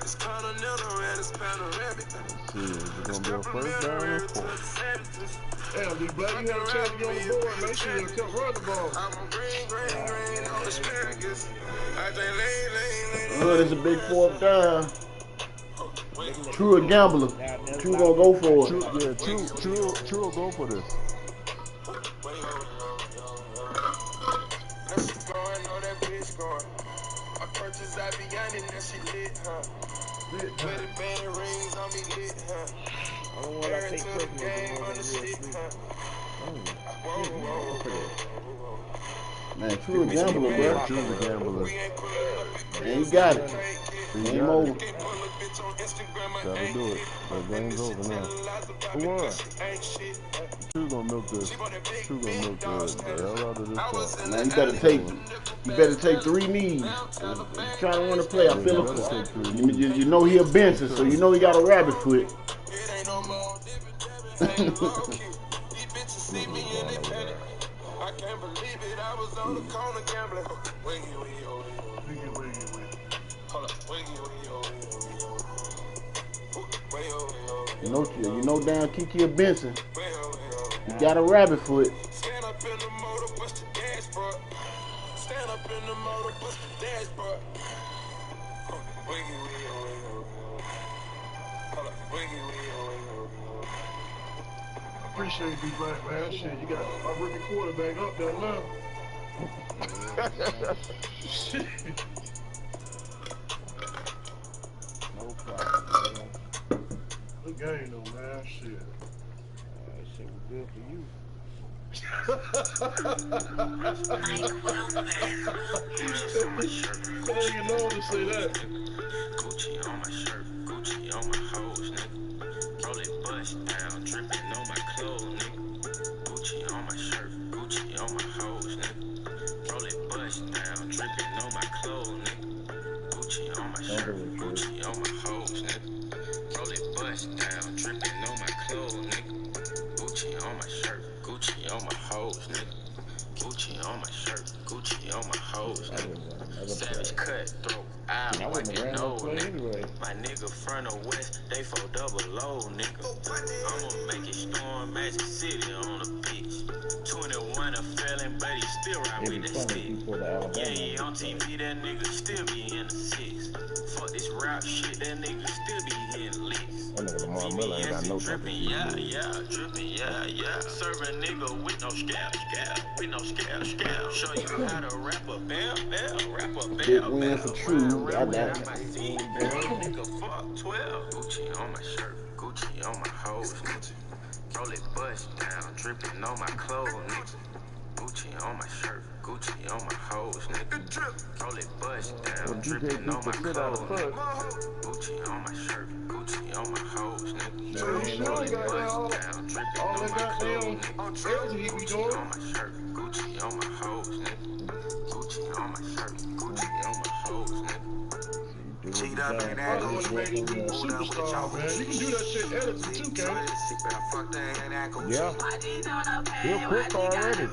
It's continental and it's panoramic. Is it gonna be a first down or fourth? Damn, D Black, you have a chance to get on the board. Make sure you kept running the ball. I'm a green on asparagus. I think lane. Good, it's a big fourth down. True a gambler. True gonna go for it. True will go for this. I be on it, now she lit, huh? With the band rings on me lit, huh? I don't want to take game on the shit, huh? Man, True a gambler, bro. True's a gambler. And he got it. Game over. Gotta do it. The game's over now. Who won? True gonna milk the hell out of this clock. Man, you better take 3 knees. Trying to run the play. I feel it. You know he a bencher, so you know he got a rabbit foot. I can't believe it. I was on the corner gambling. You know down Kiki or Benson. He got a rabbit foot. Stand up in the motor, push the dashboard. Stand up in the motor, push the dashboard. Appreciate you, Black, man. Shit, you got my rookie quarterback up there now. Shit. No problem, man. Good game, though, man. Shit. That shit was good for you. Hey, you know to say that. Gucci on my shirt, Gucci on my hose, nigga. Roll it bust down, dripping on my clothes, nigga. Gucci on my shirt, Gucci on my hose, nigga. Roll it bust down, dripping on my clothes, nigga. Gucci on my shirt, Gucci on my hose, nigga. Roll it bust down, dripping on my clothes, nigga. Gucci on my shirt, Gucci on my hose, nigga. Gucci on my shirt, Gucci on my hose, nigga. Savage cutthroat, I wipe your nose, nigga. My nigga front or west, they 4 double low, nigga. I'ma make it storm Magic City on the beach. 21 a felon, but he still ride with that stick. Yeah, on TV, that nigga still be in the six. Fuck this rap shit, that nigga still be in the licks. That nigga Lamar Miller ain't got no drippin', yeah, drippin', yeah. Serve a nigga with no scab, with no scab. Show you how to rap a bell, rap a bell. Big win for True. I got it. Nigga, fuck 12. Gucci on my shirt, Gucci on my hoes, nigga. Roll it bust down, drippin' on my clothes, nigga. Gucci on my shirt, Gucci on my hoes, nigga. Roll it bust down, drippin' on my clothes, nigga. Gucci on my shirt, Gucci on my hoes, nigga. Roll it bust down, drippin' on my clothes, nigga. Gucci on my shirt, Gucci on my hoes, nigga. Gucci on my shirt, Gucci on my hoes, nigga. Cheat up in that superstar, man. You can do that shit editing too, can you? Yeah. He'll cook already.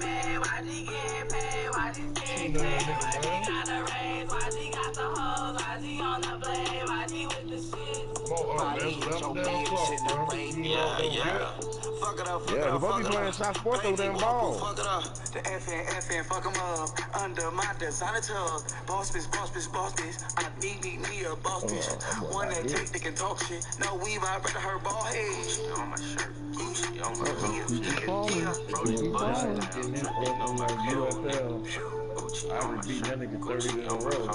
Yeah. Fuck it up. Yeah, the Bucky's playing South Sports over there in ball. Fuck it up. The FN, fuck 'em up. Under my designer tub. Boss bitch. I need a boss bitch. One that take dick and talk shit. No weave, I'd rather her ball head. Gucci on my shirt. Gucci on my I was beating that nigga 30 in a row.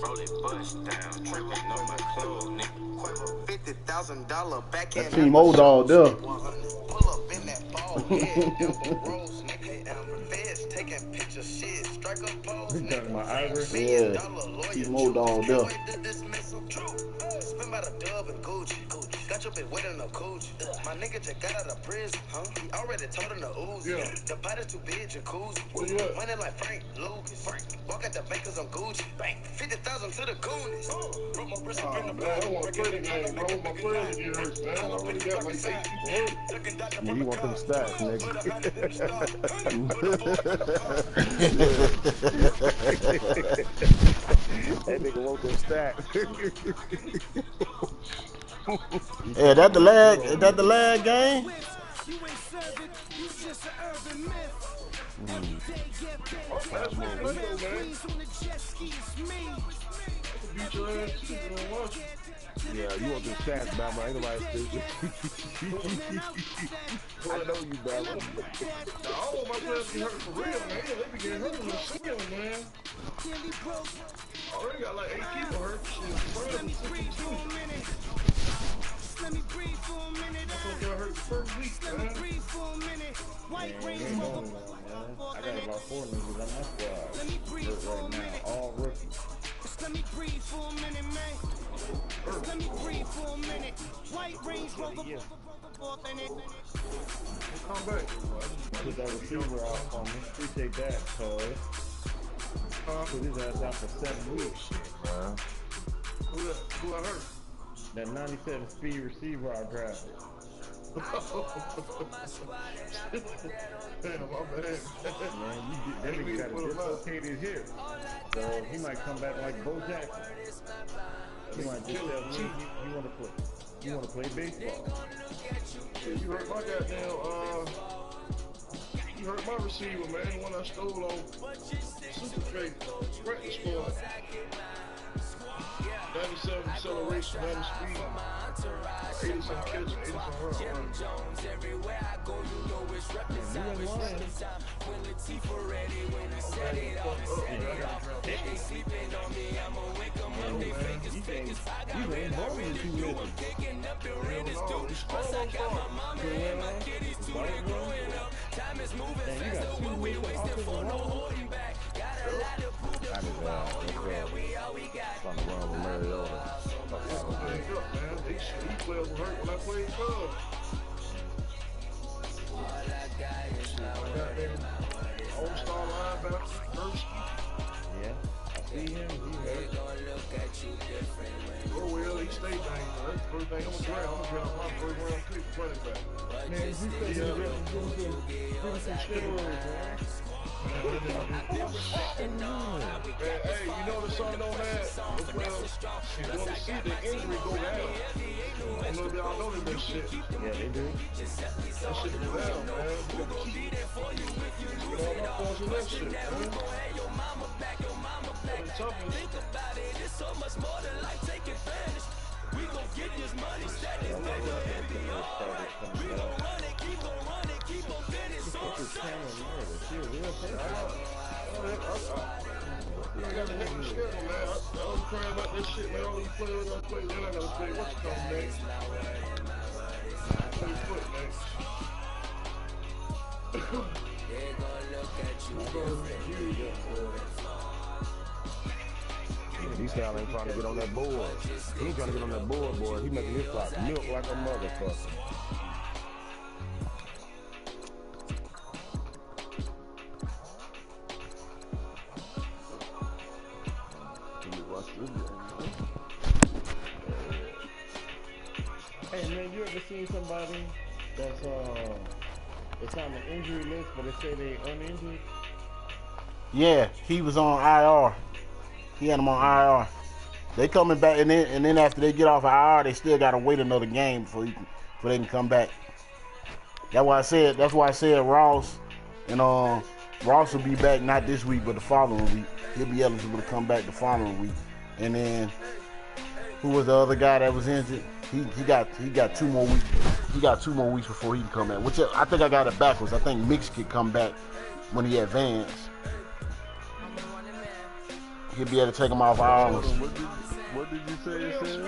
Roll it bust down, dripping on my clothes, nigga. $50,000 backhand. That Team O-Dog there. Pull up in that ball, Rose, nigga. Feds taking pictures, shit. Strike a pose, nigga. Yeah. Team O-Dog there. Spin by the dub and Gucci. Got your bitch waiting on Gucci. My nigga just got out of prison, huh? He already told him to ooze. Yeah. The pot is too big, jacuzzi. Money like Frank Lucas. Walk at the bankers on Gucci. Bang. 50,000 to the Goonies. Bro, my wrist up in the bag. I want to play the game, bro. My friends get hurt, man. I already got like 8 people hurt. Yeah, you want them stats, nigga. That nigga want them stats. Hey, that the lag? Is that the lag game? Yeah, you want them stats, Bama. Ain't nobody stupid. I know you, Bama. All of my players get hurt for real, man. They be getting hurt in the field, man. Already got like 8 people hurt. Let me breathe for a minute. Let me breathe for a minute. Got hurt the first week, Let me breathe for a minute. White Range Rover. I got about 4 niggas on my squad. Let me breathe for a minute. All rookies. Let me breathe for a minute, man. Let me breathe for a minute. White Range Rover. Come back. Put that receiver off on me. Appreciate that, cuz. Put his ass out for 7 weeks. Who I hurt? That 97 speed receiver I drafted. Damn, my bad. Man, that nigga got a dislocated hip. So he might come back like Bo Jackson. He might just tell me you want to play baseball. You hurt my goddamn, you hurt my receiver, man. The one I stole on Super Trade practice squad. 97 acceleration, 90 speed, 87 catch, 87 run. He players were hurt when I played club. All-star linebacker, first. Yeah, I see him. He hurt. Oh well, he stayed down. That's the first thing I'm gonna draft my first round pick, running back. Man, you stay down there and do some steroids, man. Hey, you know the song on that? Well, you want to see the injury go down. I know y'all know that shit. Yeah, they do. That shit go down, man. You gotta keep watching that shit, man. Think about it, it's so much more than life, take advantage. We gon' get this money, stack this back up and beyond. We gon' run it, keep on running, keep on finish on. I got a hectic schedule, man. I was crying about this shit, man. All these players I play, then I gotta play what's called next. Play foot, man. They're gonna look at you different. These guys ain't trying to get on that board. He ain't trying to get on that board, boy. He making his clock milk like a motherfucker. Hey man, you ever seen somebody that's it's on the injury list, but they say they uninjured? Yeah, he was on IR. He had him on IR. They coming back, and then after they get off of IR, they still gotta wait another game before they can come back. That's why I said Ross, and Ross will be back not this week but the following week. He'll be eligible to come back the following week. And then who was the other guy that was injured? He got 2 more weeks. He got 2 more weeks before he can come back. Which I think I got it backwards. I think Mix could come back when he advanced. He'll be able to take him off IR. What did you say it said?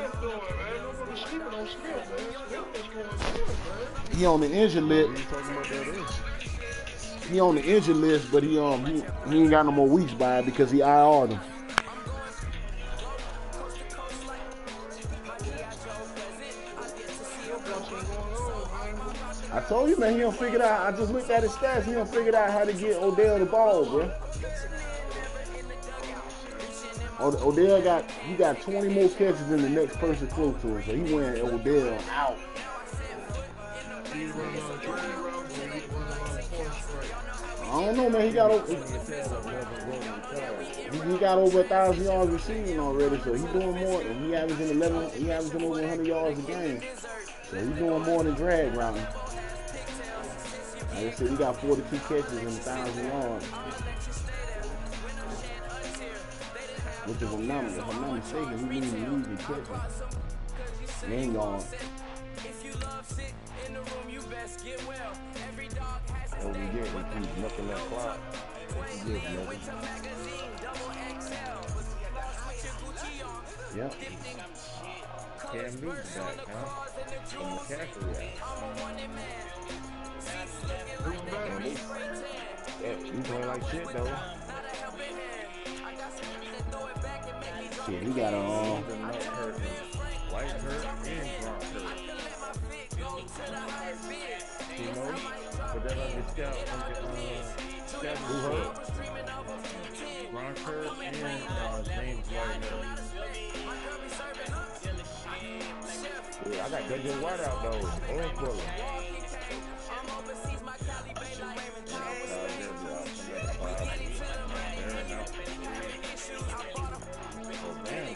He on the injured list. He on the injured list, but he ain't got no more weeks by it because he IR'd him. I told you, man, he don't figure out. I just looked at his stats. He don't figure out how to get Odell the ball, bro. Odell got 20 more catches than the next person close to him, so he went Odell out. I don't know, man. He got over 1,000 yards receiving already, so he's doing more. And he averaging over 100 yards a game, so he's doing more than drag routing. Like I said, he got 42 catches and 1,000 yards. Which is a number. If I'm not mistaken, he didn't even lose the catches. Main yards. What we get, we keep looking that clock. Yep. Cam Newton's back, huh? From McCaffrey out. Yeah, he playing like shit though. Shit, he got a White hurt and Gronk hurt. You know, but that on the scout who hurt? Gronk hurt and James White hurt. Yeah, I got KJ White out though. And Fuller.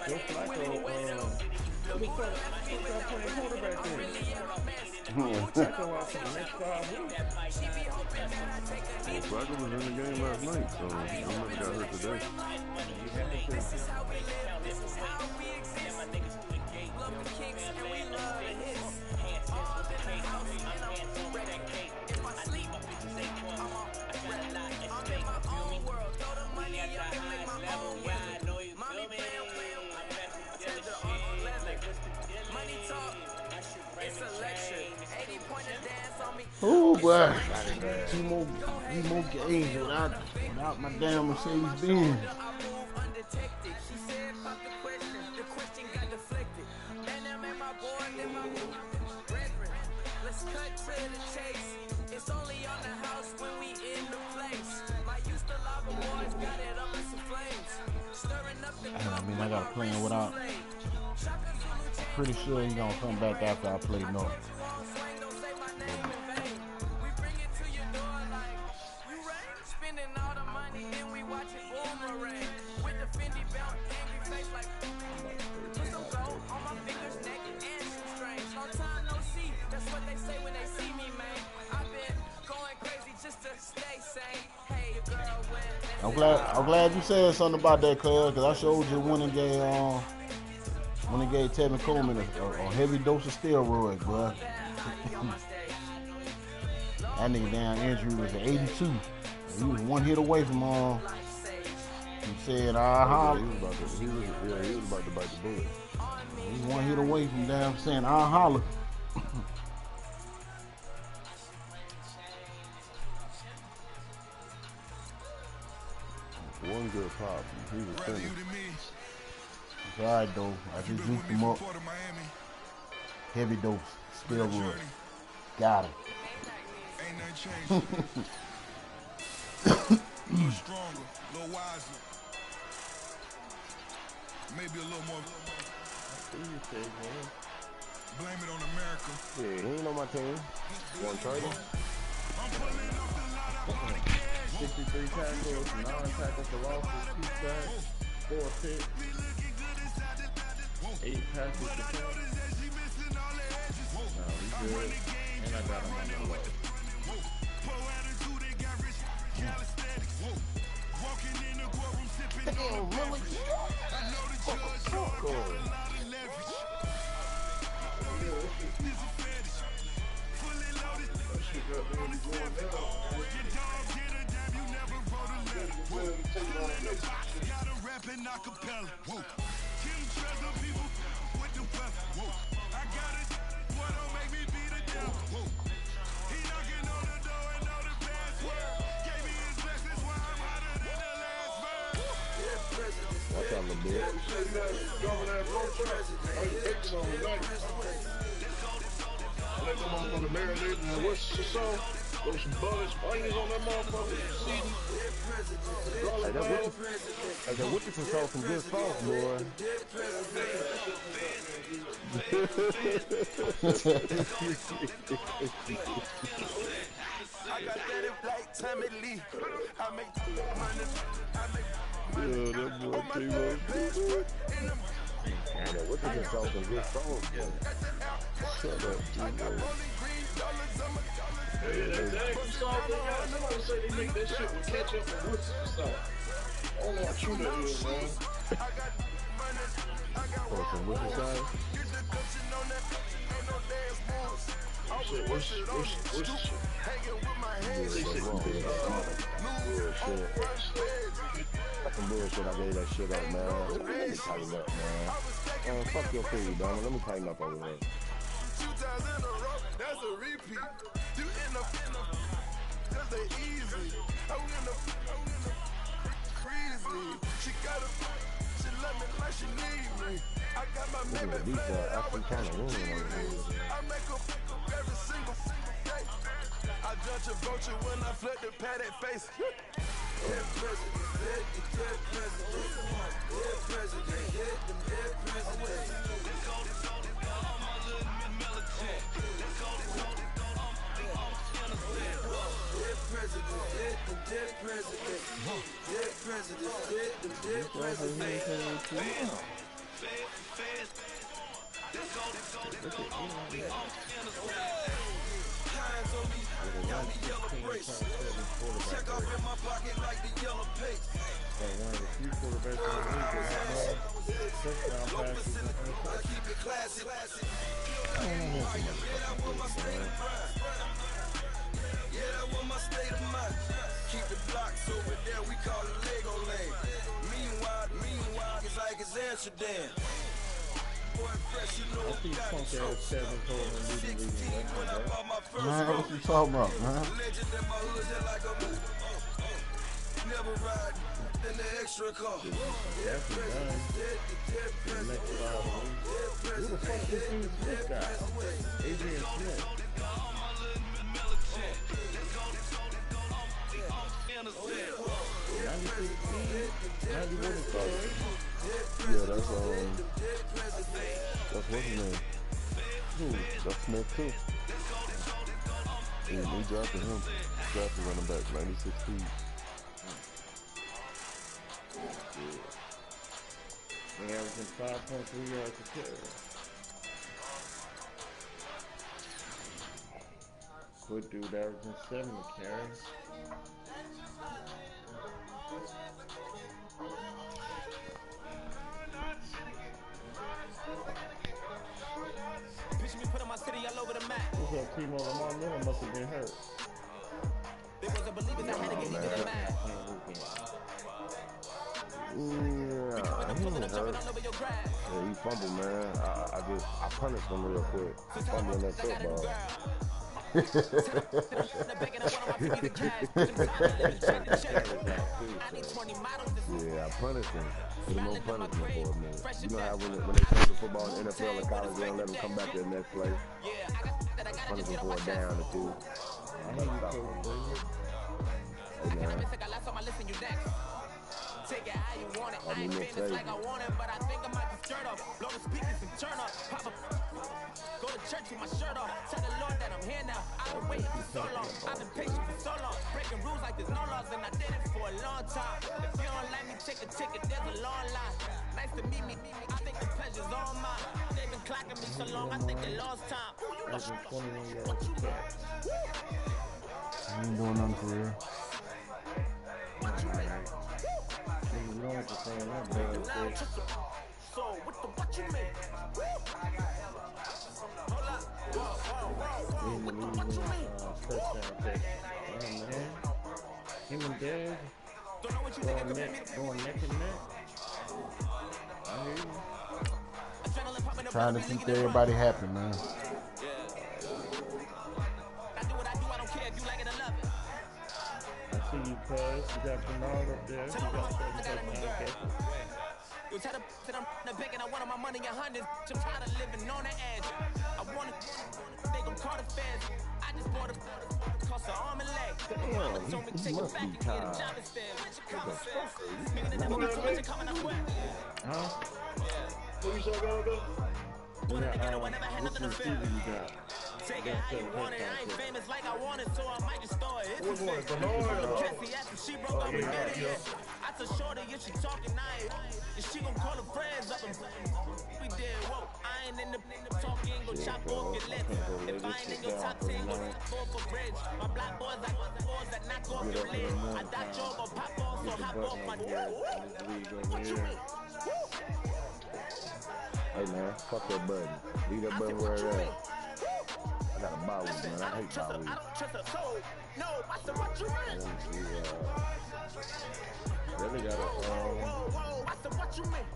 Joe Flacco, who the fuck playing quarterback then? Flacco out for the next 5 weeks. Well, Flacco was in the game last night, so he never got hurt today. Oh boy, 2 more games without my damn Mercedes-Benz. I mean, I gotta play him without. Pretty sure he's gonna come back after I play North. I'm glad you said something about that, cuz I showed you when he gave Tevin Coleman a heavy dose of steroids, bro. That nigga down injury was at 82. He was one hit away from he said, he was about to bite the bullet. He was one hit away from damn saying, I'll holler. One good pop, he was finished. It's alright though. I just juiced him up. Heavy dose, steroid. Got him. Ain't nothing changed. A little stronger, a little wiser. Maybe a little more. Blame it on America. Yeah, he ain't on my team. You want to trade him? 63 tackles, 9 tackles for losses, 2 sacks, 4 picks, 8 passes defense. No, he's good. And I got him on the low. Damn, really? Watch out, little bit. Let them motherfucker marinate and what's the song? Throw some bullets, onions on that motherfucker. Hey, that Wookie can show some good sauce, boy. I got that in flight, time it leave. I make money. Yeah, that boy T-Roy. Yeah, that Wookie can show some good sauce. Shut up, T-Roy. Yeah, that extra sauce, somebody say they make that shit with ketchup and Worcestershire sauce. I don't know how true that is, man. Oh, some Worcestershire sauce? Shit, Worcestershire. That's some bullshit. I gave that shit up, man. Let me tighten up, man. Fuck your food, dog. Let me tighten up over here. 2 times in a row, that's a repeat. You end up just a easy. I end up crazy. She got a, she love me like she need me. I got my baby fed up. I make her every single day. I judge a vulture when I flip the padded face. Dead president, dead president, dead president, dead president. Check off in my pocket like the yellow paste. One of the few quarterbacks in the league that have touchdown passes. I keep it classy. Yeah, that was my state of mind. Yeah, that was my state of mind. Keep the blocks over there, we call it Lego Land. Meanwhile, it's like it's Amsterdam. Boy, fresh, you know, I think punk ass Kevin Coleman leading the league. Man, what you talking about, man? Legend in my hood, just like a never ride in the extra car. Dead president, dead president. Who the fuck is this guy? Adrian Smith. Yeah, that's what's his name? Who? That's Smith too. Yeah, we drafted him. Drafted running back, 96 speed. They averaging 5.3 yards a carry. Quick dude averaging 70 carries. Picture me putting my city all over the map. What's up, Timo? Lamar Miller must have been hurt. They wasn't believing I had to get into the map. Yeah, he fumbled, man. I punished him real quick. He fumbled that football. Yeah, I punished him. Put him on punishment for a minute. You know how when they play the football in the NFL and college, they don't let them come back to the next play. Punish him for a down or two. Hey, man. Take it how you want it. I ain't famous like I want it, but I think I might just shirt up. Blow the speakers and turn up. Pop up. Go to church with my shirt off. Tell the Lord that I'm here now. I've been waiting for so long. I've been patient for so long. Breaking rules like there's no laws, and I did it for a long time. If you don't like me, take a ticket. There's a long line. Nice to meet me. I think the pleasure's all mine. They've been clocking me so long. I think they lost time. That's 21 yards. I ain't doing nothing for real. So what you mean? Him and Dad going neck and neck. I hear you. Trying to keep everybody happy, man. I see you, cuz. You got Bernard up there. You got You tell them that I'm big and I want my money in hundreds. I'm tired of living on the edge. I want to, they gon' call the feds. I just bought a cost an arm and leg. Mama told me take it back and get a job instead. Meaning that never be coming up with. Huh? Who you saw go? Wanted to get away, never had nothing to feel. Take it how you want it. I ain't famous like I want it, so I might just throw it. It's Jesse after she broke up with me. I told Shorty if she talking, if she gon' call her friends up and we did whoa. I ain't in the talking, ain't gon' chop off your lips. If I ain't in your top 10, gon' fall for bridge. My black boys like boys that knock off your lid. I thought y'all gon' pop off, so hop off my what you mean? Hey man, fuck that button. Leave that button where it is. I got a bye week, man. I hate bye week. No, I said what you mean? Really got a I said what you mean?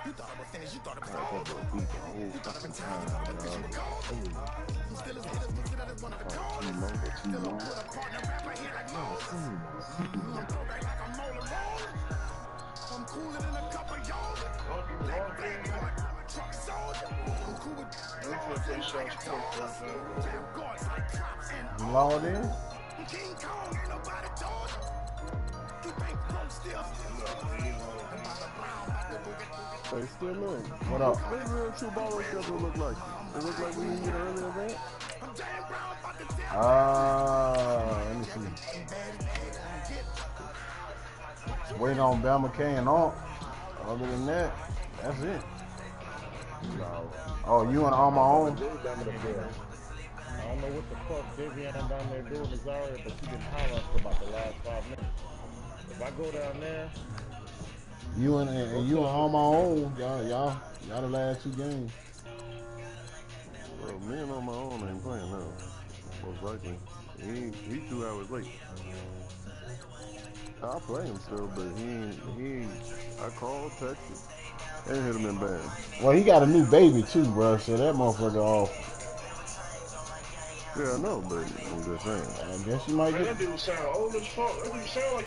You thought I was finished, you thought it was beat the whole fucking time, still as good as one of the coldest. Still a partner rapper here like Moses. I'm throwback like I'm Mola Roll. I'm cooler than a cup of yoga. Black boy, truck soldier. I'm cool with guards like cops and You logged in? King Kong, ain't nobody told you. You think broke still. Hey, still in. What up? What does real true baller schedule look like? It look like we need an early event? Let me see. Waiting on Bama K and all. Other than that, that's it. No. Oh, you and on my own? I don't know what the fuck Vivian down there doing is already, but she didn't holler for about the last 5 minutes. If I go down there, You and on my own, y'all the last 2 games. Well, me and on my own ain't playing now. Most likely. He 2 hours late. I'll play him still, but he I called, texted, and hit him in bad. Well, he got a new baby too, bro, so that motherfucker off. Yeah, I know, but I'm just saying. I guess you might get. That dude sound old as fuck. That dude sound like